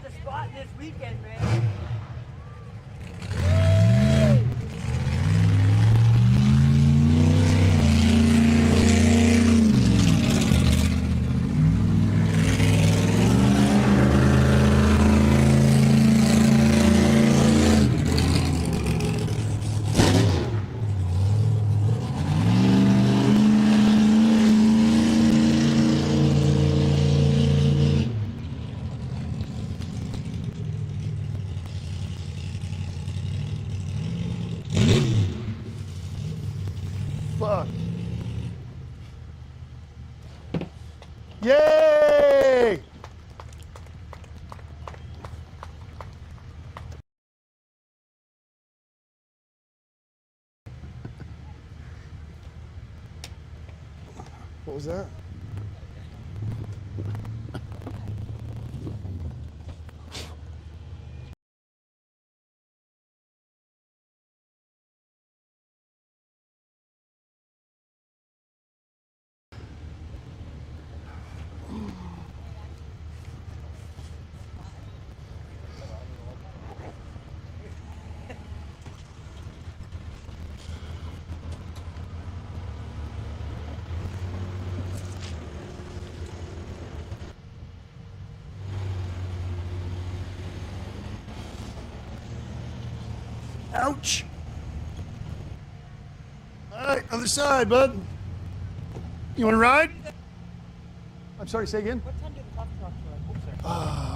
the spot this weekend, man. Fuck. Yay! What was that? Ouch! All right, other side, bud. You want to ride? I'm sorry, say again? What time did the Tuff trucks run? Oops, sorry.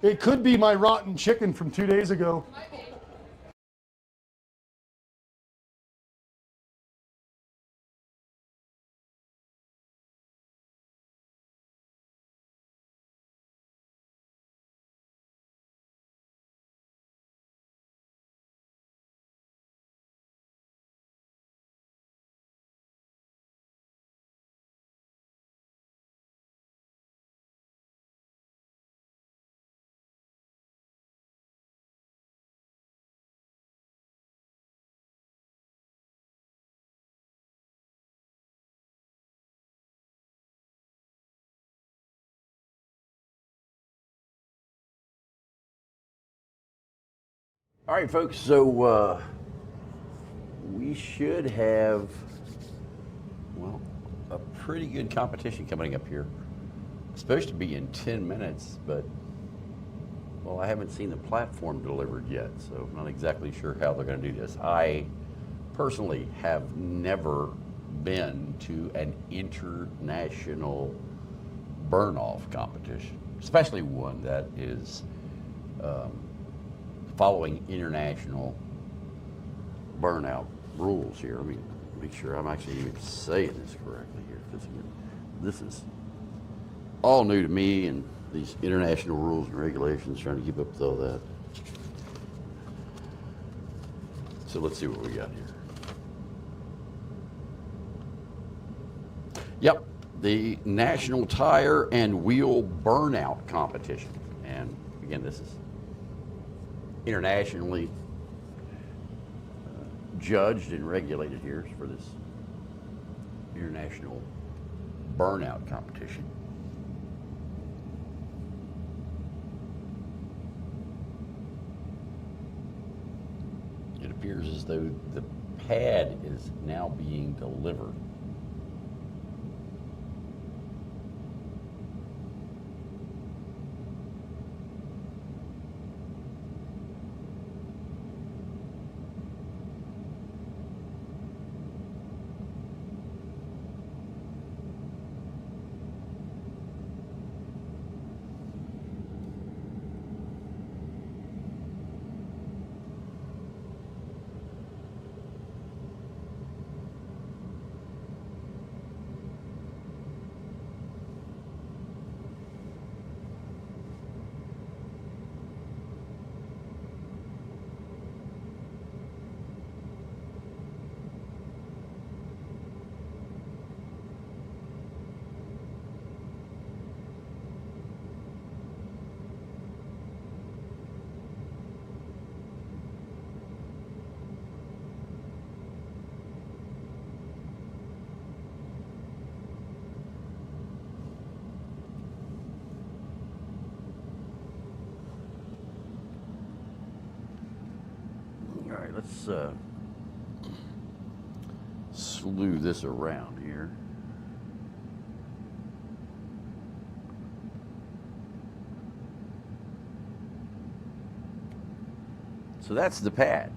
It could be my rotten chicken from 2 days ago. All right, folks, so we should have, well, a pretty good competition coming up here. It's supposed to be in 10 minutes, but, well, I haven't seen the platform delivered yet, so I'm not exactly sure how they're going to do this. I personally have never been to an international burn-off competition, especially one that is following international burnout rules here. Let me make sure I'm actually even saying this correctly here, because this is all new to me, and these international rules and regulations, trying to keep up with all that. So let's see what we got here. Yep, the National Tire and Wheel Burnout Competition. And again, this is internationally judged and regulated here for this international burnout competition. It appears as though the pad is now being delivered. All right, let's slew this around here. So that's the pad.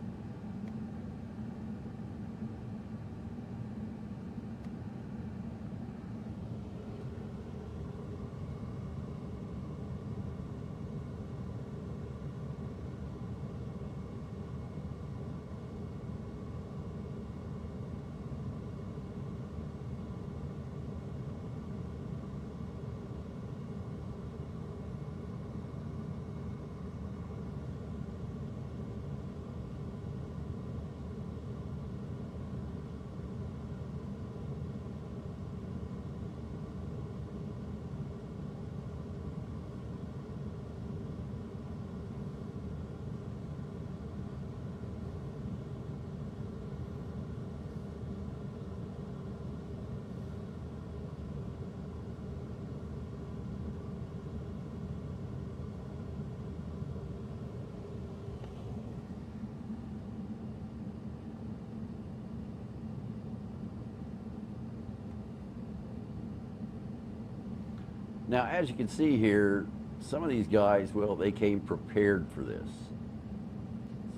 Now, as you can see here, some of these guys, well, they came prepared for this.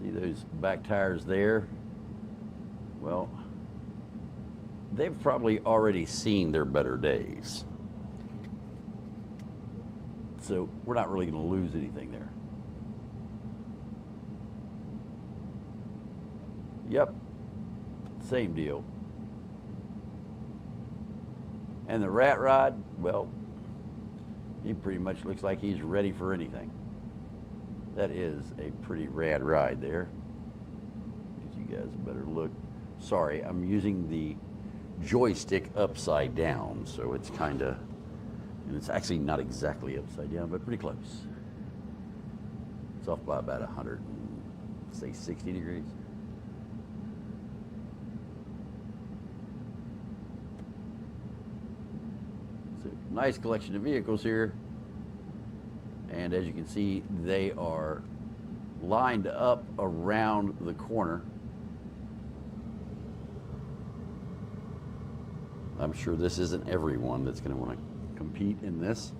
See those back tires there? Well, they've probably already seen their better days. So we're not really going to lose anything there. Yep, same deal. And the rat rod, well, he pretty much looks like he's ready for anything. That is a pretty rad ride there. Give you guys a better look. Sorry, I'm using the joystick upside down, so it's kind of, and it's actually not exactly upside down, but pretty close. It's off by about 60 degrees. So nice collection of vehicles here. And as you can see, they are lined up around the corner. I'm sure this isn't everyone that's going to want to compete in this.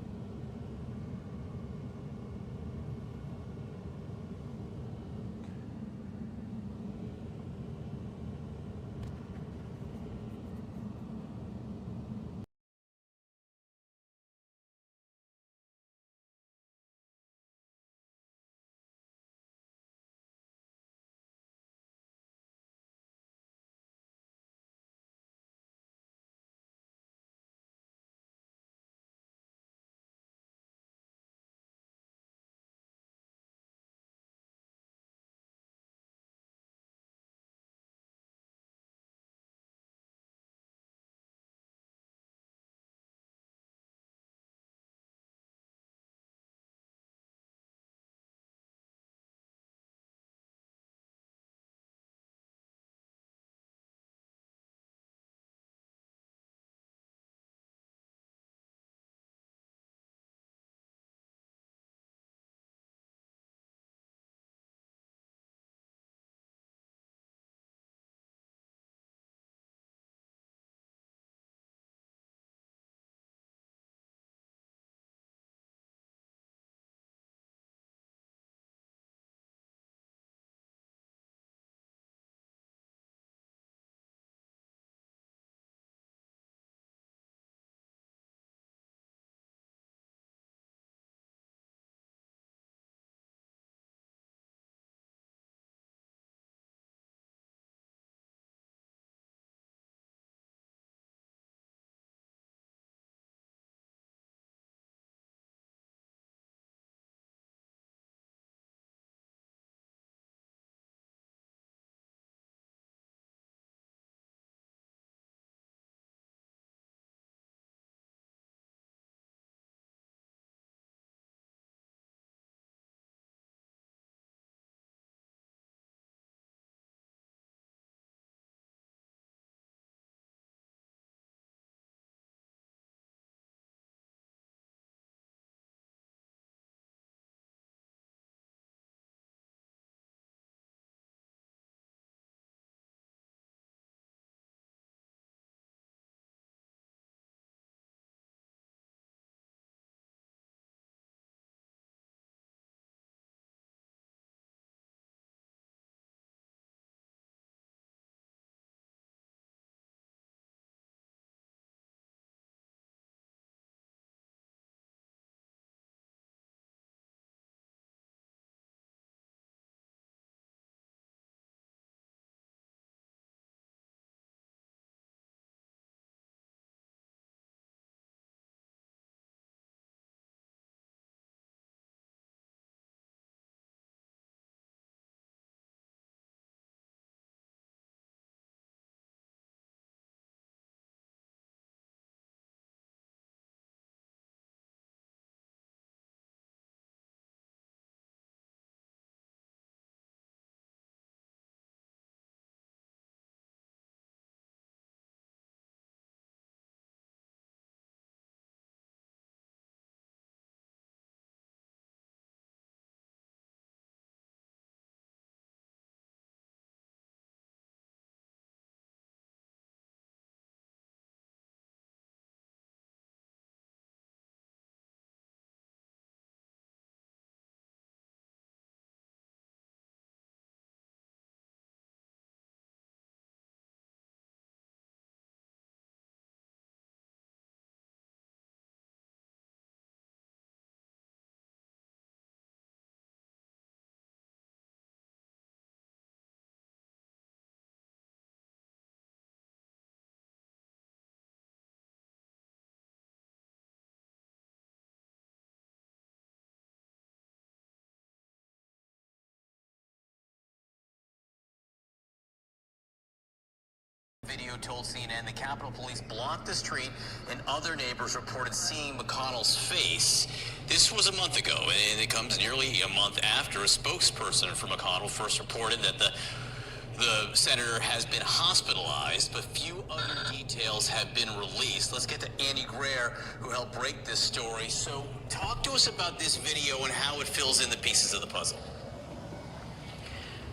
Video told CNN the Capitol Police blocked the street and other neighbors reported seeing McConnell's face. This was a month ago, and it comes nearly a month after a spokesperson for McConnell first reported that the senator has been hospitalized, but few other details have been released. Let's get to Andy Greer, who helped break this story. So talk to us about this video and how it fills in the pieces of the puzzle.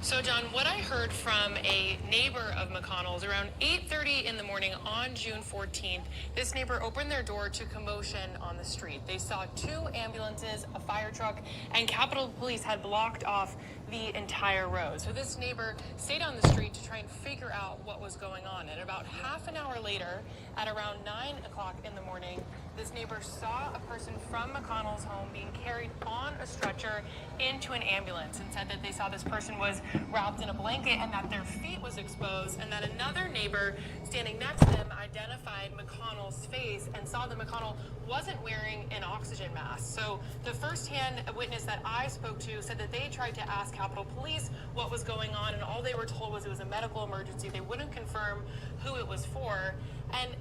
So, John, what I heard from a neighbor of McConnell's around 8:30 in the morning on June 14th, this neighbor opened their door to commotion on the street. They saw 2 ambulances, a fire truck, and Capitol Police had blocked off the entire road. So this neighbor stayed on the street to try and figure out what was going on. And about half an hour later, at around 9 o'clock in the morning, this neighbor saw a person from McConnell's home being carried on a stretcher into an ambulance and said that they saw this person was wrapped in a blanket and that their feet was exposed, and that another neighbor standing next to them identified McConnell's face and saw that McConnell wasn't wearing an oxygen mask. So the first-hand witness that I spoke to said that they tried to ask Capitol Police what was going on, and all they were told was it was a medical emergency. They wouldn't confirm who it was for. And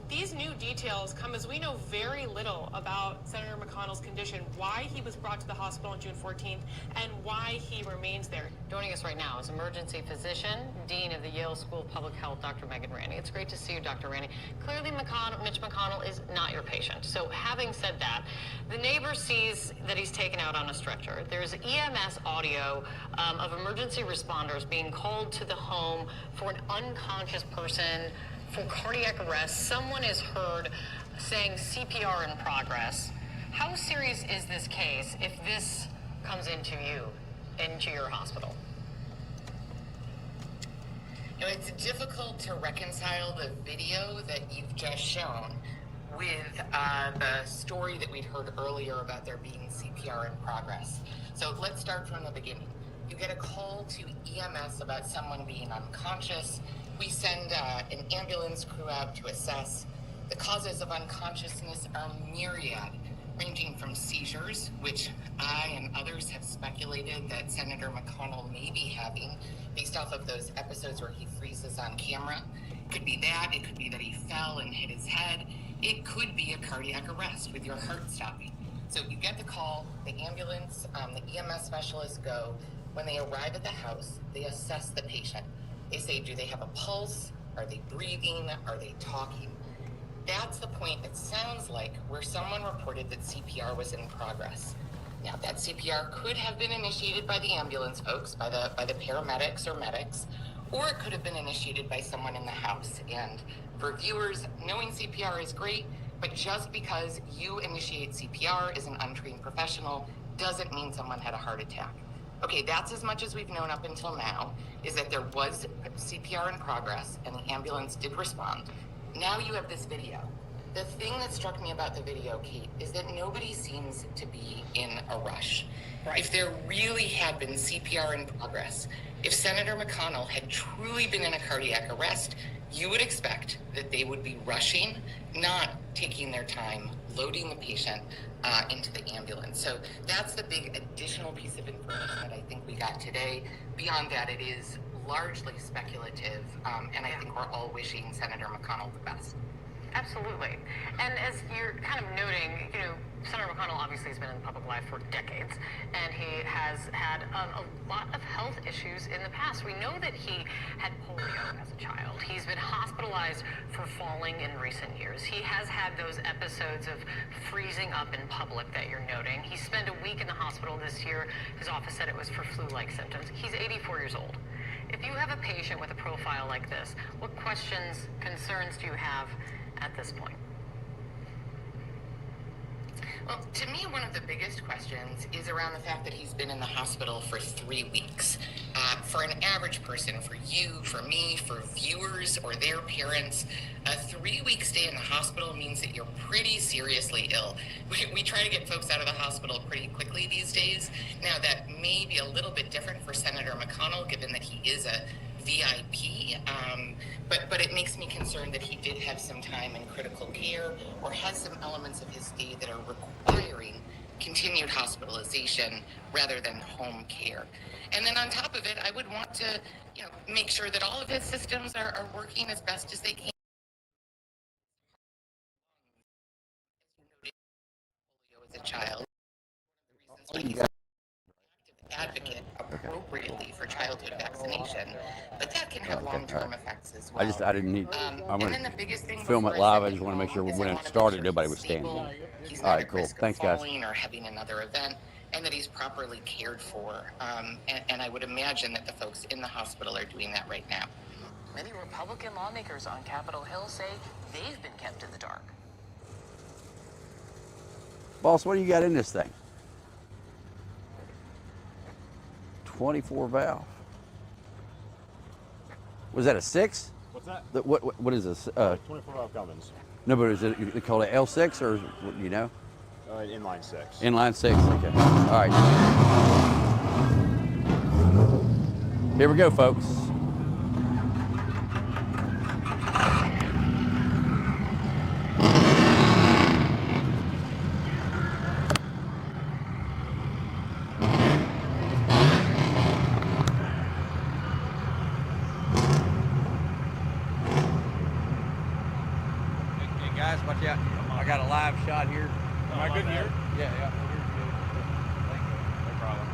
these new details come as we know very little about Senator McConnell's condition, why he was brought to the hospital on June 14th, and why he remains there. Joining us right now is emergency physician, Dean of the Yale School of Public Health, Dr. Megan Ranney. It's great to see you, Dr. Ranney. Clearly, Mitch McConnell is not your patient. So having said that, the neighbor sees that he's taken out on a stretcher. There's EMS audio of emergency responders being called to the home for an unconscious person for cardiac arrest. Someone is heard saying CPR in progress. How serious is this case if this comes into your hospital? You know, it's difficult to reconcile the video that you've just shown with the story that we'd heard earlier about there being CPR in progress. So let's start from the beginning. You get a call to EMS about someone being unconscious. We send an ambulance crew out to assess. The causes of unconsciousness are myriad, ranging from seizures, which I and others have speculated that Senator McConnell may be having based off of those episodes where he freezes on camera. It could be that, it could be that he fell and hit his head. It could be a cardiac arrest with your heart stopping. So you get the call, the ambulance, the EMS specialists go. When they arrive at the house, they assess the patient. They say, do they have a pulse? Are they breathing? Are they talking? That's the point, it sounds like, where someone reported that CPR was in progress. Now, that CPR could have been initiated by the ambulance folks, by the paramedics or medics, or it could have been initiated by someone in the house. And for viewers, knowing CPR is great, but just because you initiate CPR as an untrained professional doesn't mean someone had a heart attack. Okay, that's as much as we've known up until now, is that there was CPR in progress and the ambulance did respond. Now you have this video. The thing that struck me about the video, Kate, is that nobody seems to be in a rush. Right. If there really had been CPR in progress, if Senator McConnell had truly been in a cardiac arrest, you would expect that they would be rushing, not taking their time, loading the patient into the ambulance. So that's the big additional piece of information that I think we got today. Beyond that, it is largely speculative, and I think we're all wishing Senator McConnell the best. Absolutely. And as you're kind of noting, Senator McConnell obviously has been in public life for decades, and he has had a lot of health issues in the past. We know that he had polio as a child. He's been hospitalized for falling in recent years. He has had those episodes of freezing up in public that you're noting. He spent a week in the hospital this year. His office said it was for flu-like symptoms. He's 84 years old. If you have a patient with a profile like this, what questions, concerns do you have at this point? Well, to me, one of the biggest questions is around the fact that he's been in the hospital for 3 weeks. For an average person, for you, for me, for viewers or their parents, a 3-week stay in the hospital means that you're pretty seriously ill. We try to get folks out of the hospital pretty quickly these days. Now, that may be a little bit different for Senator McConnell, given that he is a VIP, but it makes me concerned that he did have some time in critical care or has some elements of his stay that are requiring continued hospitalization rather than home care. And then on top of it, I would want to, make sure that all of his systems are working as best as they can. As a child, advocate appropriately for childhood vaccination, but that can have long-term effects as well. I didn't need. I'm And then the biggest thing film it before I live. send I just want to make sure home is when I it wanna make started, sure nobody he's was standing. stable, he's All not right, at cool. risk of Thanks, guys. falling or having another event, and that he's properly cared for. And I would imagine that the folks in the hospital are doing that right now. Many Republican lawmakers on Capitol Hill say they've been kept in the dark. Boss, what do you got in this thing? 24 valve. Was that a 6? What's that? What is this? 24 valve Cummins. No, but is it they call it L6 or you know? Inline 6. Inline 6. Okay. All right. Here we go, folks. Hey guys, watch out. I got a live shot here. Am I good here? Yeah, yeah. Thank you. No problem.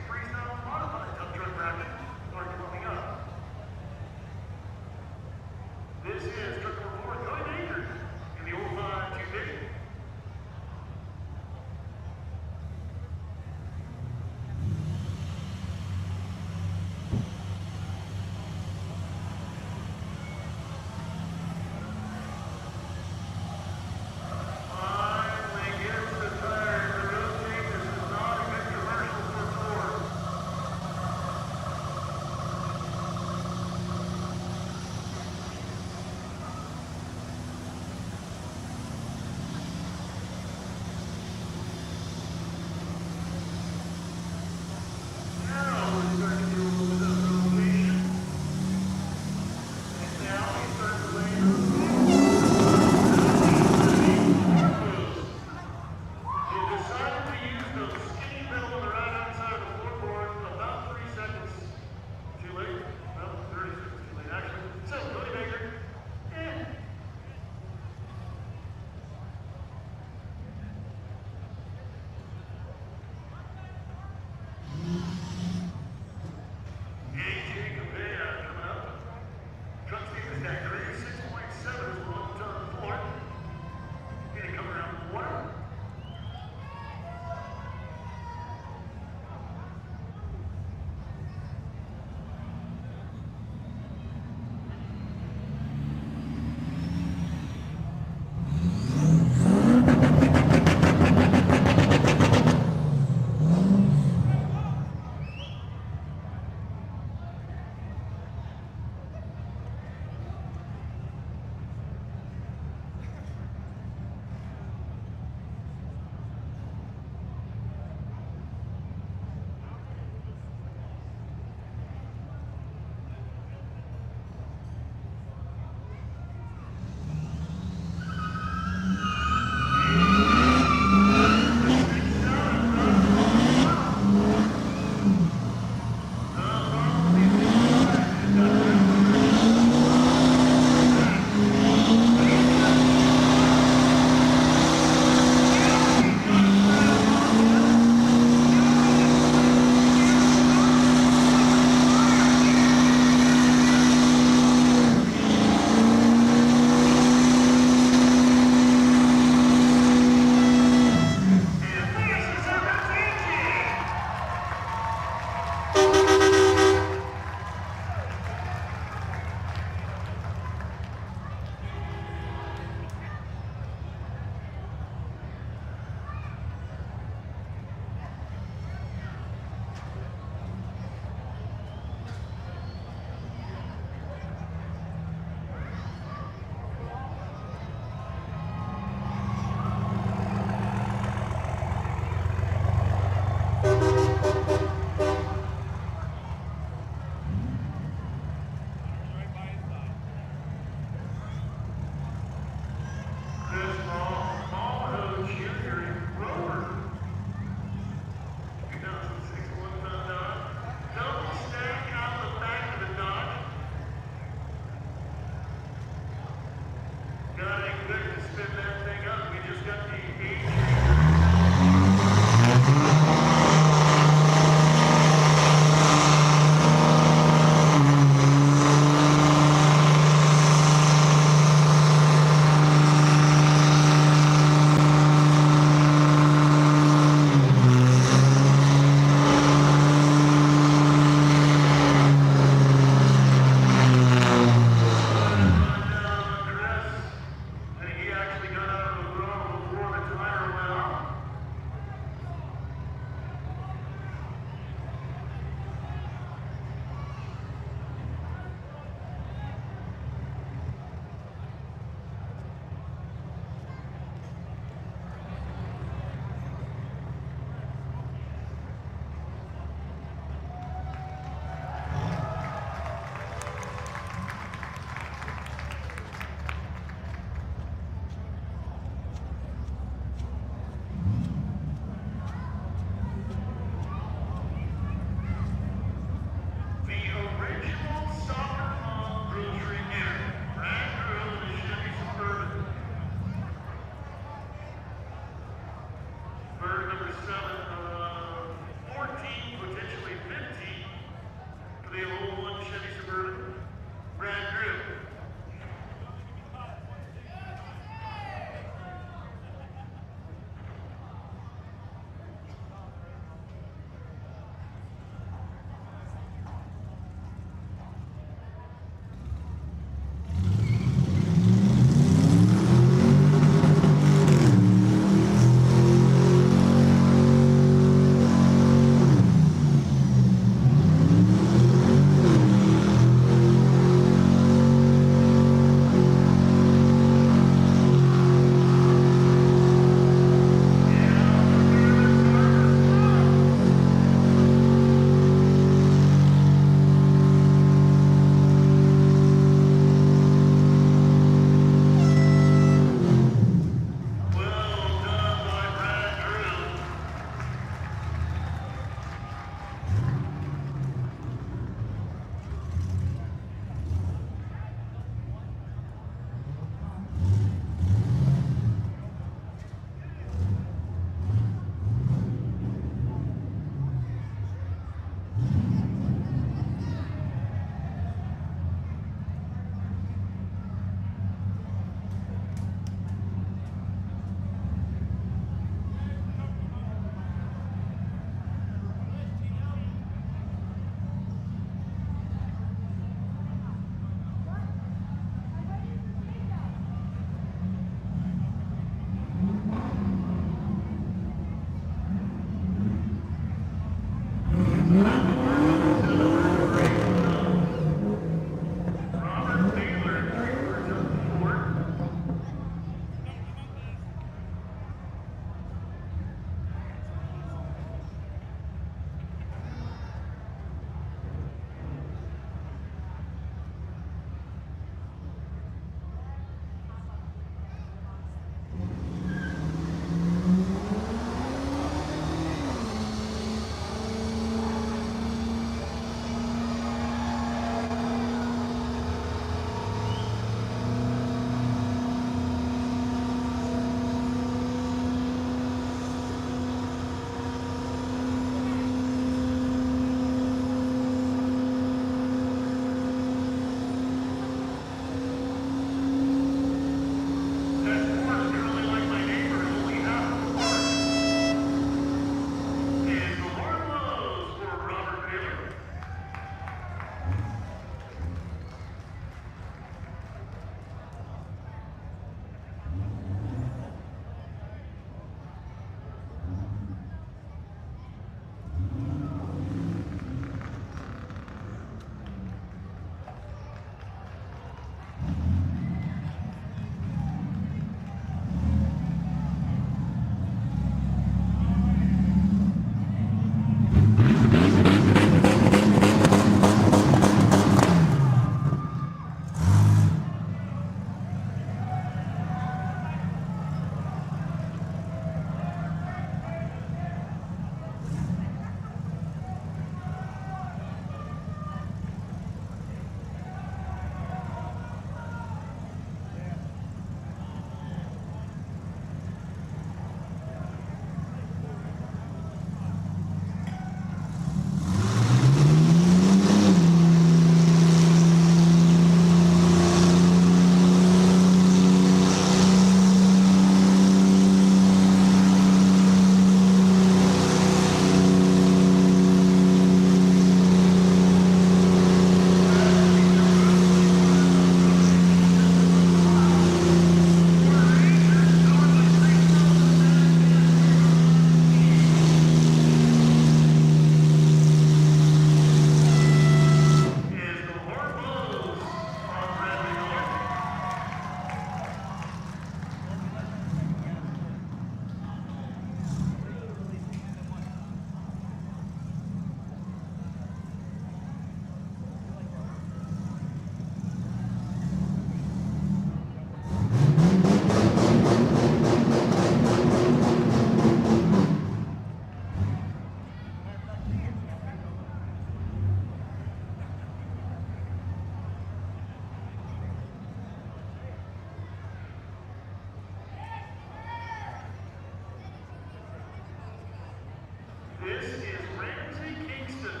Houston.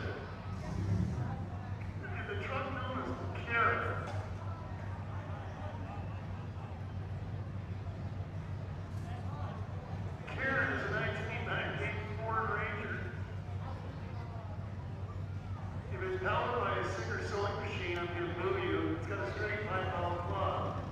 The truck known as Karen. Karen is a 1998 Ford Ranger. If it's powered by a Singer sewing machine, I'm going to move you. It's got a straight 5-valve plug.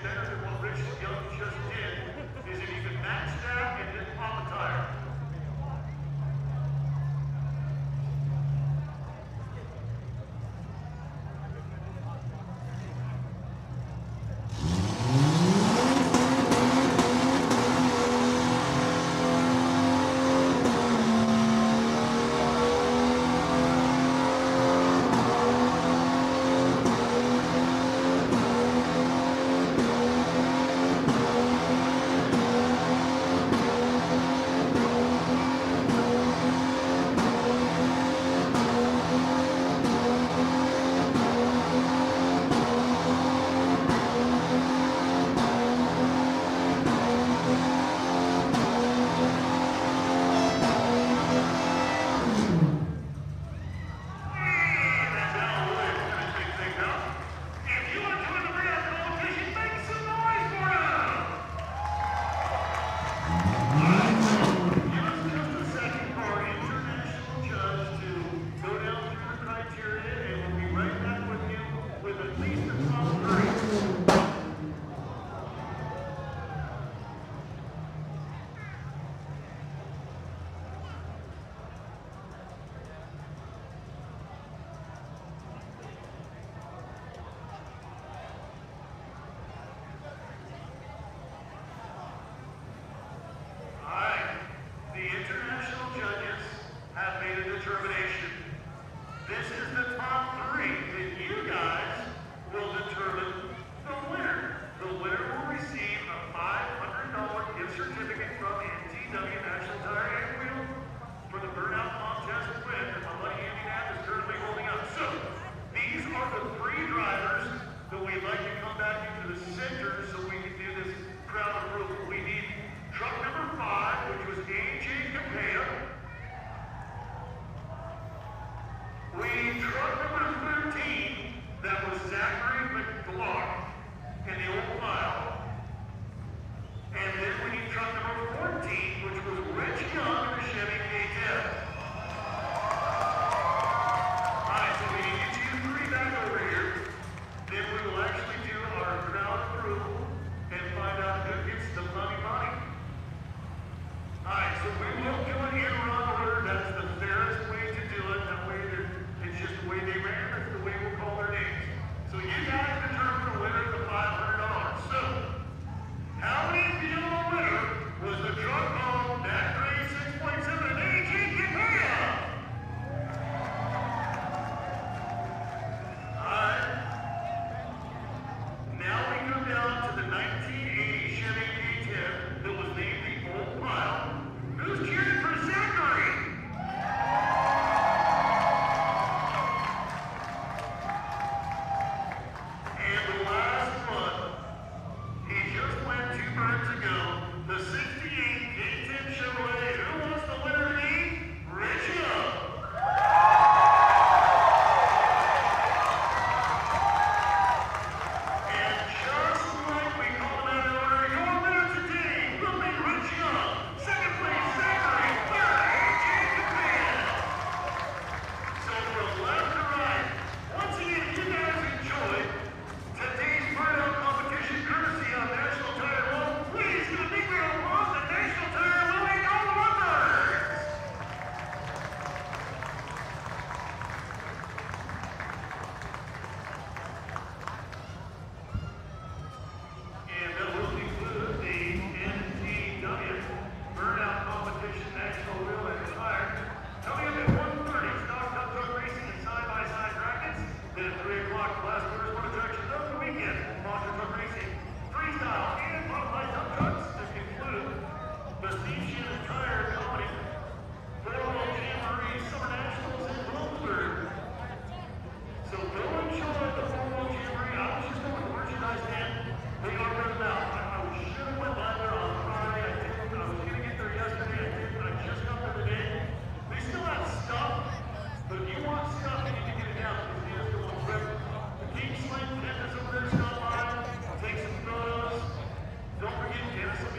better than what Rich Young just did is if you can match that and then pop a tire. Dennis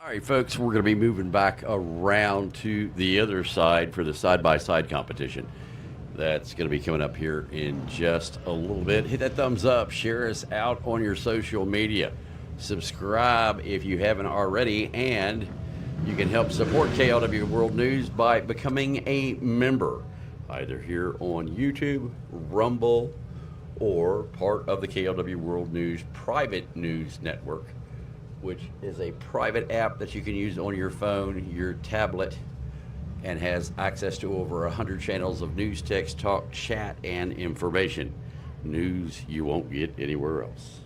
All right, folks, we're going to be moving back around to the other side for the side-by-side competition. That's going to be coming up here in just a little bit. Hit that thumbs up, share us out on your social media. Subscribe if you haven't already, and you can help support KLW World News by becoming a member, either here on YouTube, Rumble, or part of the KLW World News private news network, which is a private app that you can use on your phone, your tablet, and has access to over 100 channels of news, text, talk, chat, and information. News you won't get anywhere else.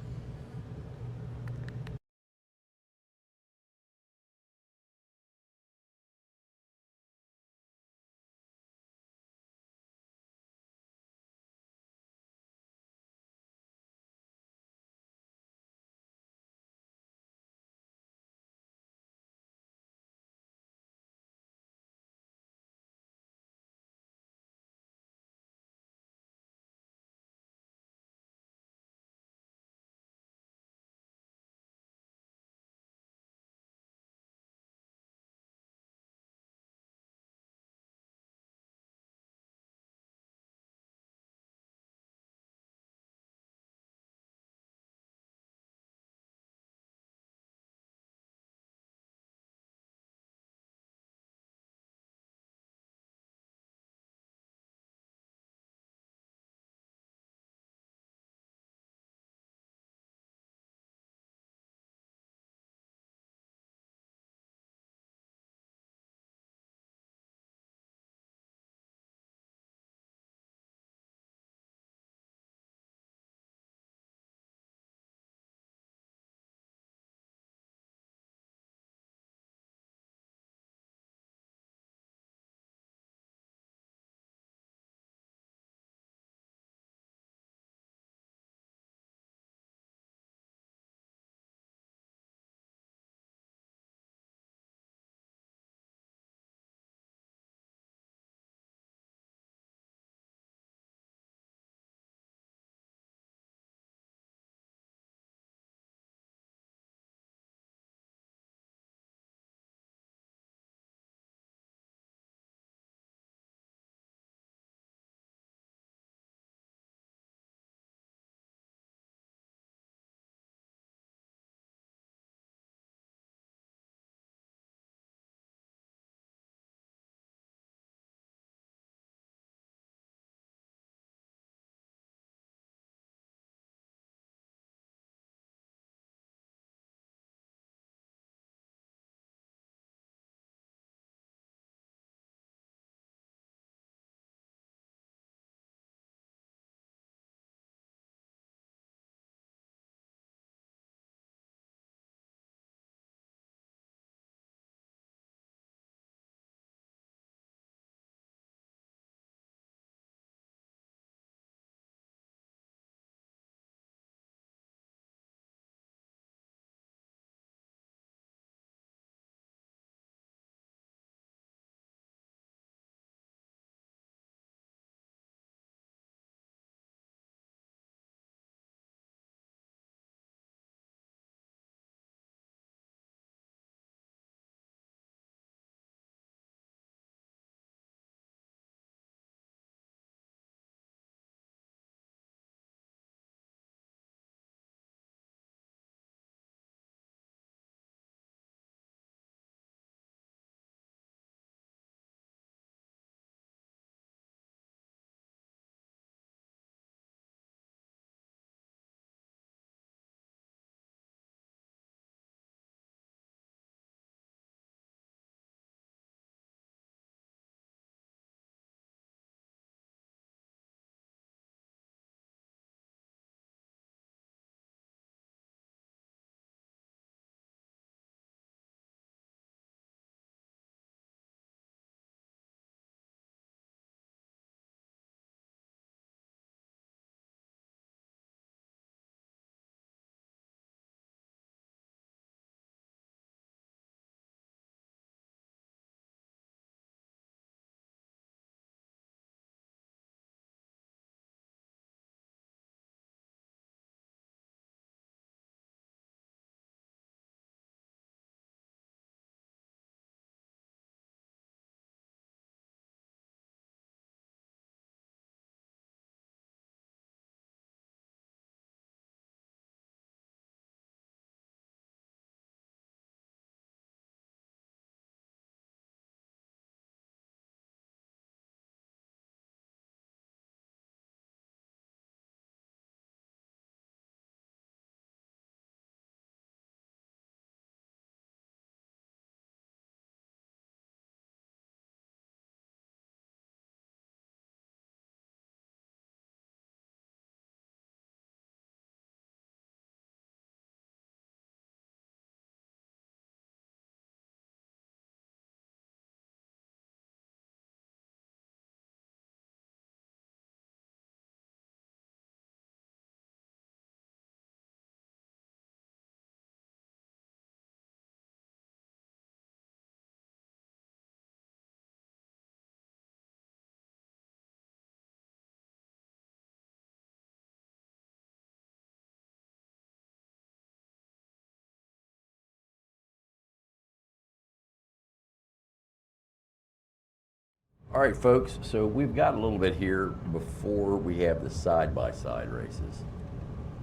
All right, folks, so we've got a little bit here before we have the side-by-side races.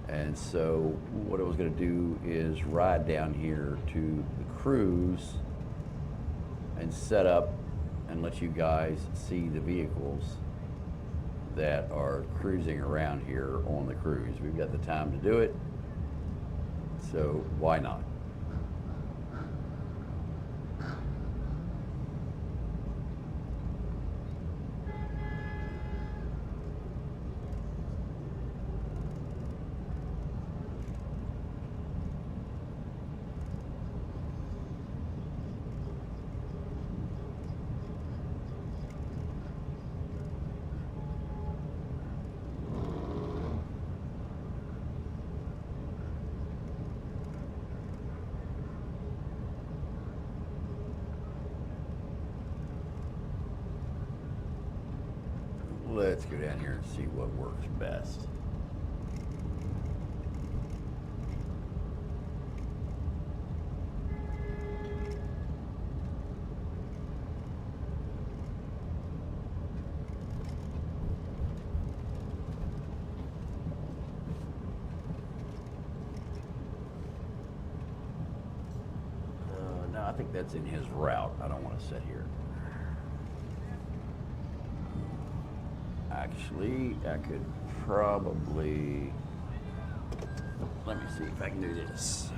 And so what I was going to do is ride down here to the cruise and set up and let you guys see the vehicles that are cruising around here on the cruise. We've got the time to do it, so why not? Let's go down here and see what works best. No, I think that's in his route. I don't want to sit here. Actually, I could probably, let me see if I can do this.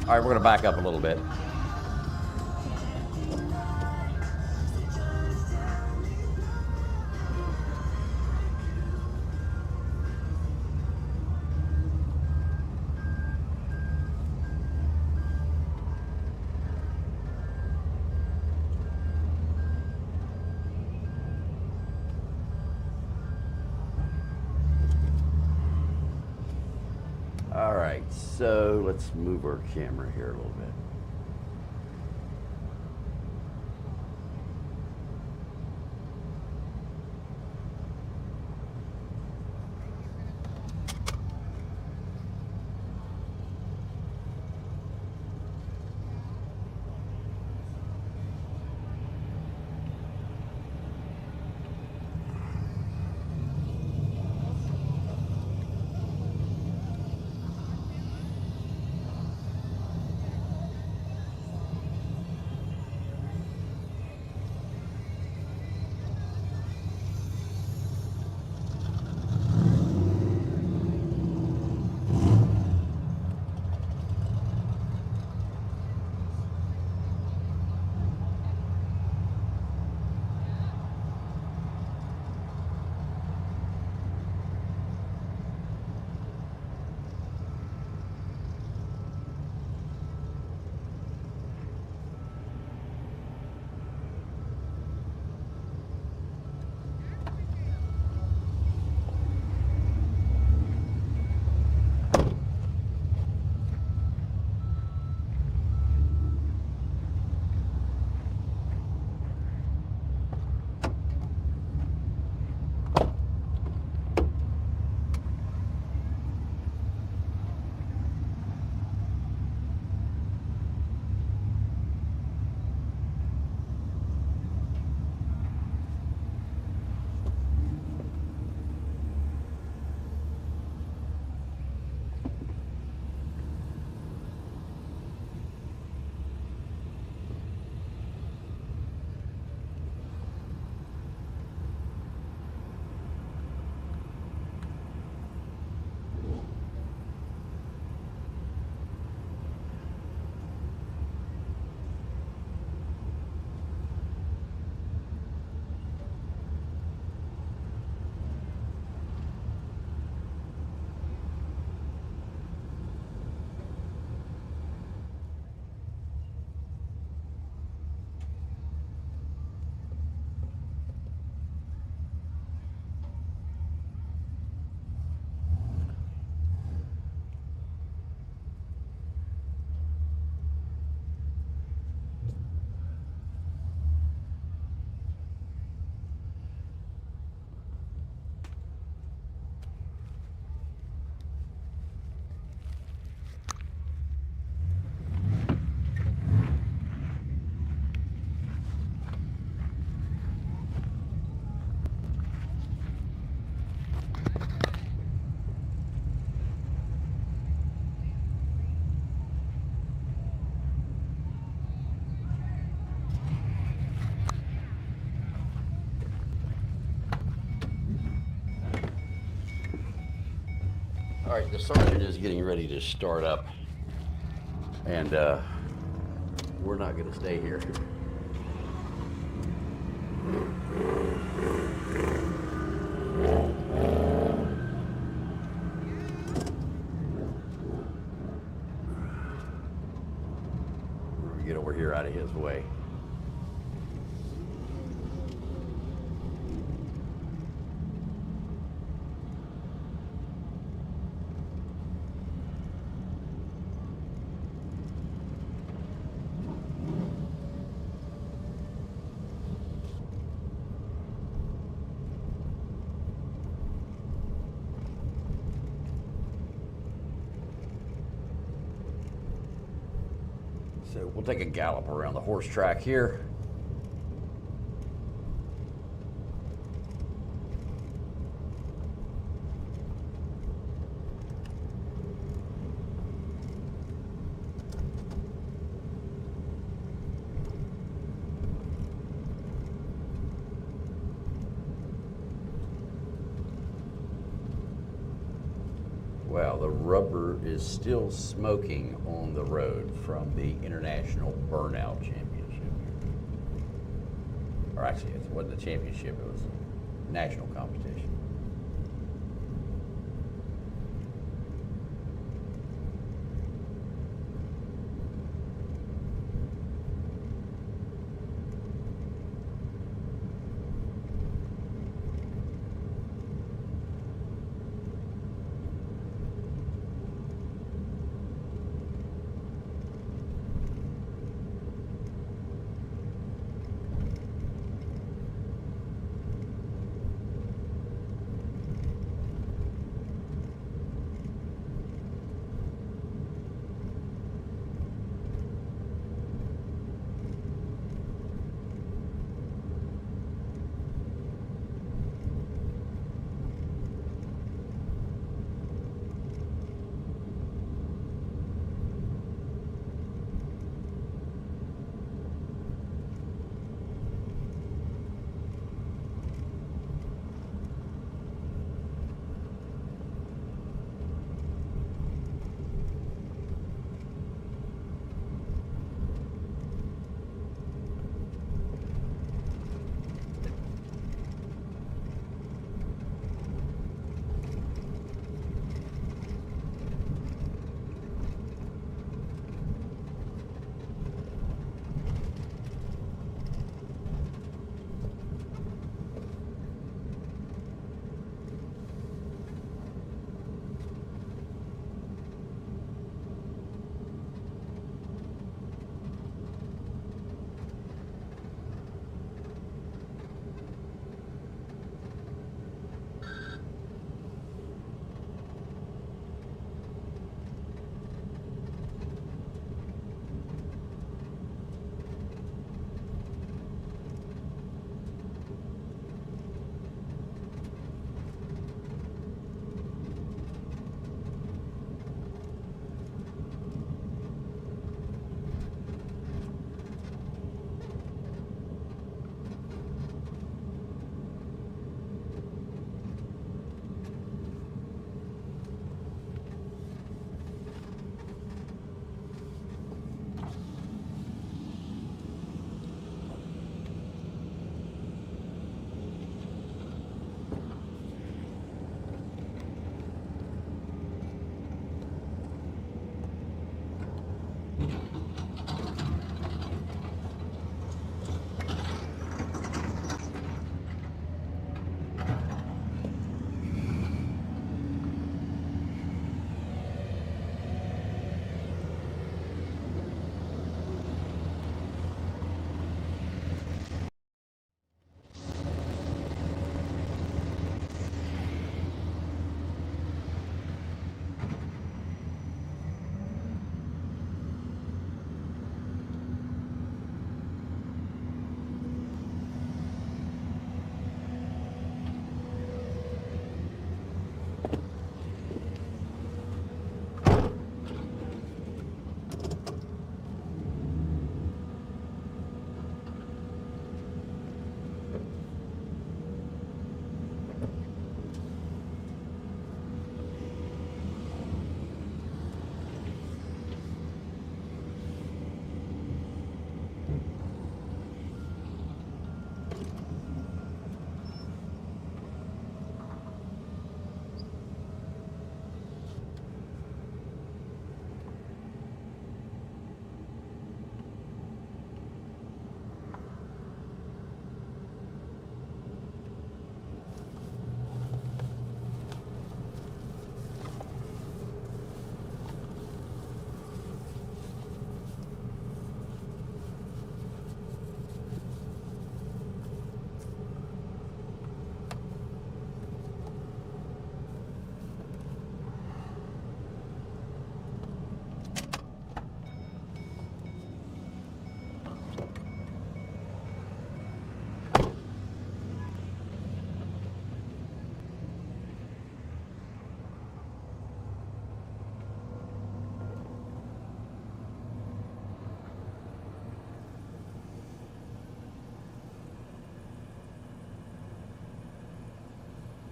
All right, we're going to back up a little bit. All right, so let's move our camera here a little bit. All right, the sergeant is getting ready to start up, and we're not going to stay here. We're going to get over here out of his way. So we'll take a gallop around the horse track here. Well, the rubber is still smoking on the road from the International Burnout Championship. Or actually, it wasn't a championship, it was a national competition.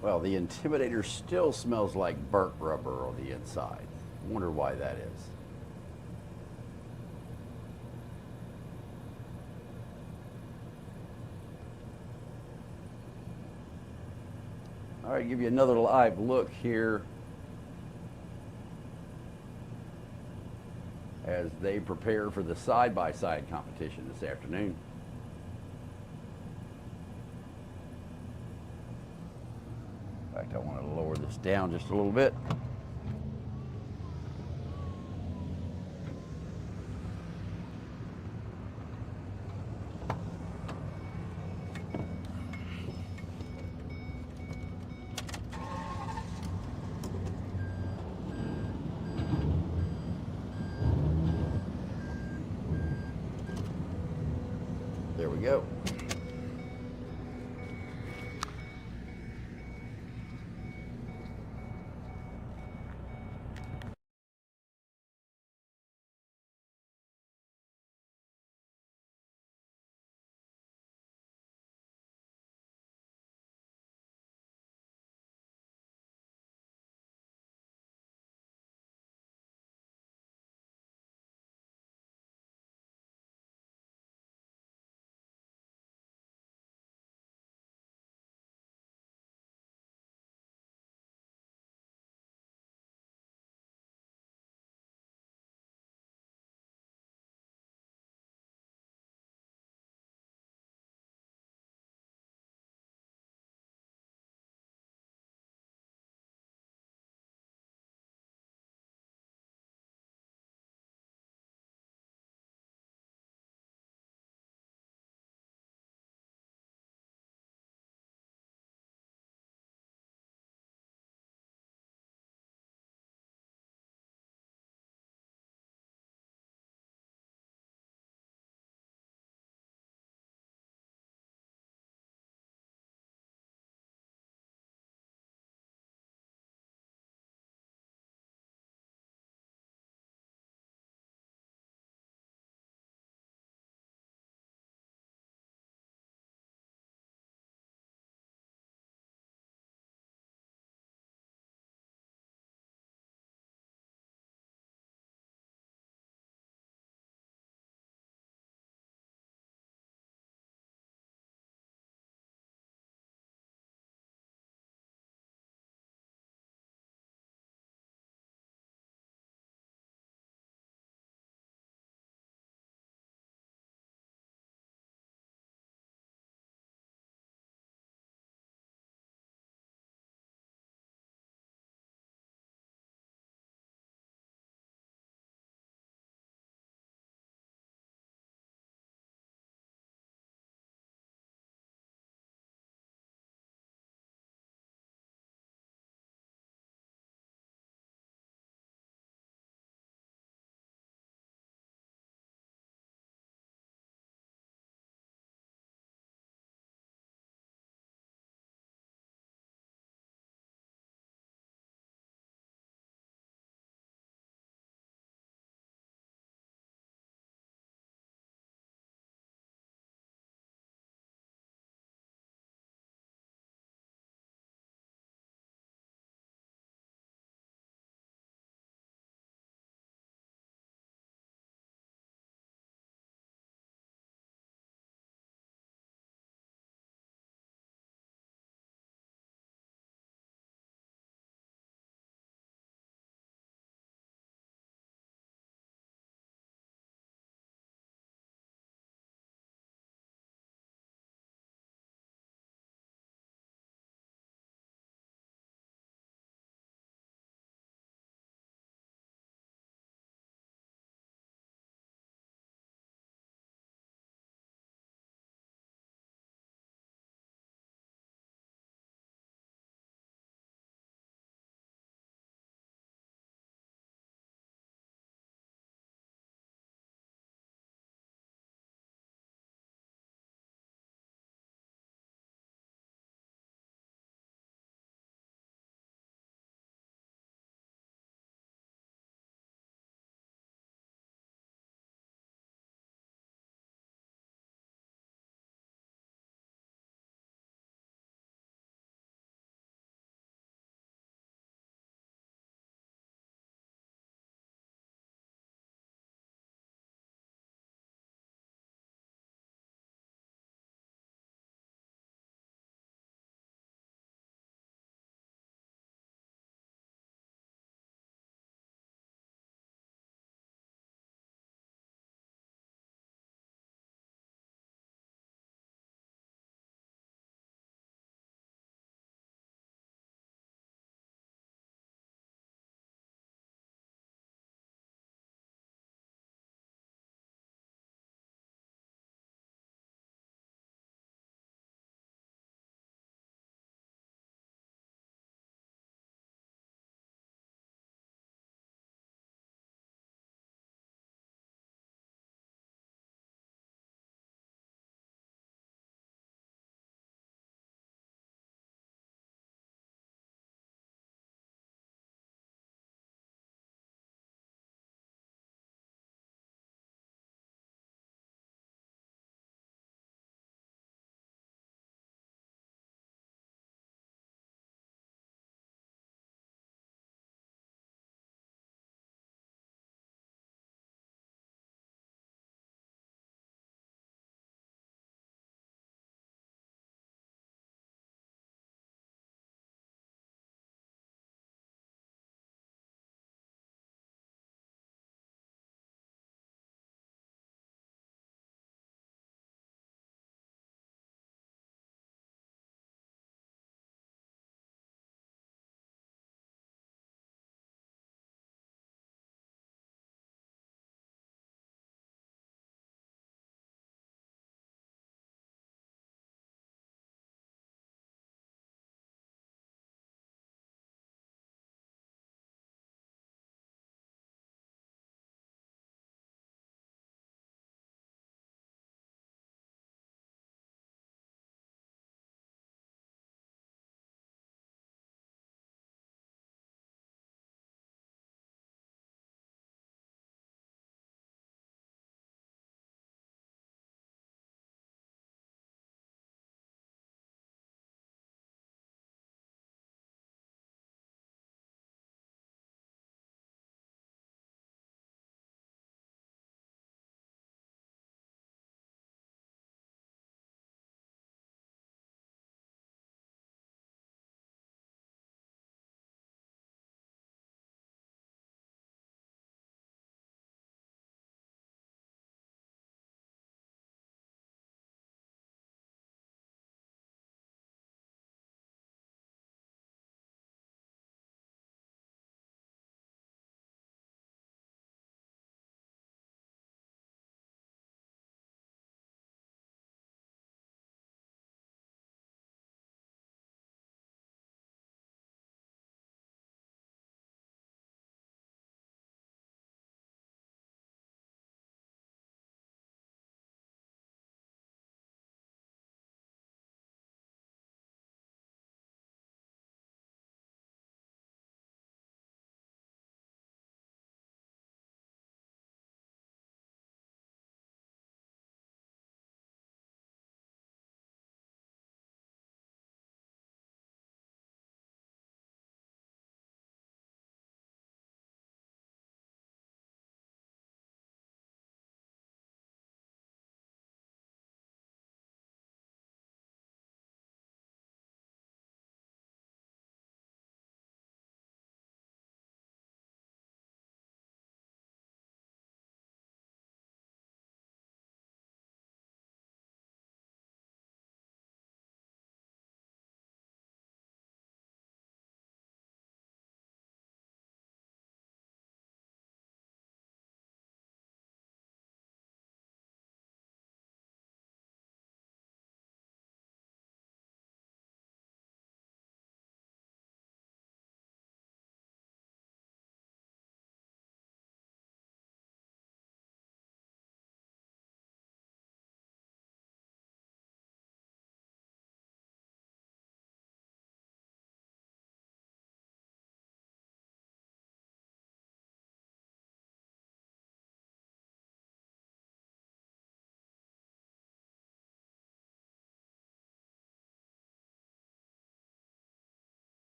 Well, the Intimidator still smells like burnt rubber on the inside. Wonder why that is. All right, give you another live look here as they prepare for the side-by-side competition this afternoon. In fact, I want to lower this down just a little bit. There we go.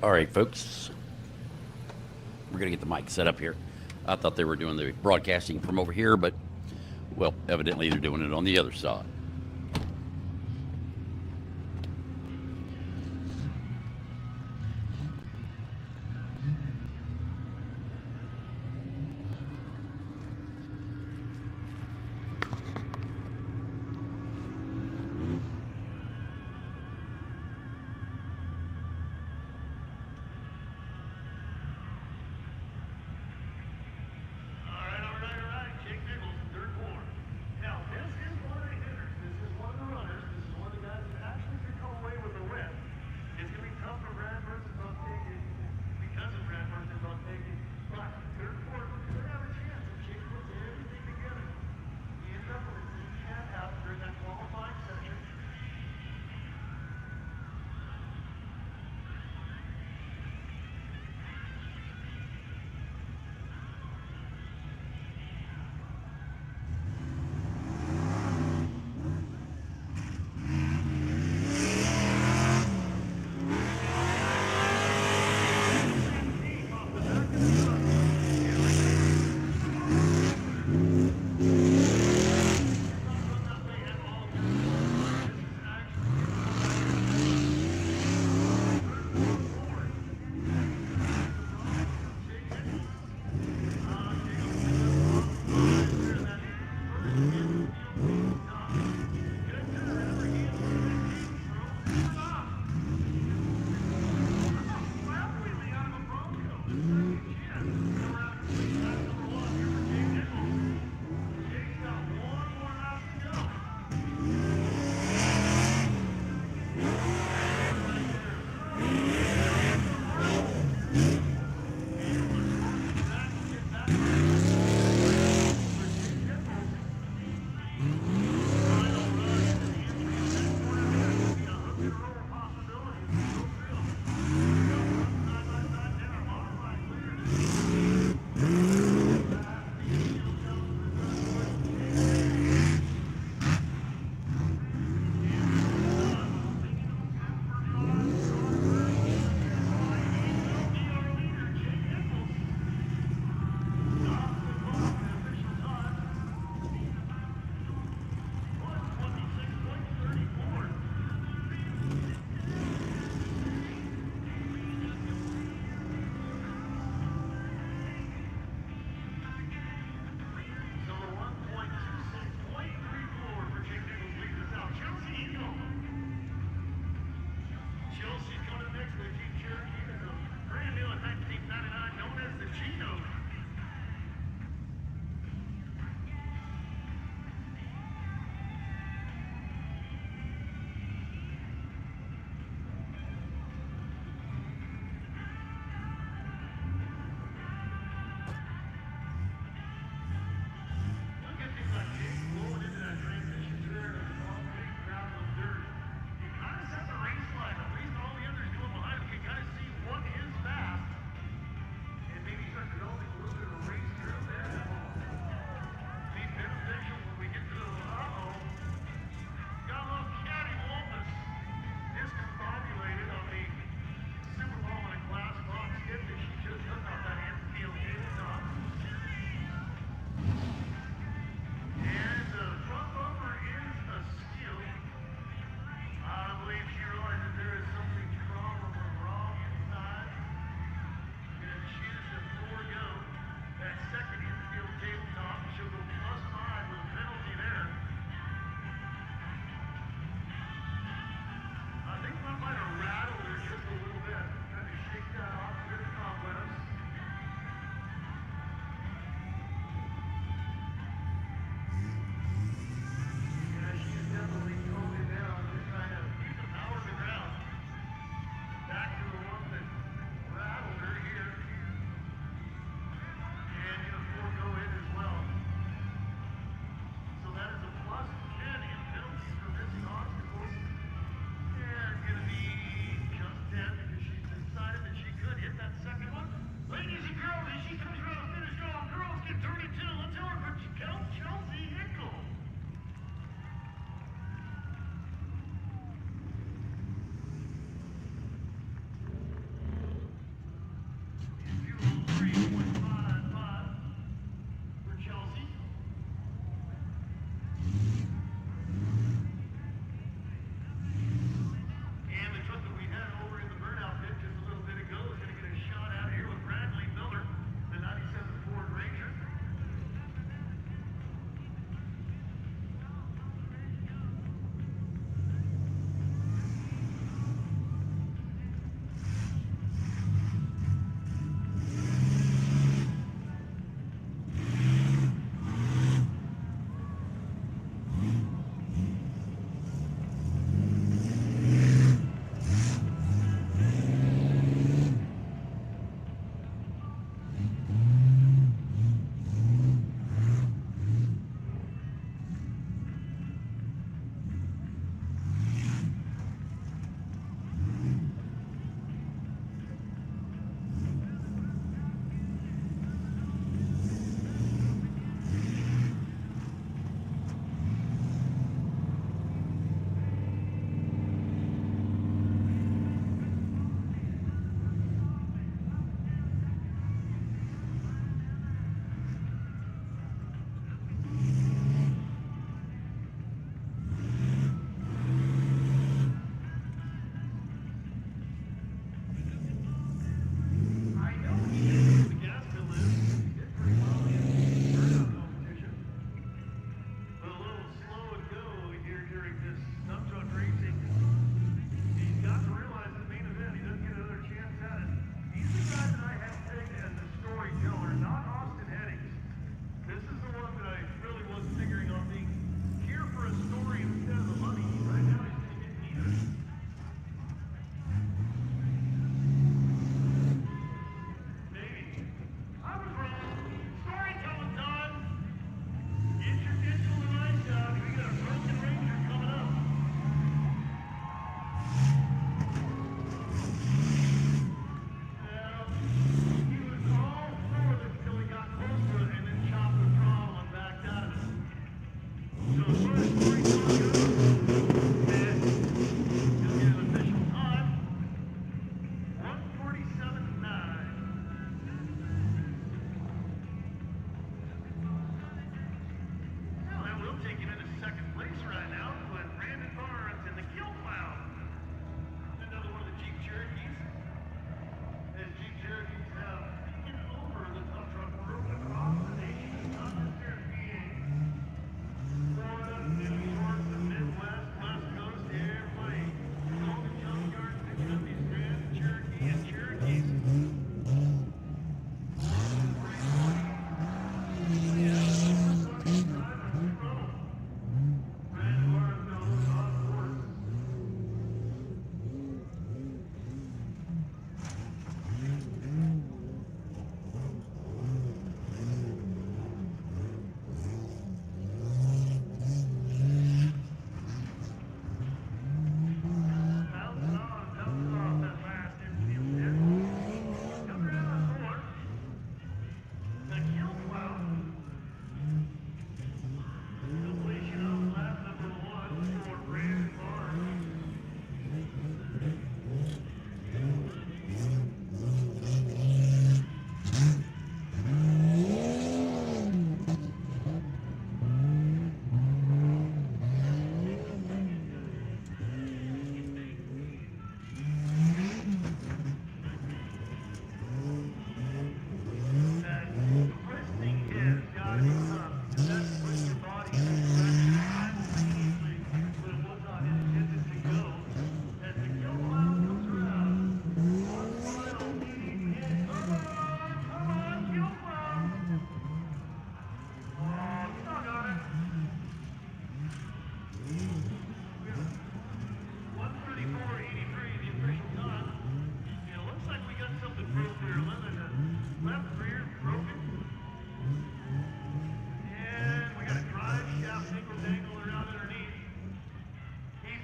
All right, folks. We're going to get the mic set up here. I thought they were doing the broadcasting from over here, but, well, evidently they're doing it on the other side. All right. Jake Nichols, third quarter. Now, this is one of the hitters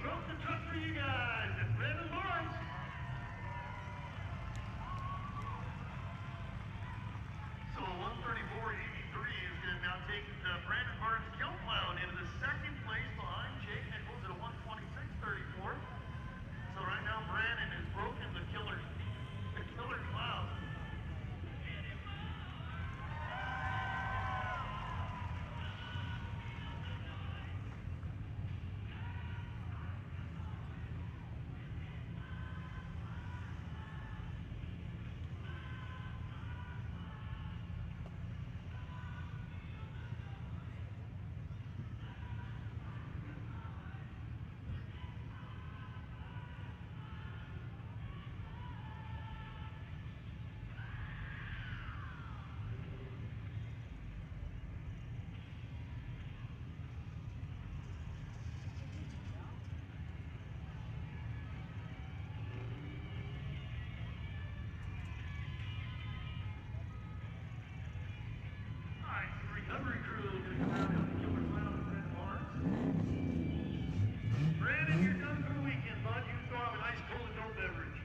broke the truck for you guys at Brandon Lawrence. So 134.83 is going to now take Brandon Barnes' Kill Clown into the second place behind Jake Nichols at a 126.34. So right now Brandon has broken the killer clown. Recovery crew is going to come out and kill her clown at Brandon Lawrence. Brandon, you're done for the weekend, bud. You can go have a nice cold adult beverage.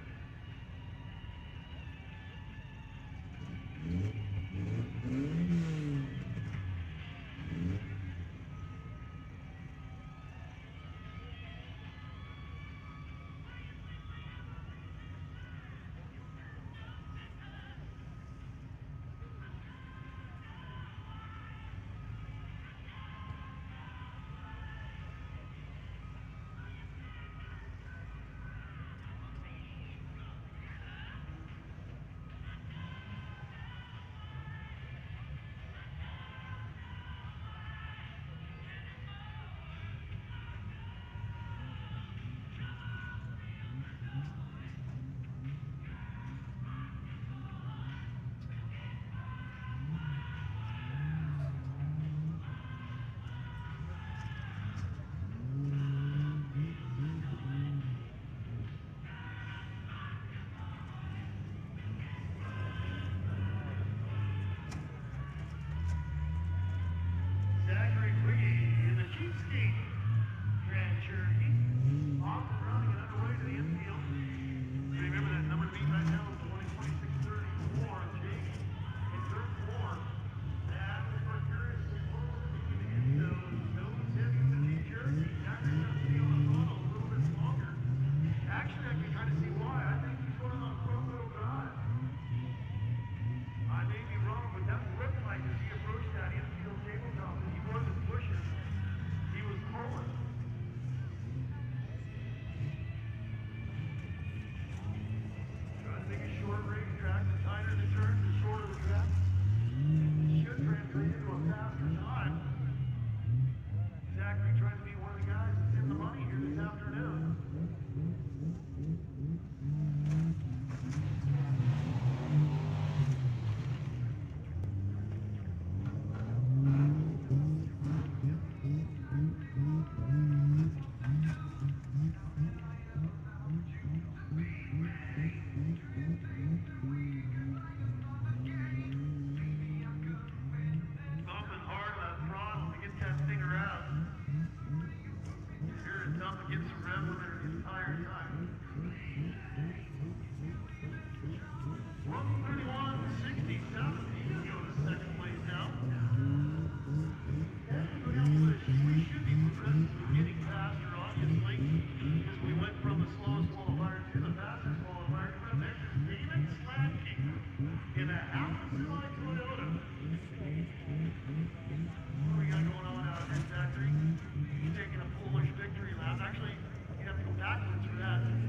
Taking a foolish victory lap. Actually, you'd have to go backwards for that.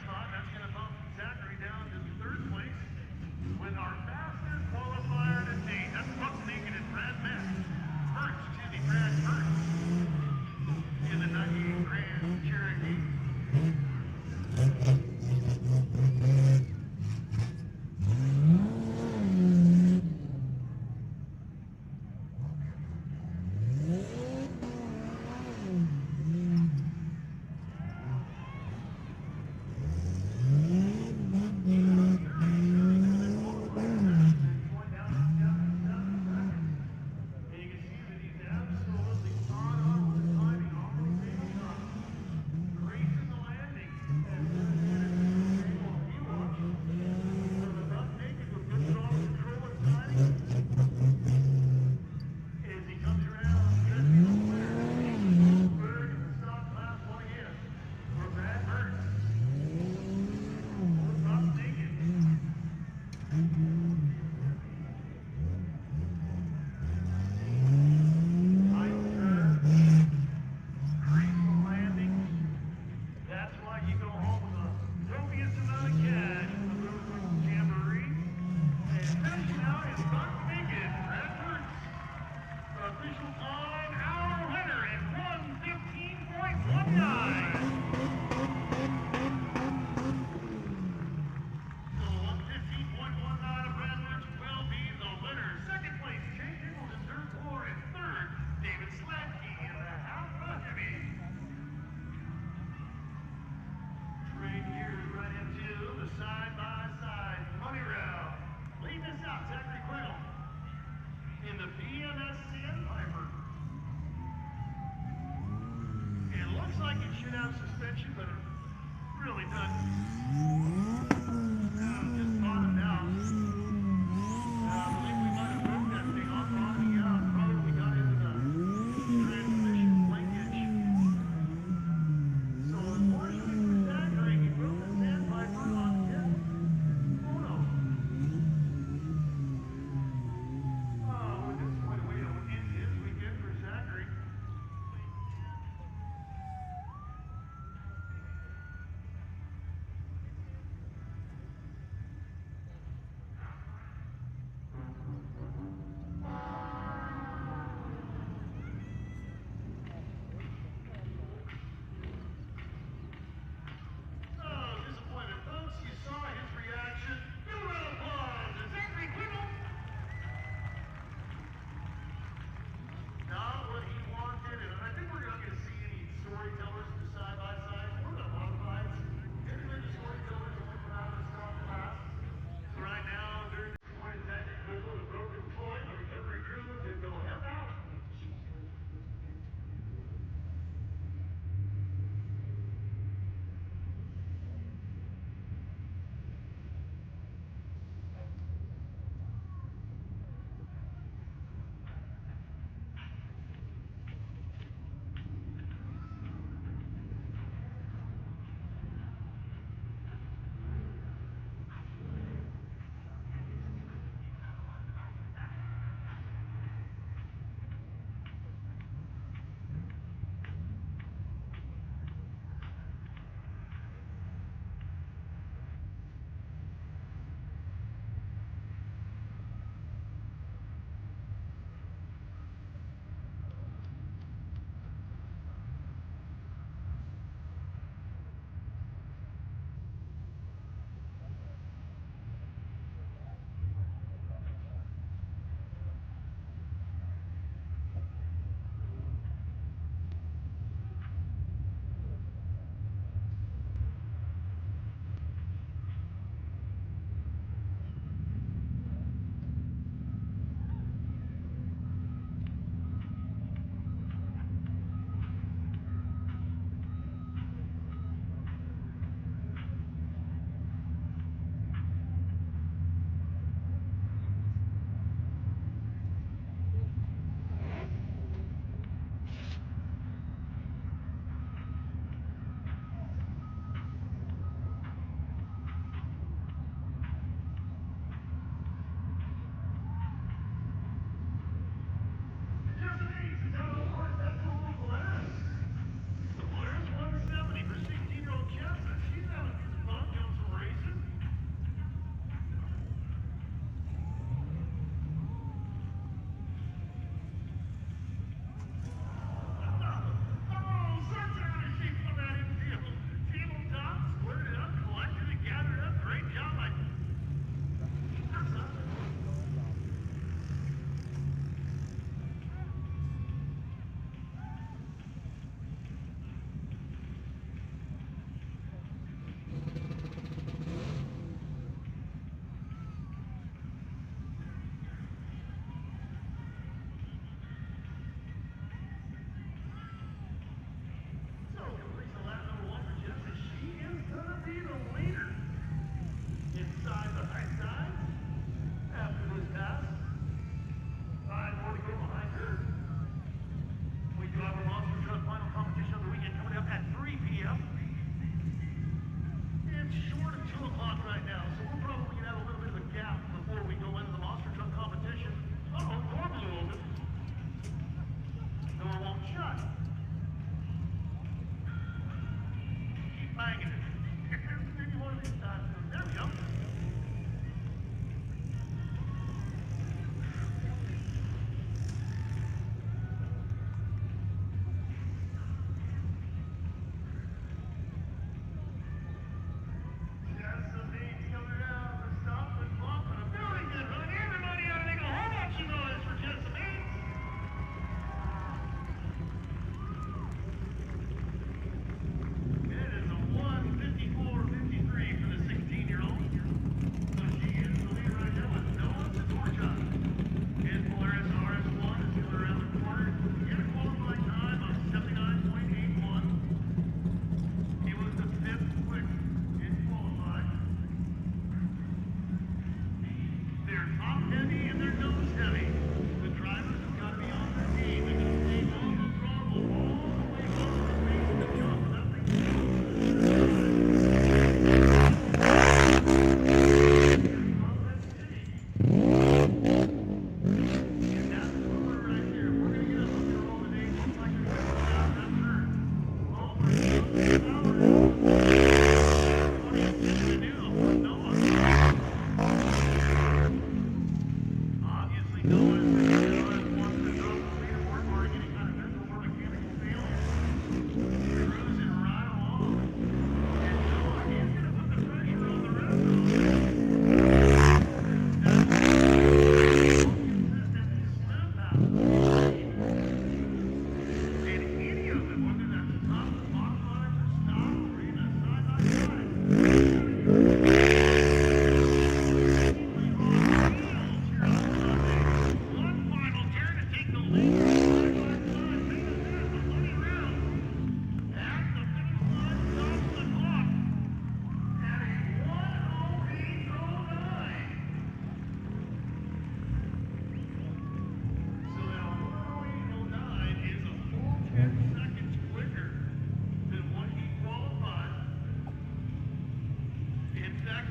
spot. That's going to bump Zachary down to third place with our fastest qualifier to date. That's Buck Naked and Brad Brad Mertz in the 98 Grand Cherokee.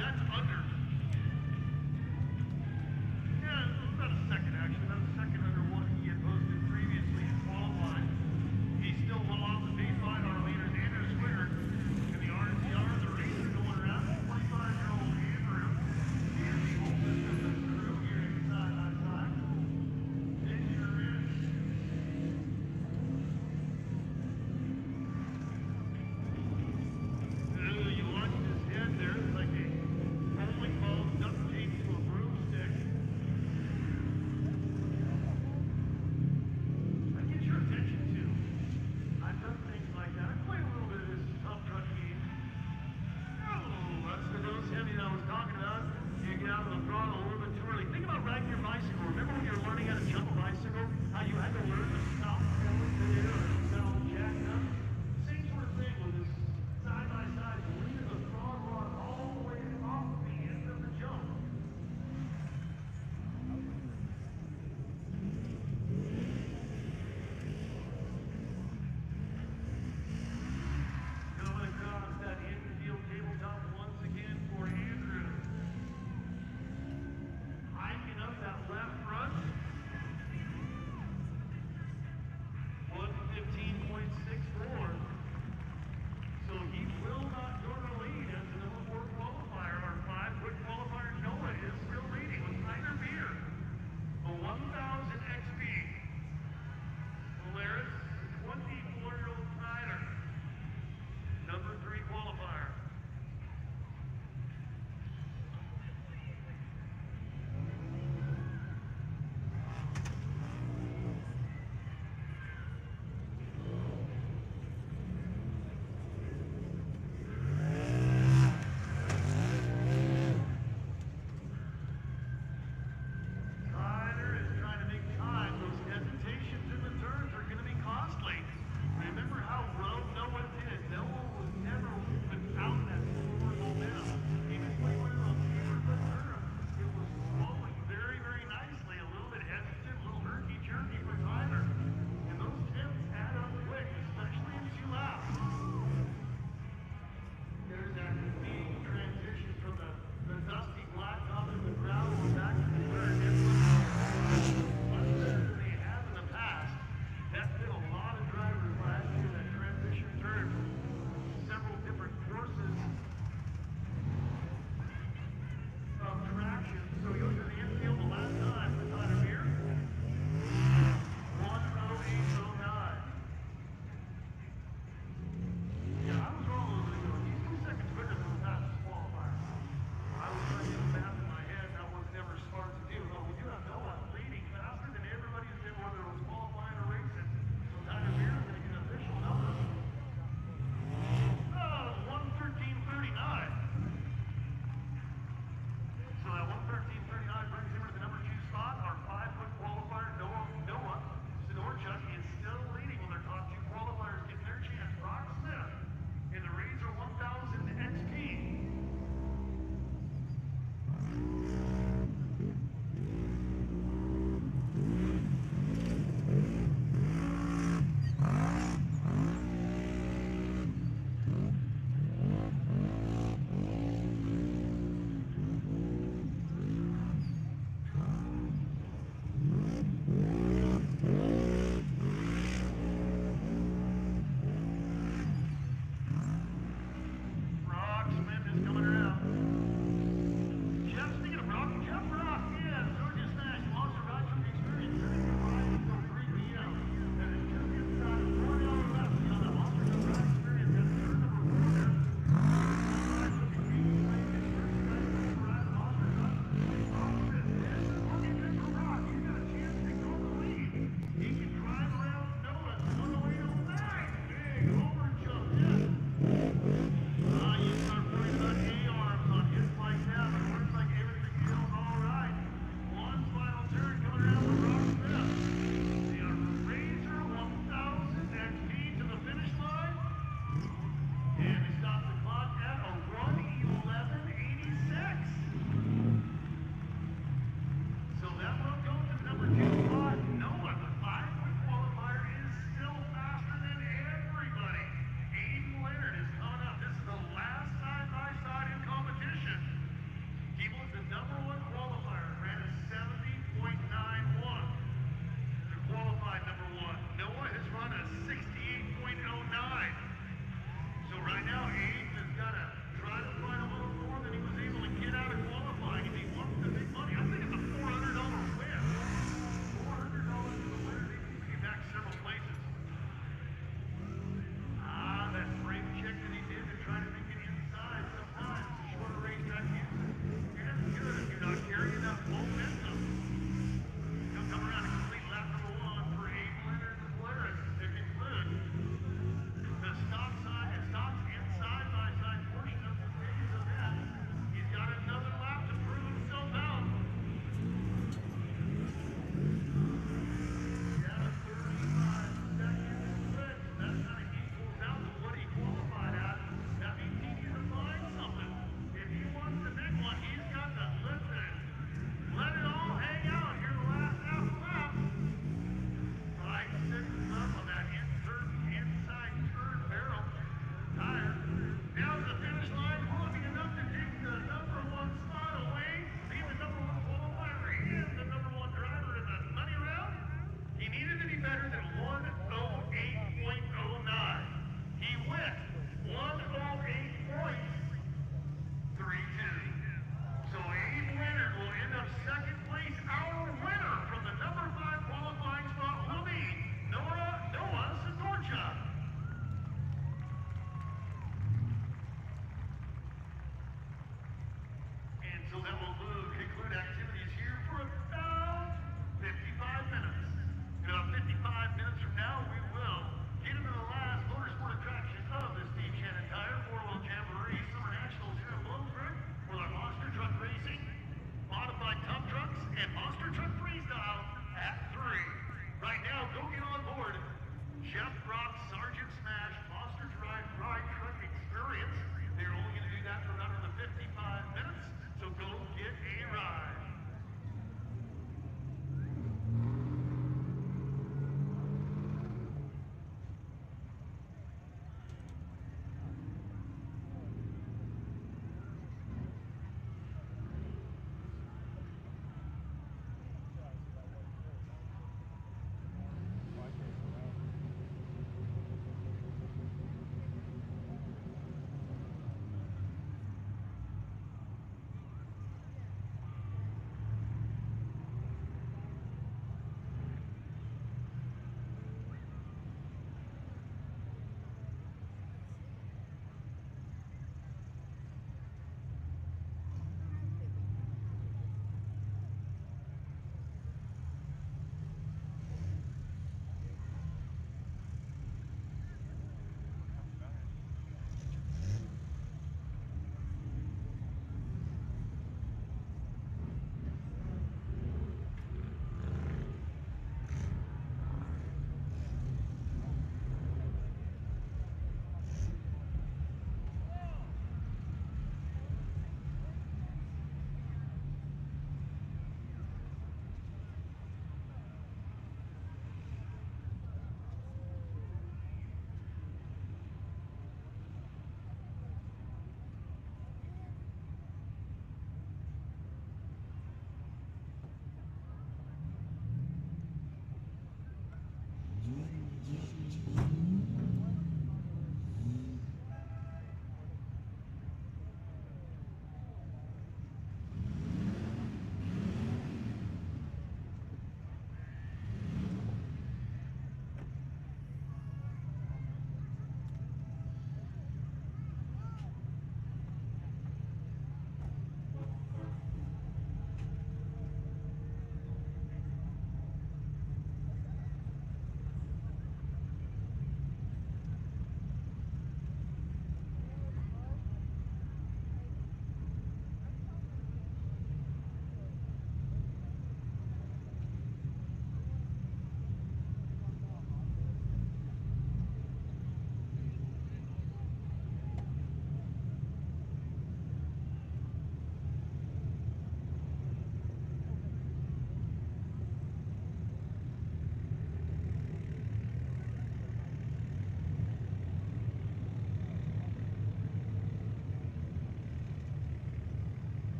that's under. Yeah, about a second actually. About a second under what he had posted previously in qualifying. He's still well off the baseline on leaders Andrew Swinger. And the RCR, the race is going around. 25-year-old Andrew. He is the oldest of the crew here inside on time. It sure is. You watch his head there. It's like a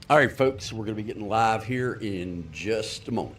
All right, folks, we're going to be getting live here in just a moment.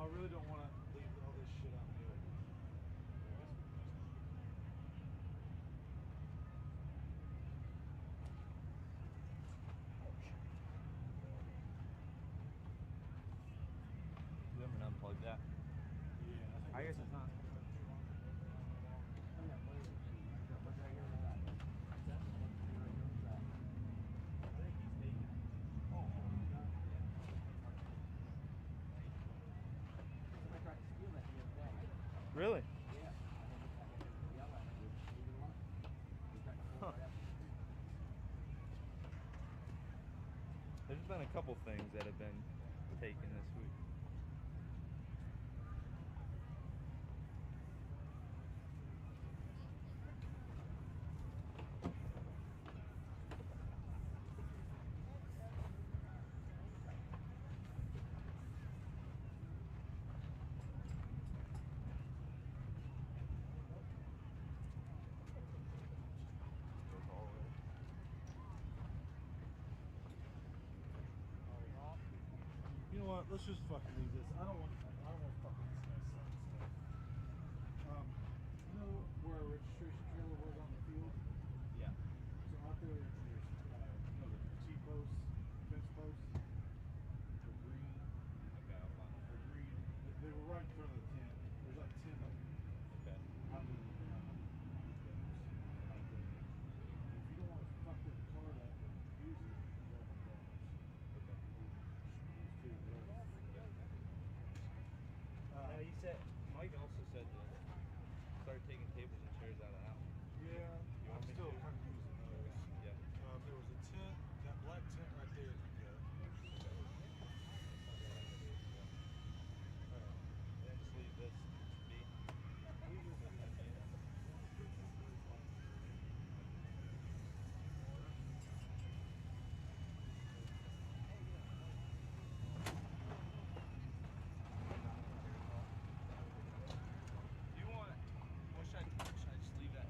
Well, I really don't want to leave all this shit out in the open. You haven't unplugged that? Yeah, I guess it's not. Oh, Really? Yeah. Yell at me. Either one. We've got four Huh. after. There's been a couple things that have been taken this week. You know what? Let's just fucking leave this. I don't want fucking this guy's selling stuff. You know where our registration trailer was on the field? Yeah. So out there, there's the T-posts, fence posts. They're green. Okay, I'll find it. They're green. They were right in front of the tent. There's like 10 of them. Okay. I mean, those out there. If you don't want to fuck the car up and use it, $1,200. Okay. He said, Mike also said to start taking tables and chairs out of the house. Yeah, You want I'm me still to? kind of using those. Yeah. There was a tent, that black tent right there. Then just leave this be. Do you want, should I just leave that?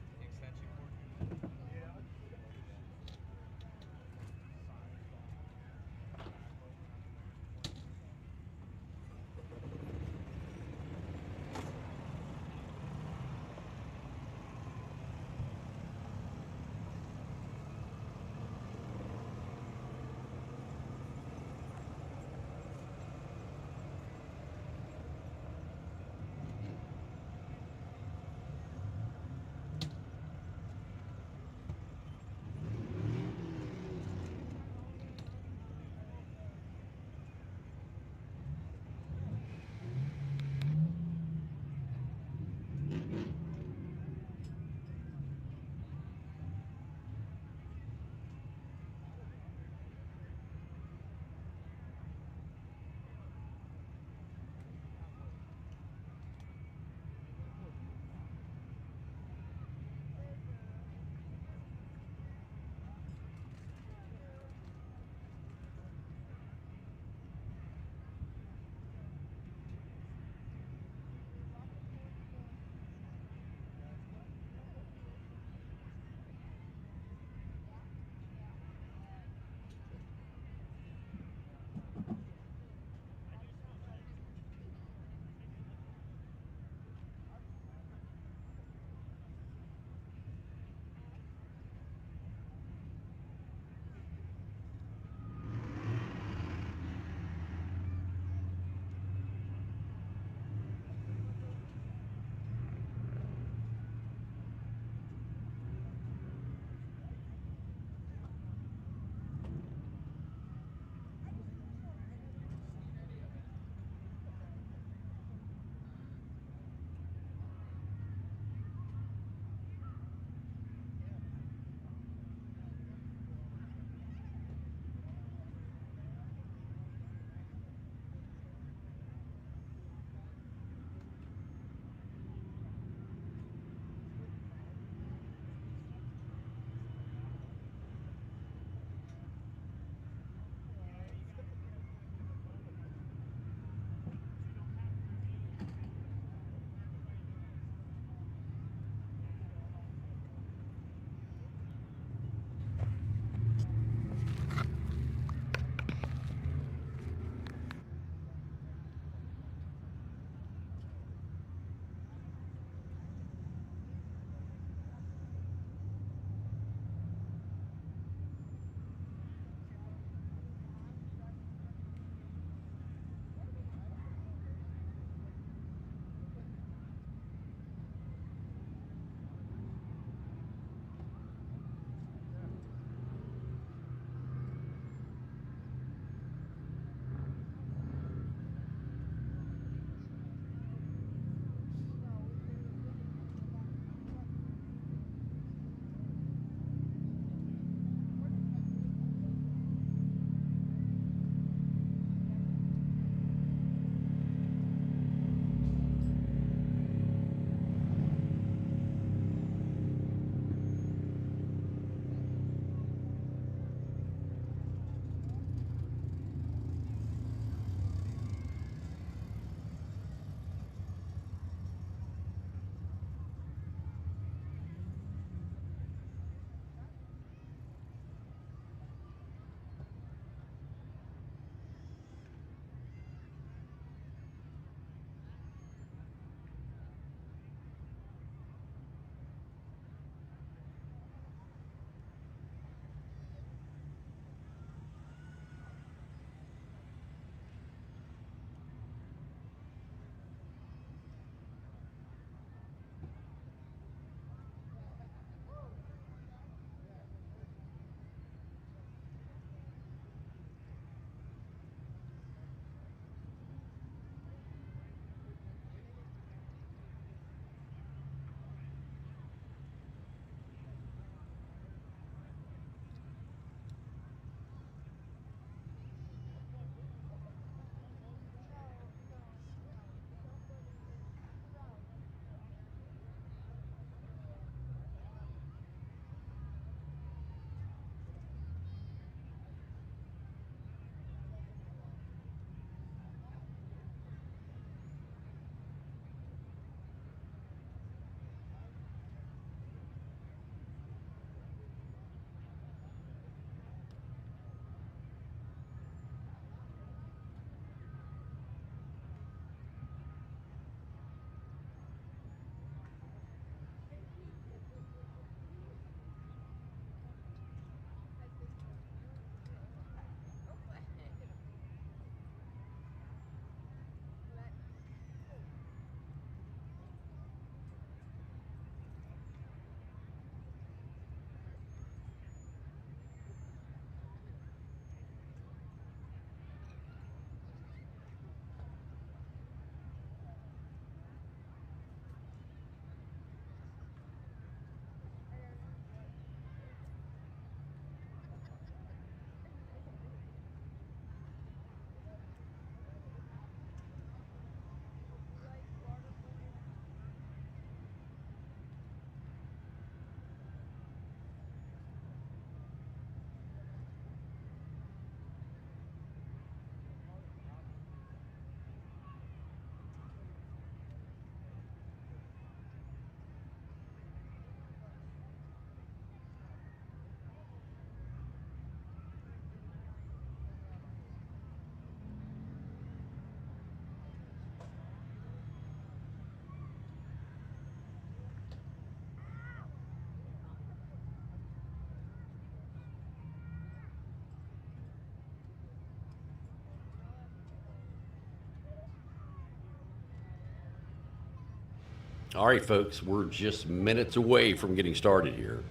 All right, folks, we're just minutes away from getting started here.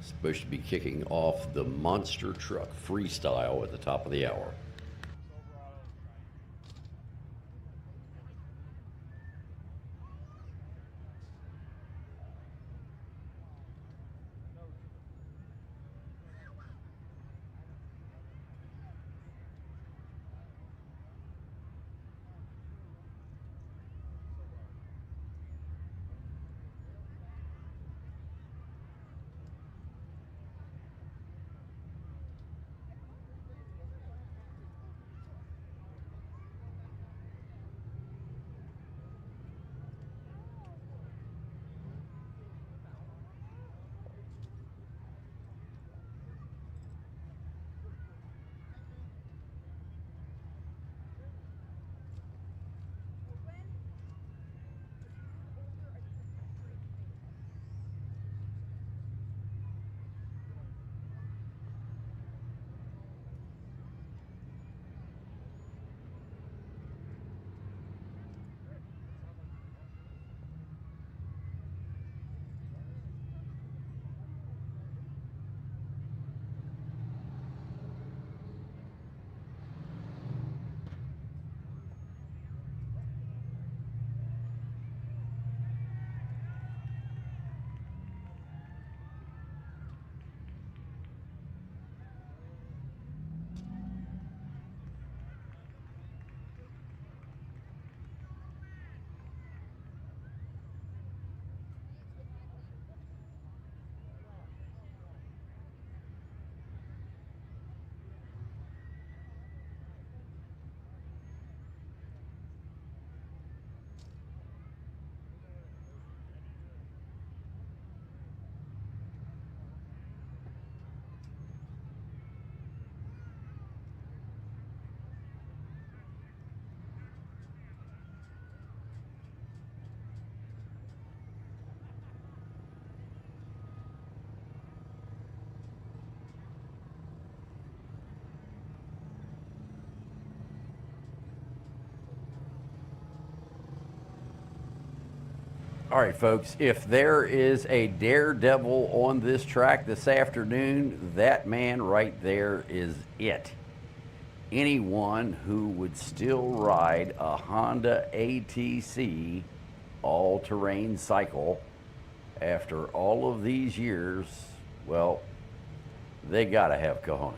Supposed to be kicking off the monster truck freestyle at the top of the hour. All right, folks, if there is a daredevil on this track this afternoon, that man right there is it. Anyone who would still ride a Honda ATC all-terrain cycle after all of these years, well, they gotta have cojones.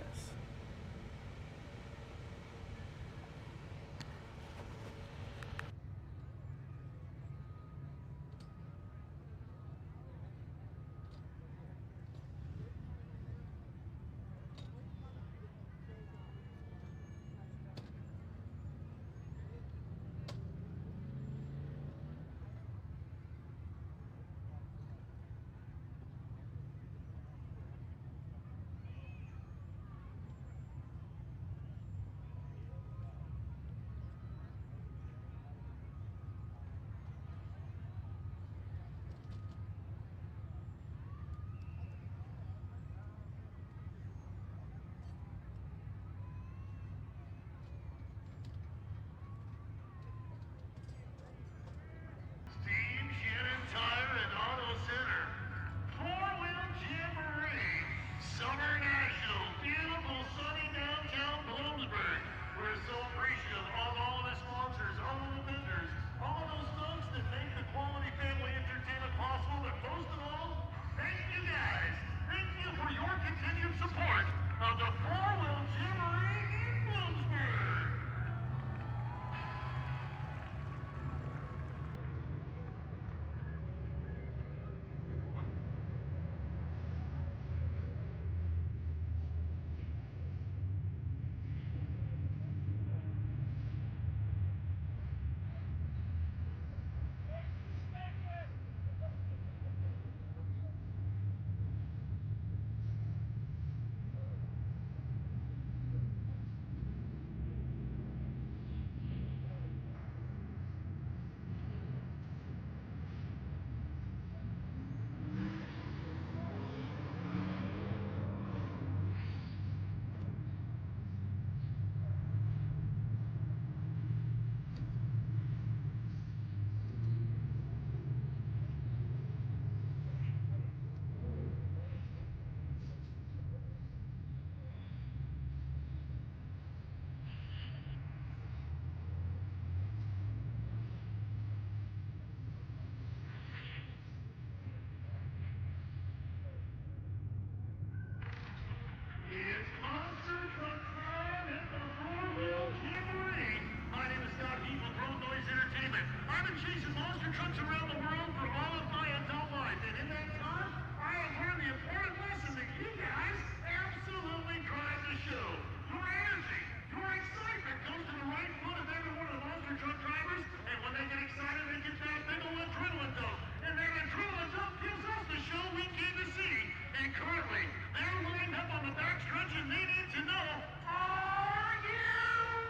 been chasing monster trucks around the world for all of my adult life, and in that time, I have learned the important lesson that you guys absolutely drive the show. Your energy, your excitement goes to the right foot of every one of the monster truck drivers, and when they get excited, they get that big old adrenaline dump. And that adrenaline dump gives us the show we came to see. And currently, they're lined up on the backstretch, and they need to know, are you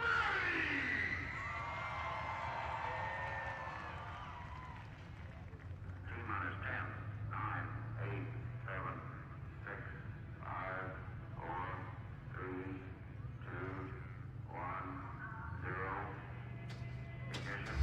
ready? T-minus 10, 9, 8, 7, 6, 5, 4, 3, 2, 1, 0. Ignition.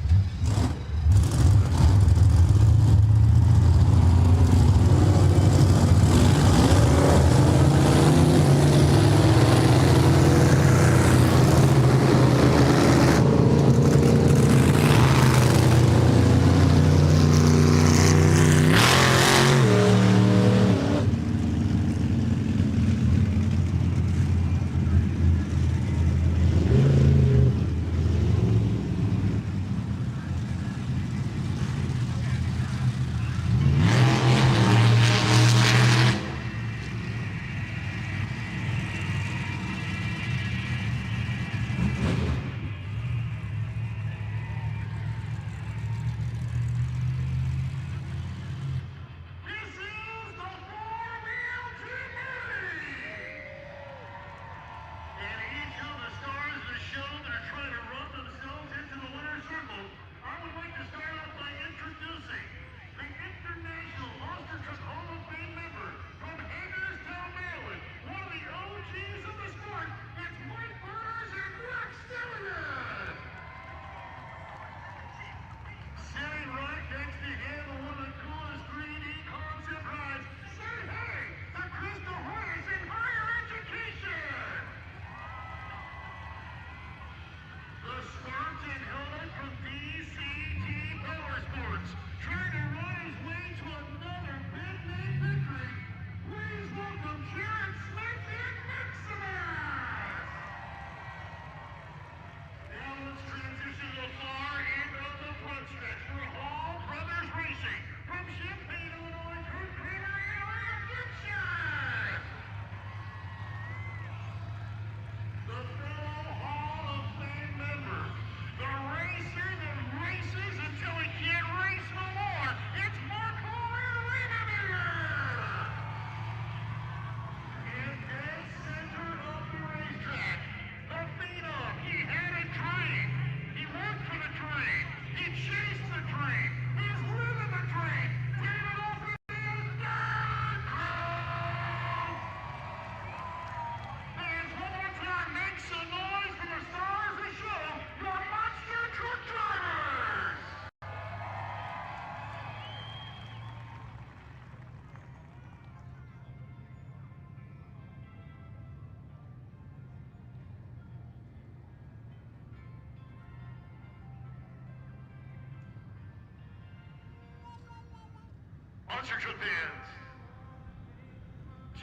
Monster truck fans,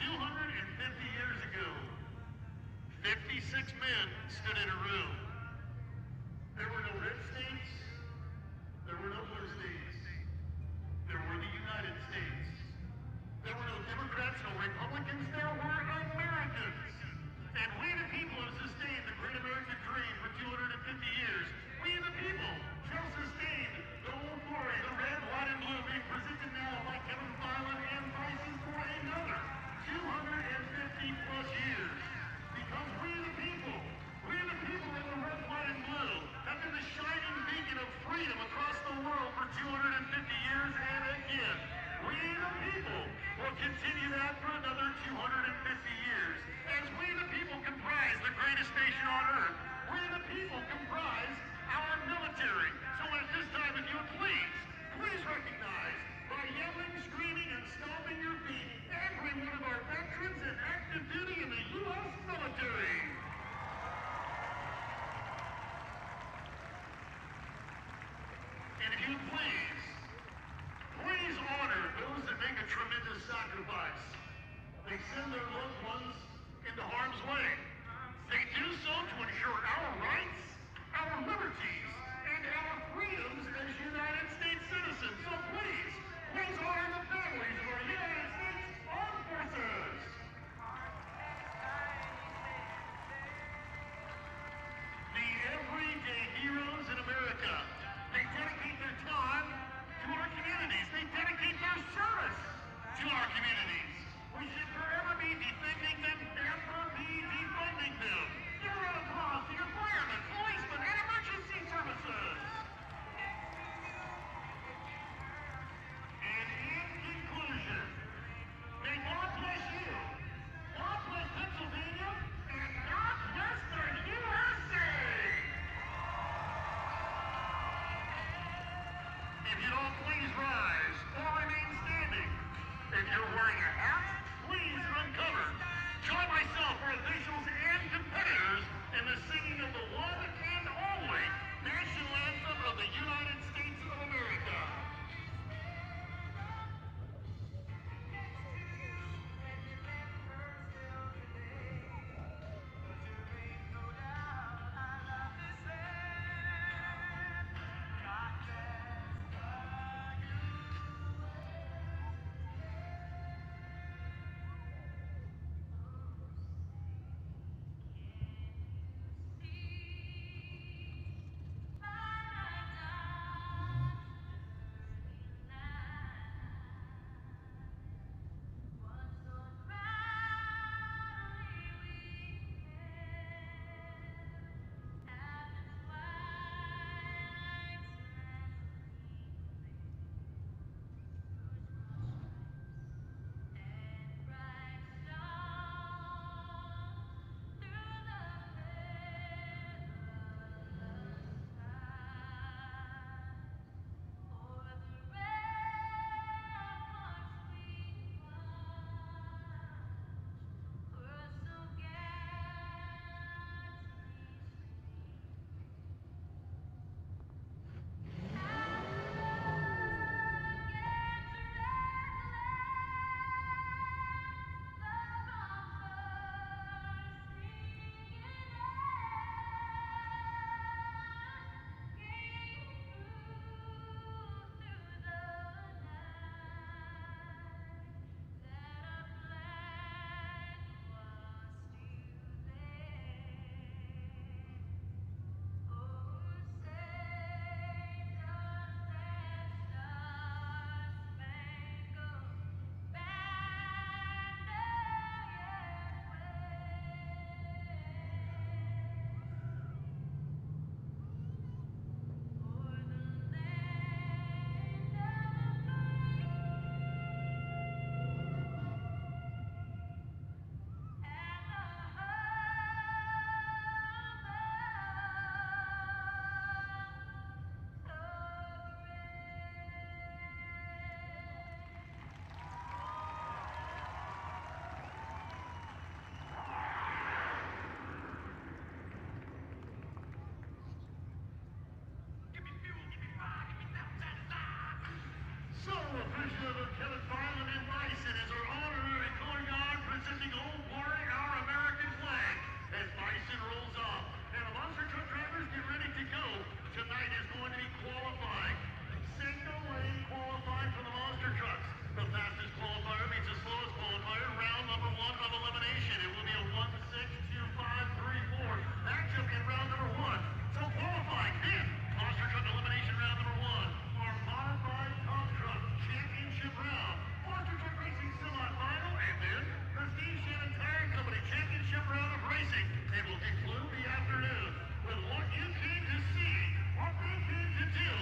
250 years ago, 56 men stood in a room. There were no red states, there were no blue states. There were the United States. There were no Democrats, no Republicans, there were Americans. And we the people have sustained the great American dream for 250 years. We the people shall sustain the old glory, the red, white, and blue being presented now by Kevin Filan and Bryson for another 250 plus years. Because we the people in the red, white, and blue have been the shining beacon of freedom across the world for 250 years and again. We the people will continue that for another 250 years. As we the people comprise the greatest nation on earth, we the people comprise our military. So at this time, if you would please recognize by yelling, screaming, and stomping your feet every one of our veterans in active duty in the U.S. military. And if you please honor those that make a tremendous sacrifice. They send their loved ones into harm's way. They do so to ensure our rights, our liberties, and our freedoms as United if you'd all please rise or remain standing. If you're wearing a hat, please uncover. Join myself for officials and competitors in the singing of the one and only national anthem of the United States of America. So appreciative of Kevin Farland and Bison as our honorary corn guard presenting Old Glory, our American flag, as Bison rolls off. And the monster truck drivers get ready to go. Tonight is going to be qualifying. Single lane qualifying for the monster trucks. The fastest qualifier meets the slowest qualifier. Round number 1 of elimination. It will be a 1-6-2-5-3-4 matchup in round number 1. So qualifying in monster truck elimination round number 1. Our modified Tuff truck championship round. Monster truck racing semi-final, and then the Steve Shannon Tire Company championship round of racing. It will conclude the afternoon with what you came to see, what they came to do.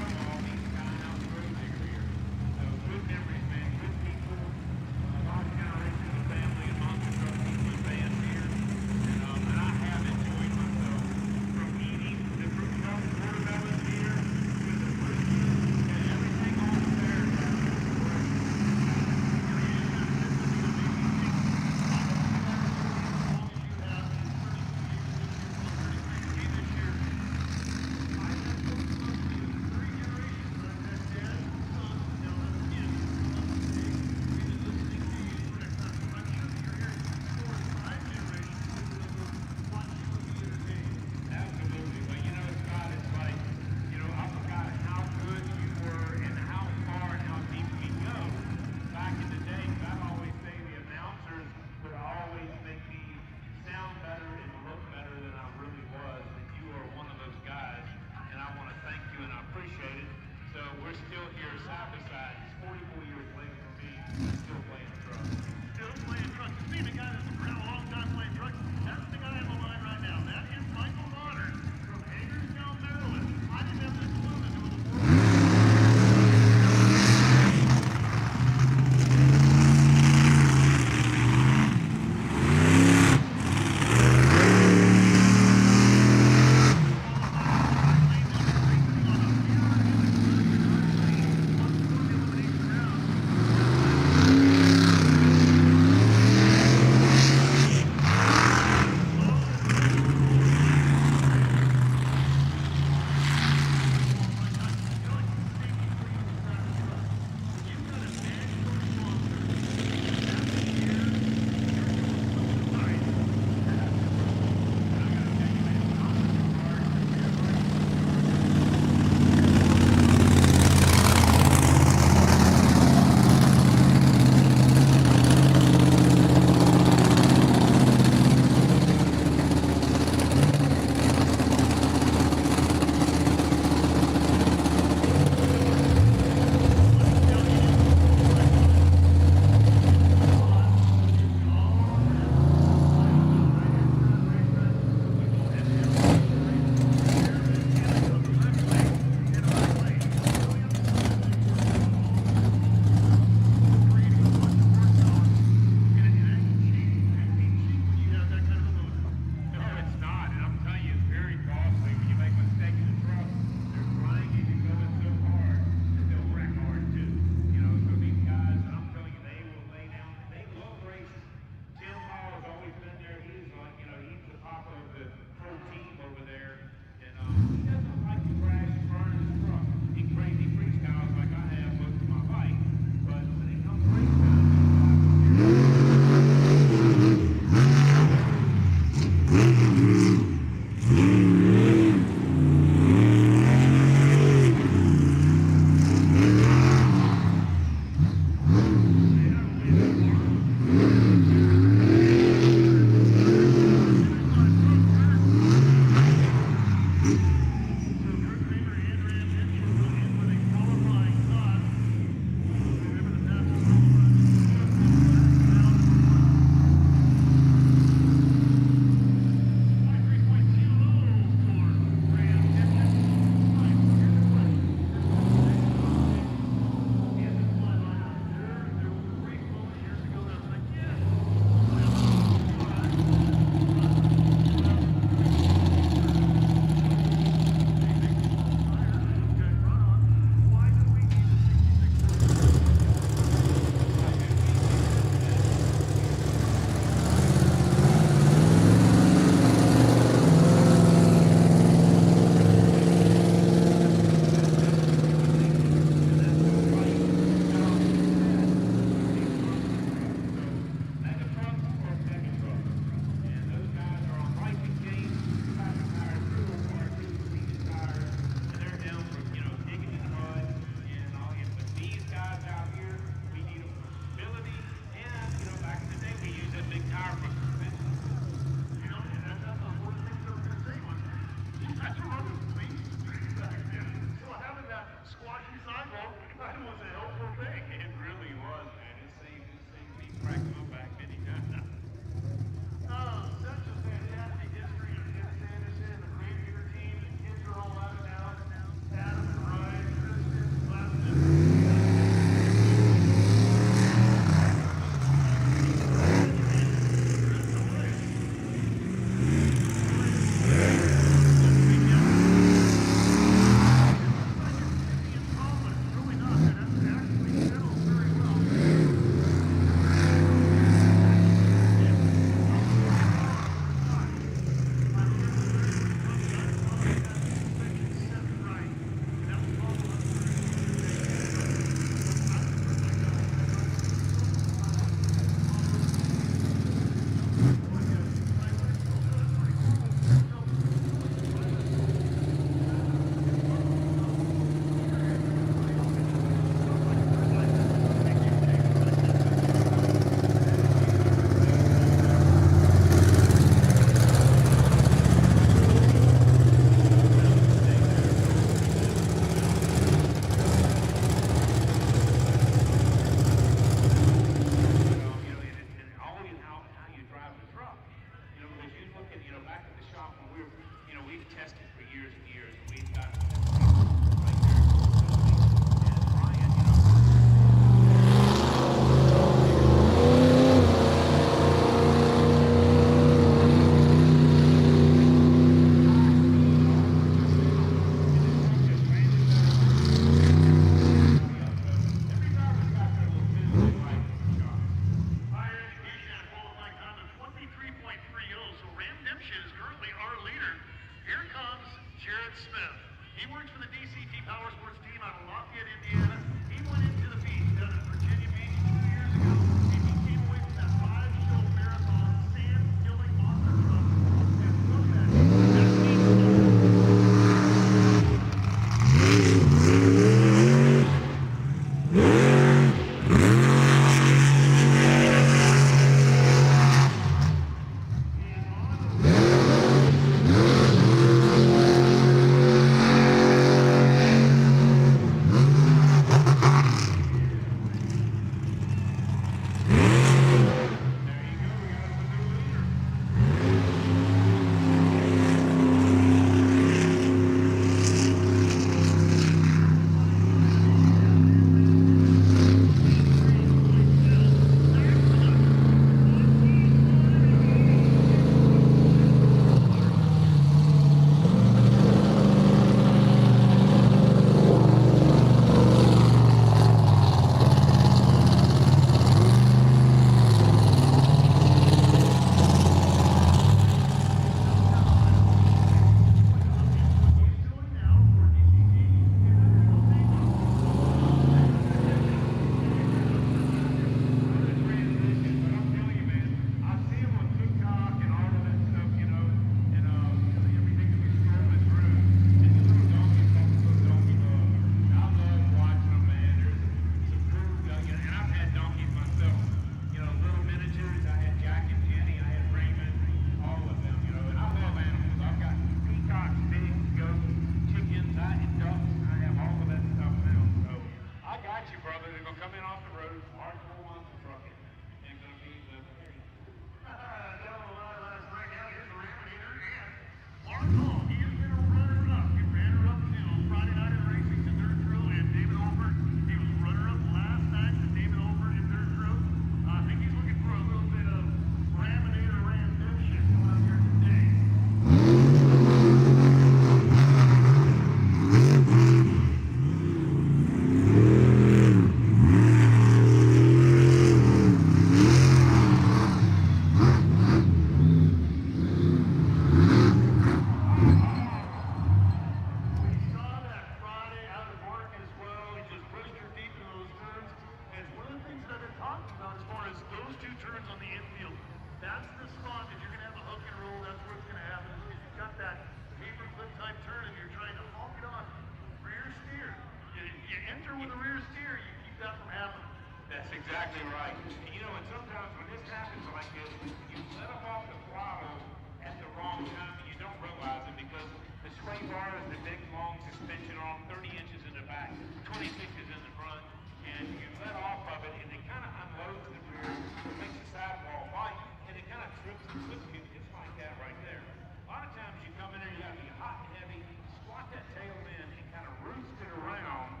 sure with a rear steer you keep that from happening. That's exactly right. And you know, and sometimes when this happens like this, you let off the throttle at the wrong time and you don't realize it because the sway bar is the big long suspension arm, 30 inches in the back, 26 inches in the front, and you let off of it and it kind of unloads the rear, it makes the sidewall light, and it kind of trips and flips you just like that right there. A lot of times you come in there, you have to be hot and heavy, squat that tail in and kind of roost it around,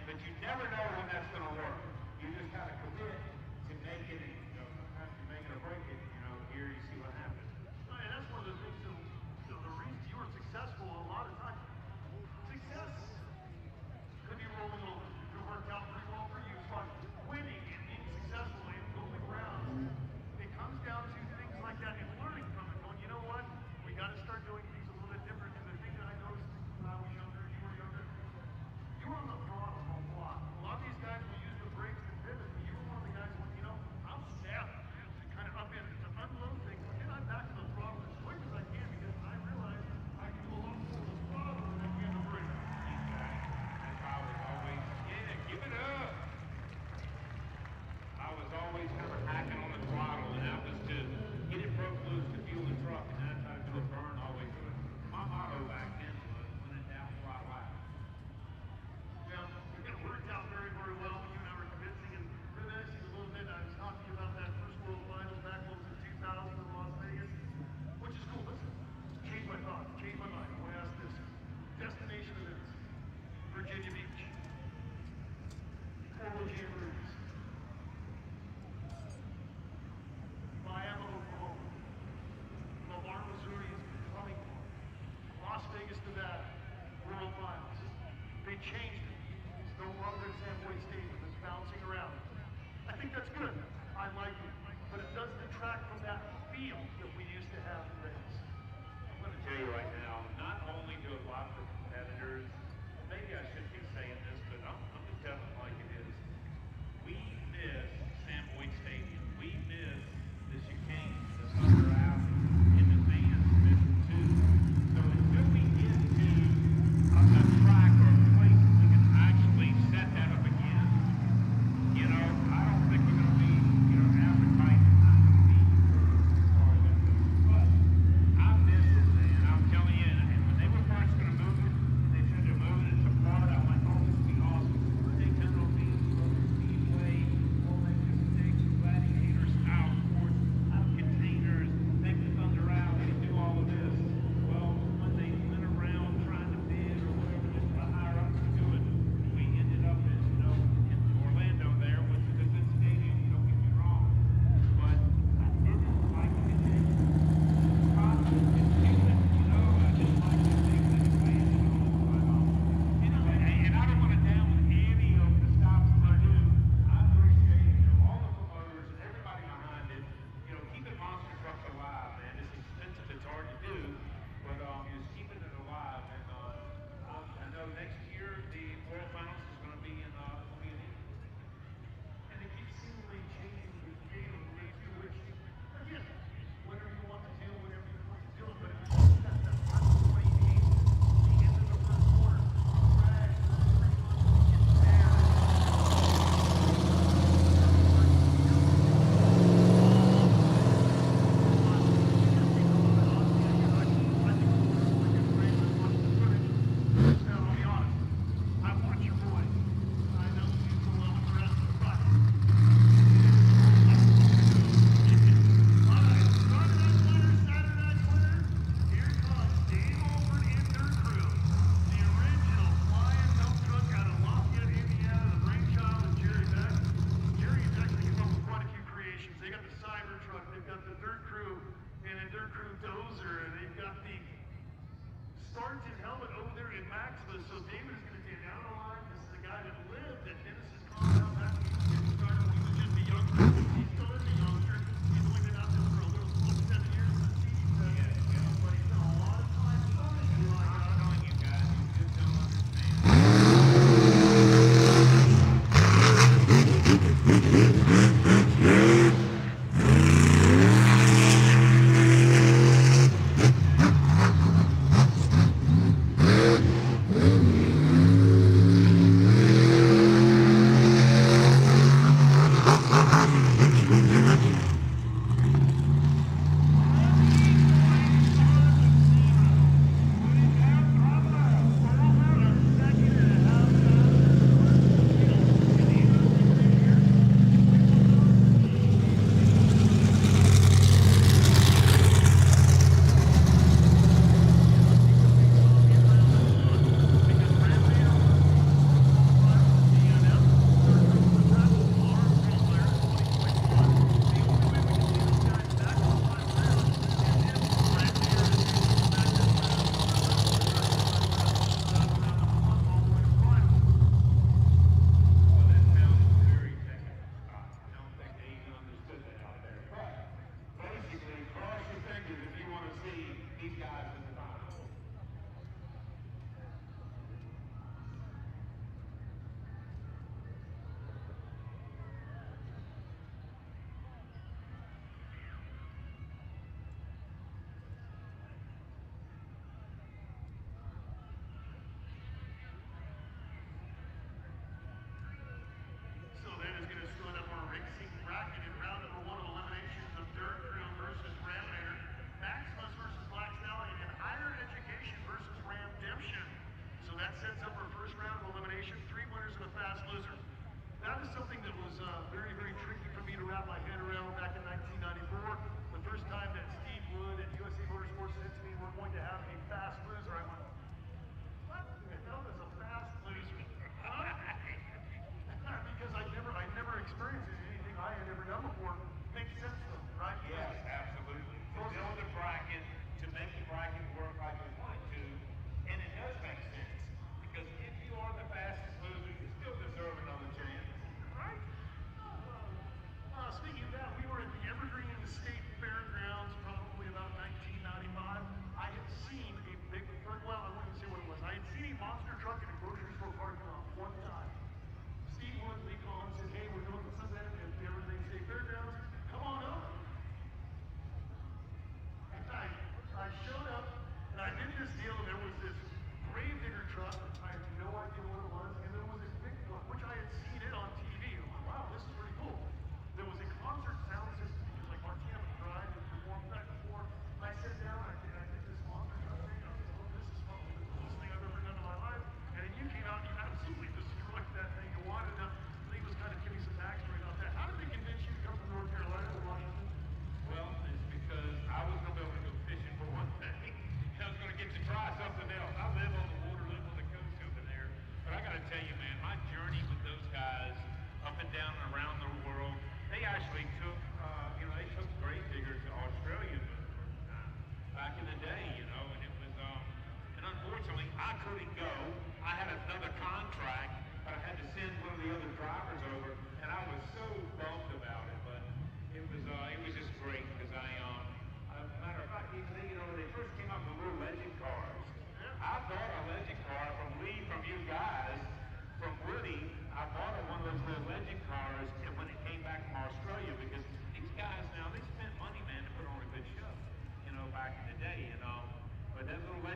but you never know when that's going to work. You just kind of commit to make it, and, you know, sometimes you make it or break it, you know, here you see what happens. Right, and that's one of the things that, you know, the reasons you were successful a lot of times. Success could be rolling over. It worked out pretty well for you, but winning and being successful and going around, it comes down to things like that and learning from it, going, you know what, we got to start doing things a little bit different. And the thing that I noticed when I was younger, you were younger, you were on the throttle a lot. A lot of these guys will use the brakes to pivot, but you were one of the guys who went, you know, I'm staff to kind of up in to unload things, but then I'm back to the throttle as quick as I can because I realize I can do a lot more with the throttle than I can the brake. That's how I was always, yeah, give it up. I was always kind of hacking on the throttle, and that was to get it broke loose to fuel the truck, and that's how to do a burn all the way through it. My motto back then was, when in doubt, throttle out. Well, it worked out very, very well. You and I were convincing and reminiscing a little bit. I was talking to you about that first World Finals back in 2000 in Las Vegas, which is cool. Listen, changed my thought, changed my mind. I want to ask this. Destination events. Virginia Beach. Portland Jamborees. Miami, Oklahoma. Lamar, Missouri is becoming Las Vegas, Nevada. World Finals. They changed it. It's no longer Jamboree Stadium. It's bouncing around. I think that's good. I like it. But it does detract from that feel that we used to have in Vegas. I'm going to tell you right now, not only do a lot of competitors, maybe I shouldn't be saying this, but I'm going to tell it like it is. We miss Sam Boyd Stadium. We miss the chicane, the summer alley, and the fans miss it too. So until we get to a track or a place that we can actually set that up again, you know, I don't think we're going to be, you know, advertising not to be as far as that goes. But I miss it, man. I'm telling you, and when they were first going to move it, and they said they're moving it to Florida, I'm like,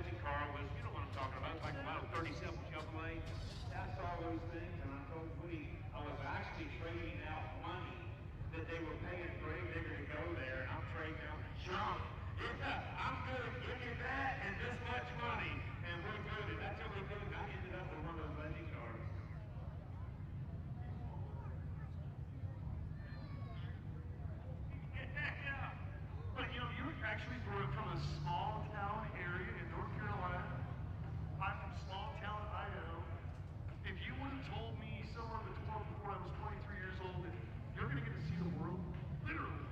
legend car was, you know what I'm talking about, it's like about a 37 Chevrolet. That's all those things, and I told Lee, I was actually trading out money that they were paying Grave Digger to go there, and I'm trading out junk. Yeah, I'm good at giving that and this much money, and we're good. And that's what we did. I ended up with one of those legend cars. Yeah. But you know, you're actually from a small town area in North Carolina. I'm from small town Idaho. If you would have told me somewhere before I was 23 years old that you're going to get to see the world, literally,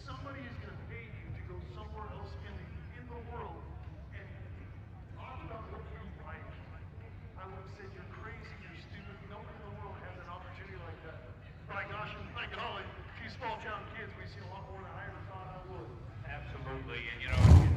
somebody is going to pay you to go somewhere else in the world and talk about what you like, I would have said you're crazy, you're stupid. Nobody in the world has an opportunity like that. My gosh, and my golly, these small town kids, we've seen a lot more than I ever thought I would. Absolutely, and you know,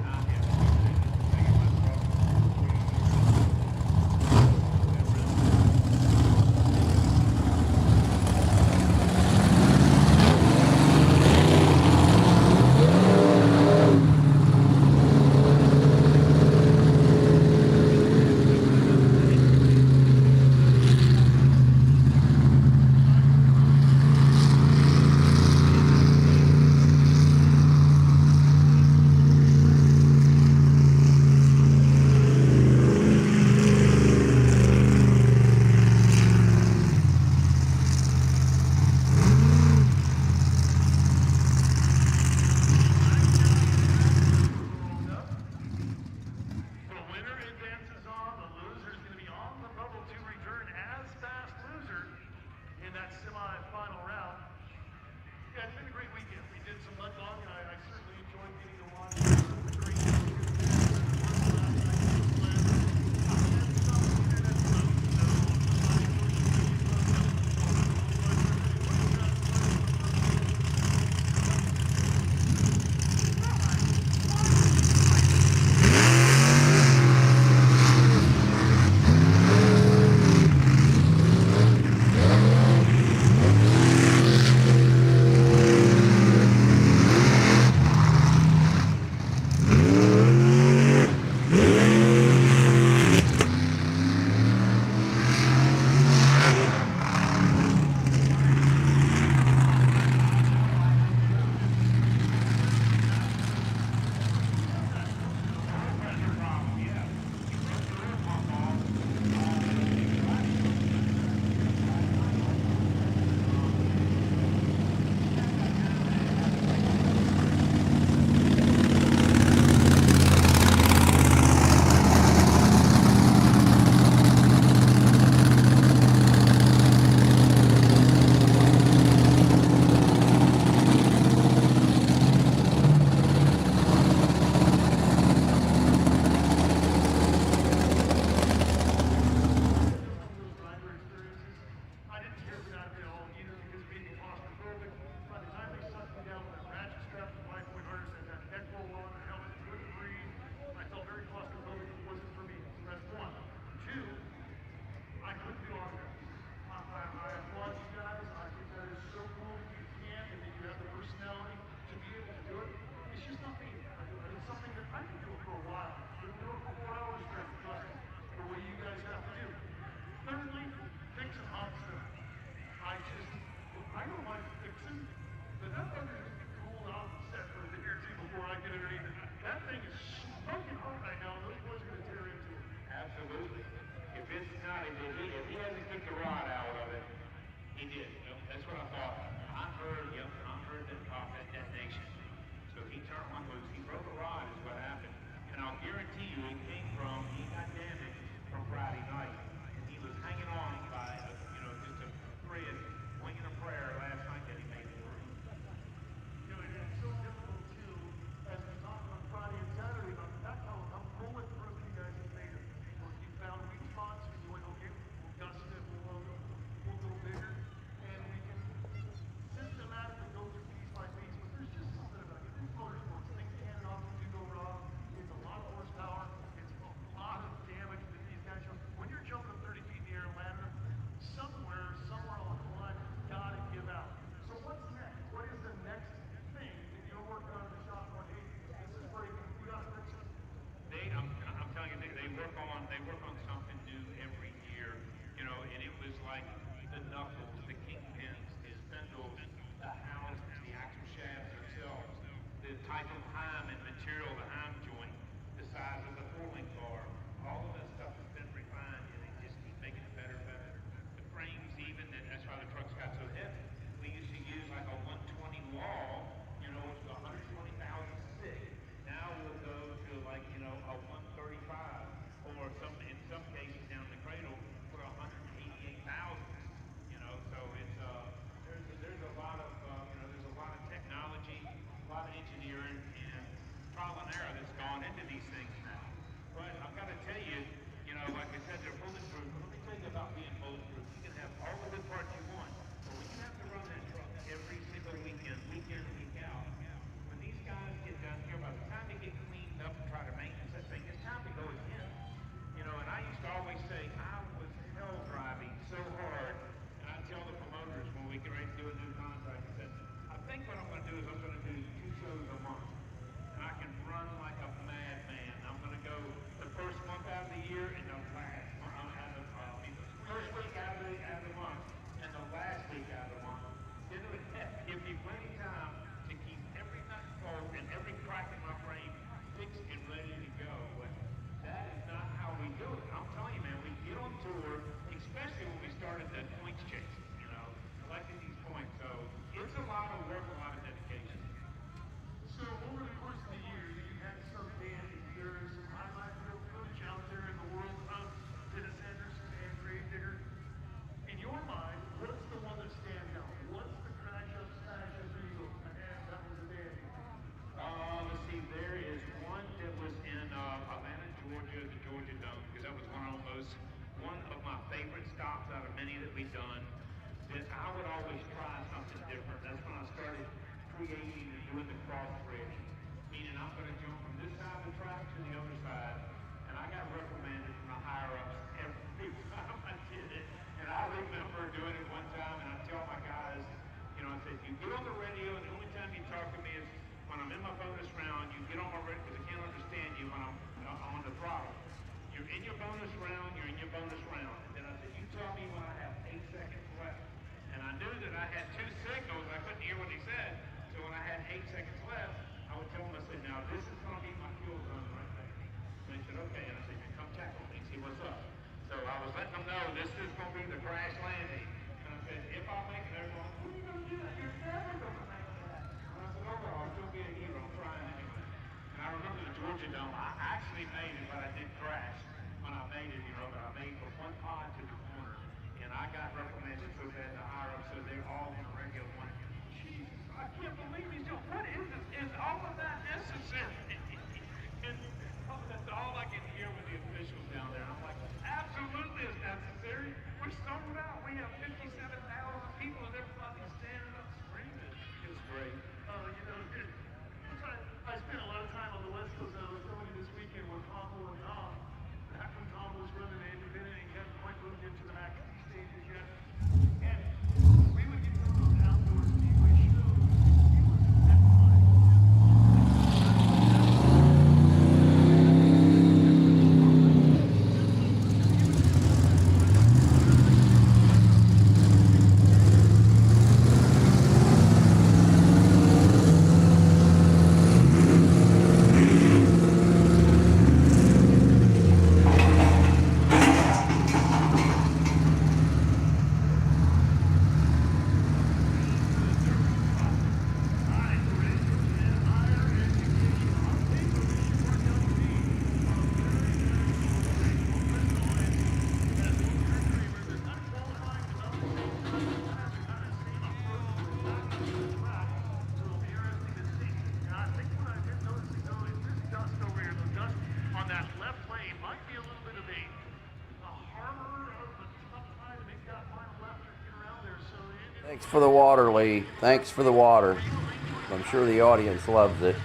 creating and doing the cross bridge, meaning I'm going to jump from this side of the track to the other side, and I got reprimanded from the higher ups every time I did it. And I remember doing it one time, and I tell my guys, you know, I said, you get on the radio, and the only time you talk to me is when I'm in my bonus round. You get on my radio because I can't understand you when I'm on the throttle. You're in your bonus round, you're in your bonus round. And then I said, you tell me when I have 8 seconds left. And I knew that I had 2 signals. I couldn't hear what he said. So when I had 8 seconds left, I would tell him, I said, now this is going to be my fuel zone right there. So he said, okay. And I said, come tackle me, see what's up. So I was letting them know this is going to be the crash landing. And I said, if I make it, they're going, what are you going to do? You're never going to make that. And I said, oh, well, I'll still be a hero. I'm trying anyway. And I remember the Georgia Dome. I actually made it, but I did crash when I made it, you know. But I made from one pod to the corner. And I got recommended so bad the higher up, so they're all on the radio going, Jesus, I can't believe he's doing, what is this? Is all of that necessary? And that's all I can hear with the officials down there. I'm like, absolutely it's necessary. We're sold out. We have 57,000 people and everybody's standing up screaming. It's great. You know, I spent a lot of time on the West Coast. I was going this weekend with Humble and Tom. Back when Tom was running the independent, he hadn't quite moved into the Mac stages yet. And we would get some of those outdoor speedway shows. He was Thanks for the water, Lee. Thanks for the water. I'm sure the audience loves it.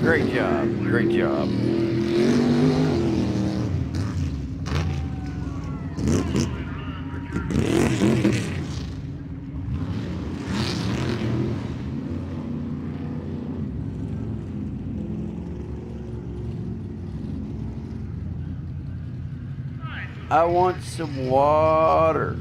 Great job. Great job. I want some water.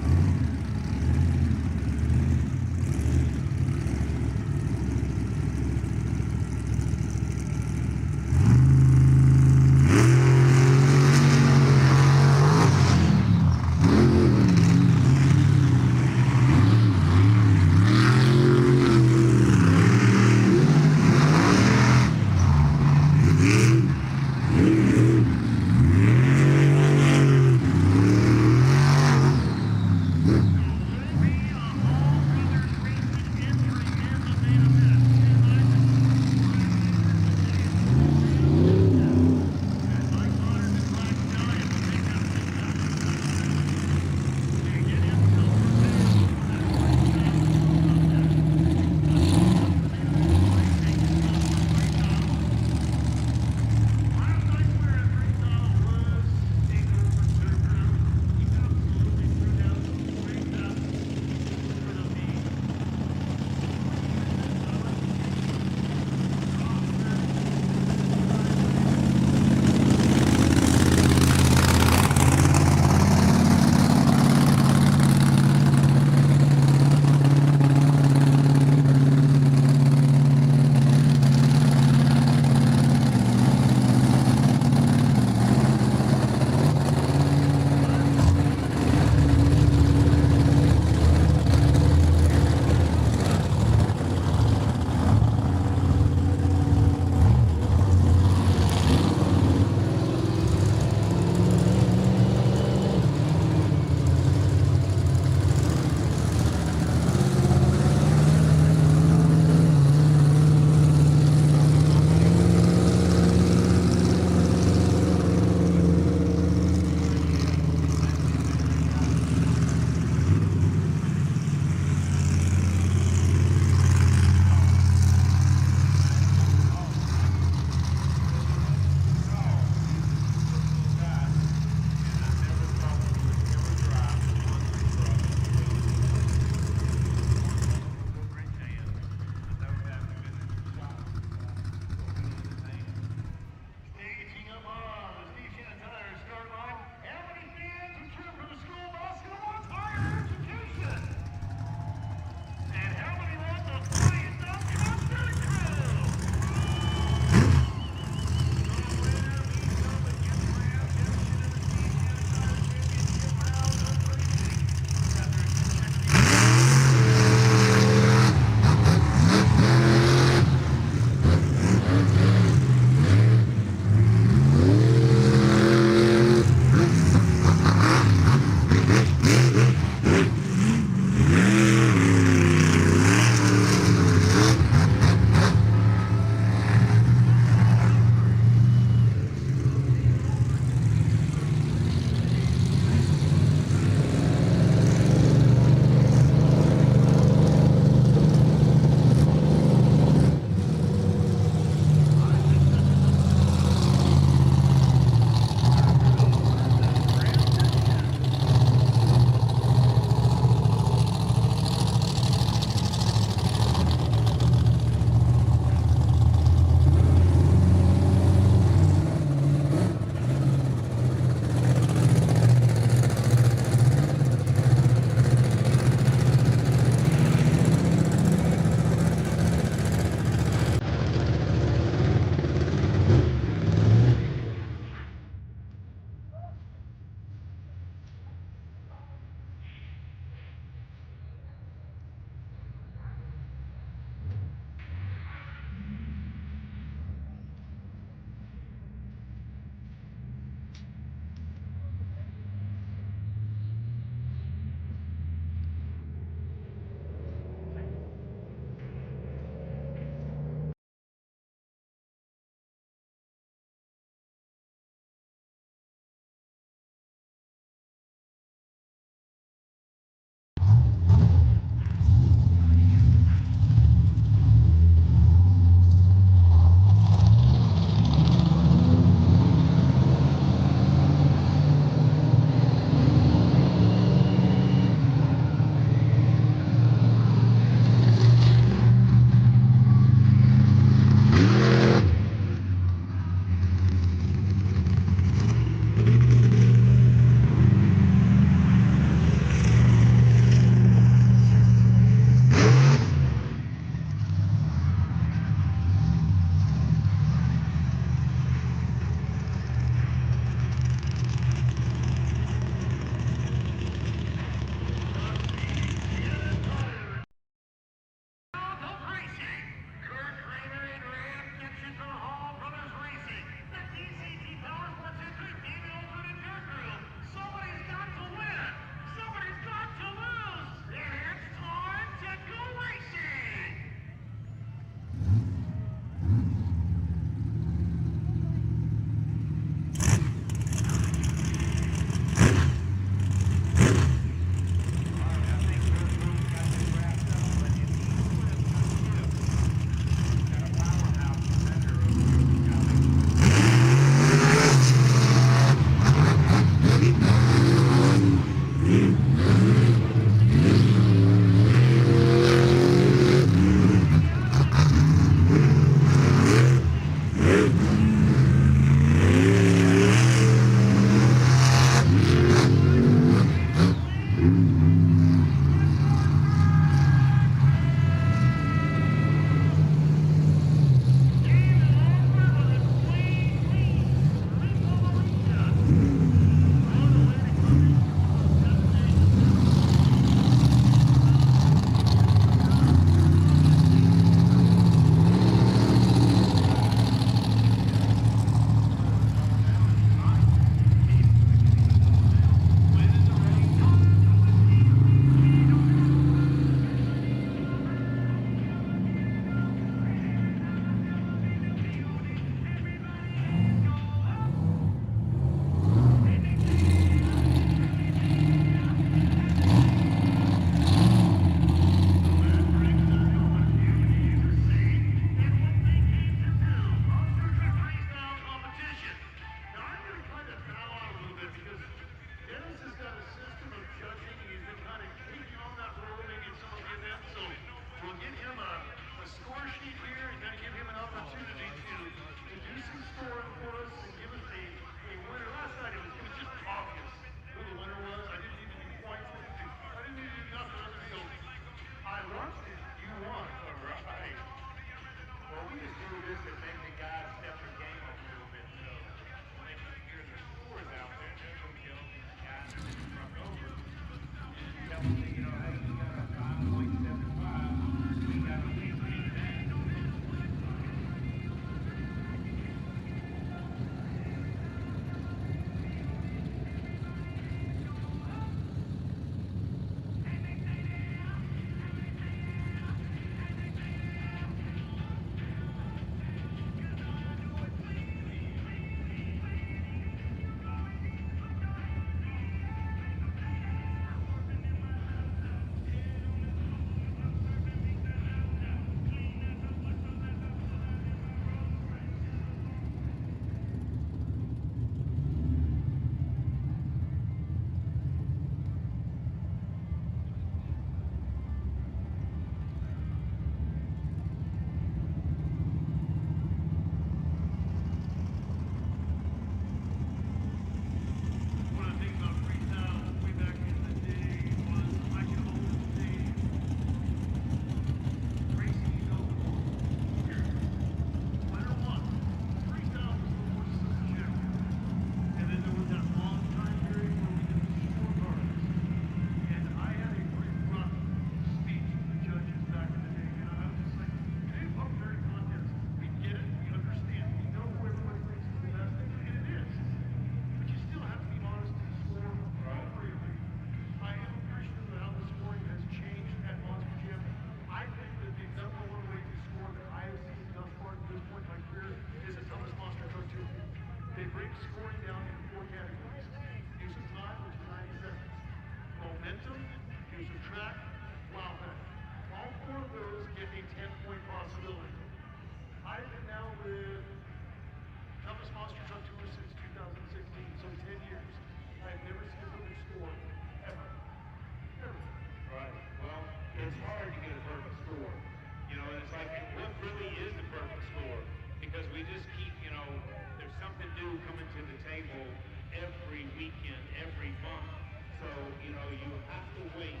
weekend every month. So, you know, you have to wait.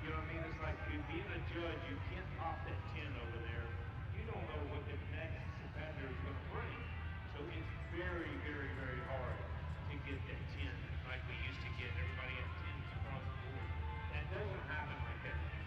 You know what I mean? It's like being a judge, you can't pop that 10 over there. You don't know what the next offender is going to bring. So it's very, very, very hard to get that 10 like we used to get. Everybody at 10s across the board. That doesn't happen like that anymore.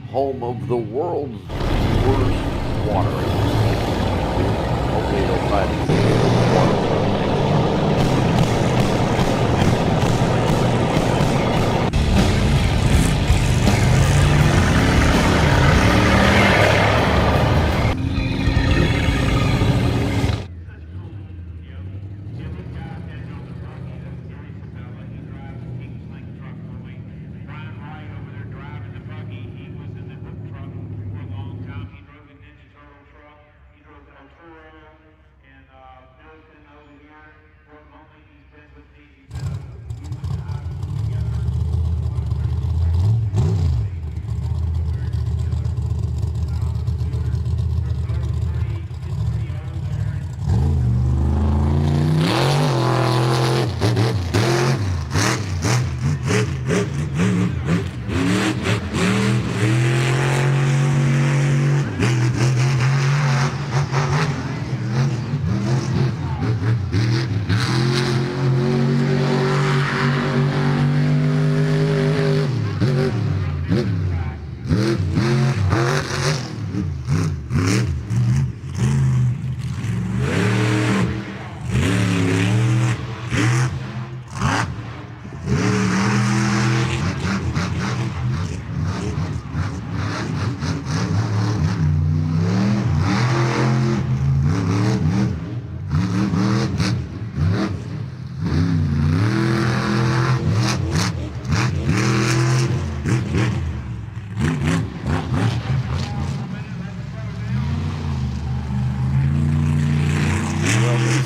home of the world's worst water. Hopefully they'll try to see the water.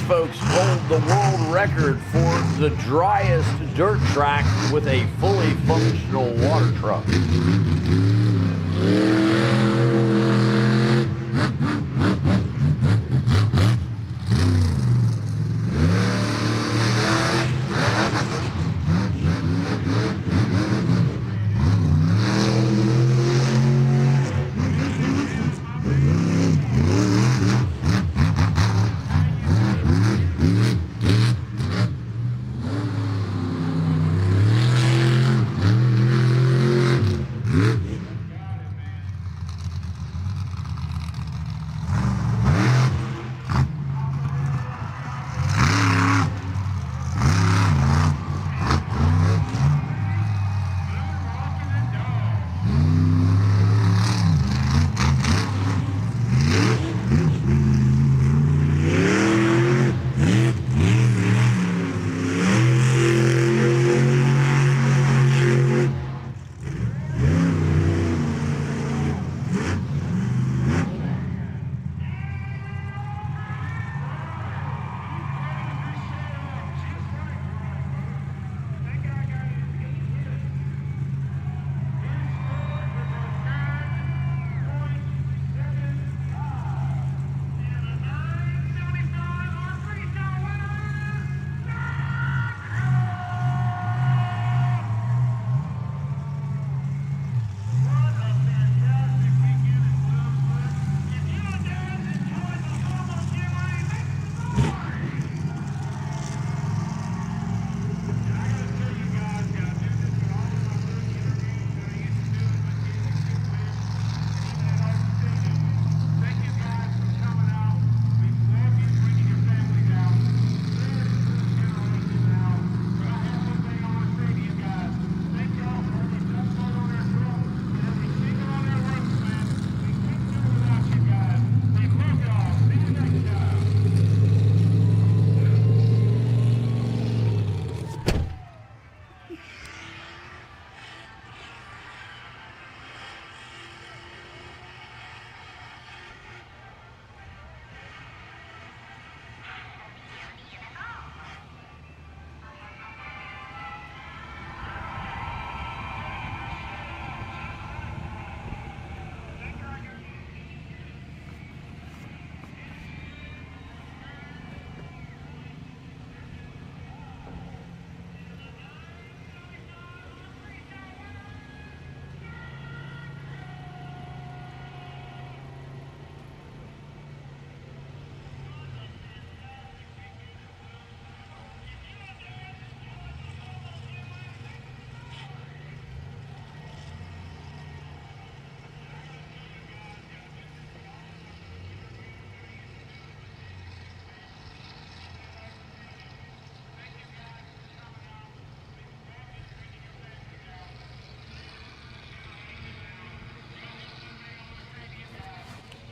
Folks hold the world record for the driest dirt track with a fully functional water truck.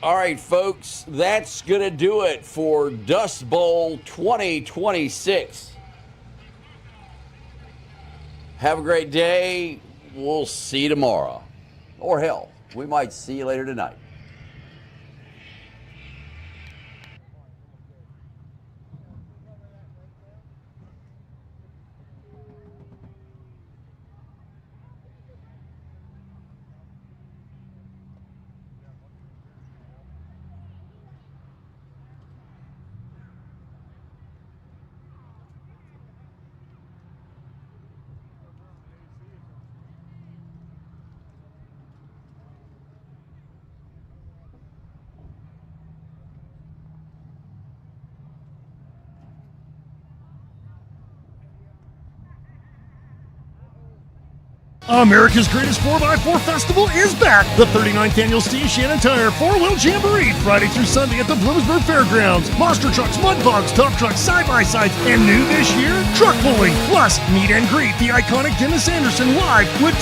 All right, folks, that's going to do it for Dust Bowl 2026. Have a great day. We'll see you tomorrow. Or hell, we might see you later tonight. America's Greatest 4x4 Festival is back. The 39th Annual Steve Shannon Tire 4-Wheel Jamboree, Friday through Sunday at the Bloomsburg Fairgrounds. Monster trucks, mud bogs, tough trucks, side-by-sides, and new this year, truck pulling. Plus, meet and greet the iconic Dennis Anderson live with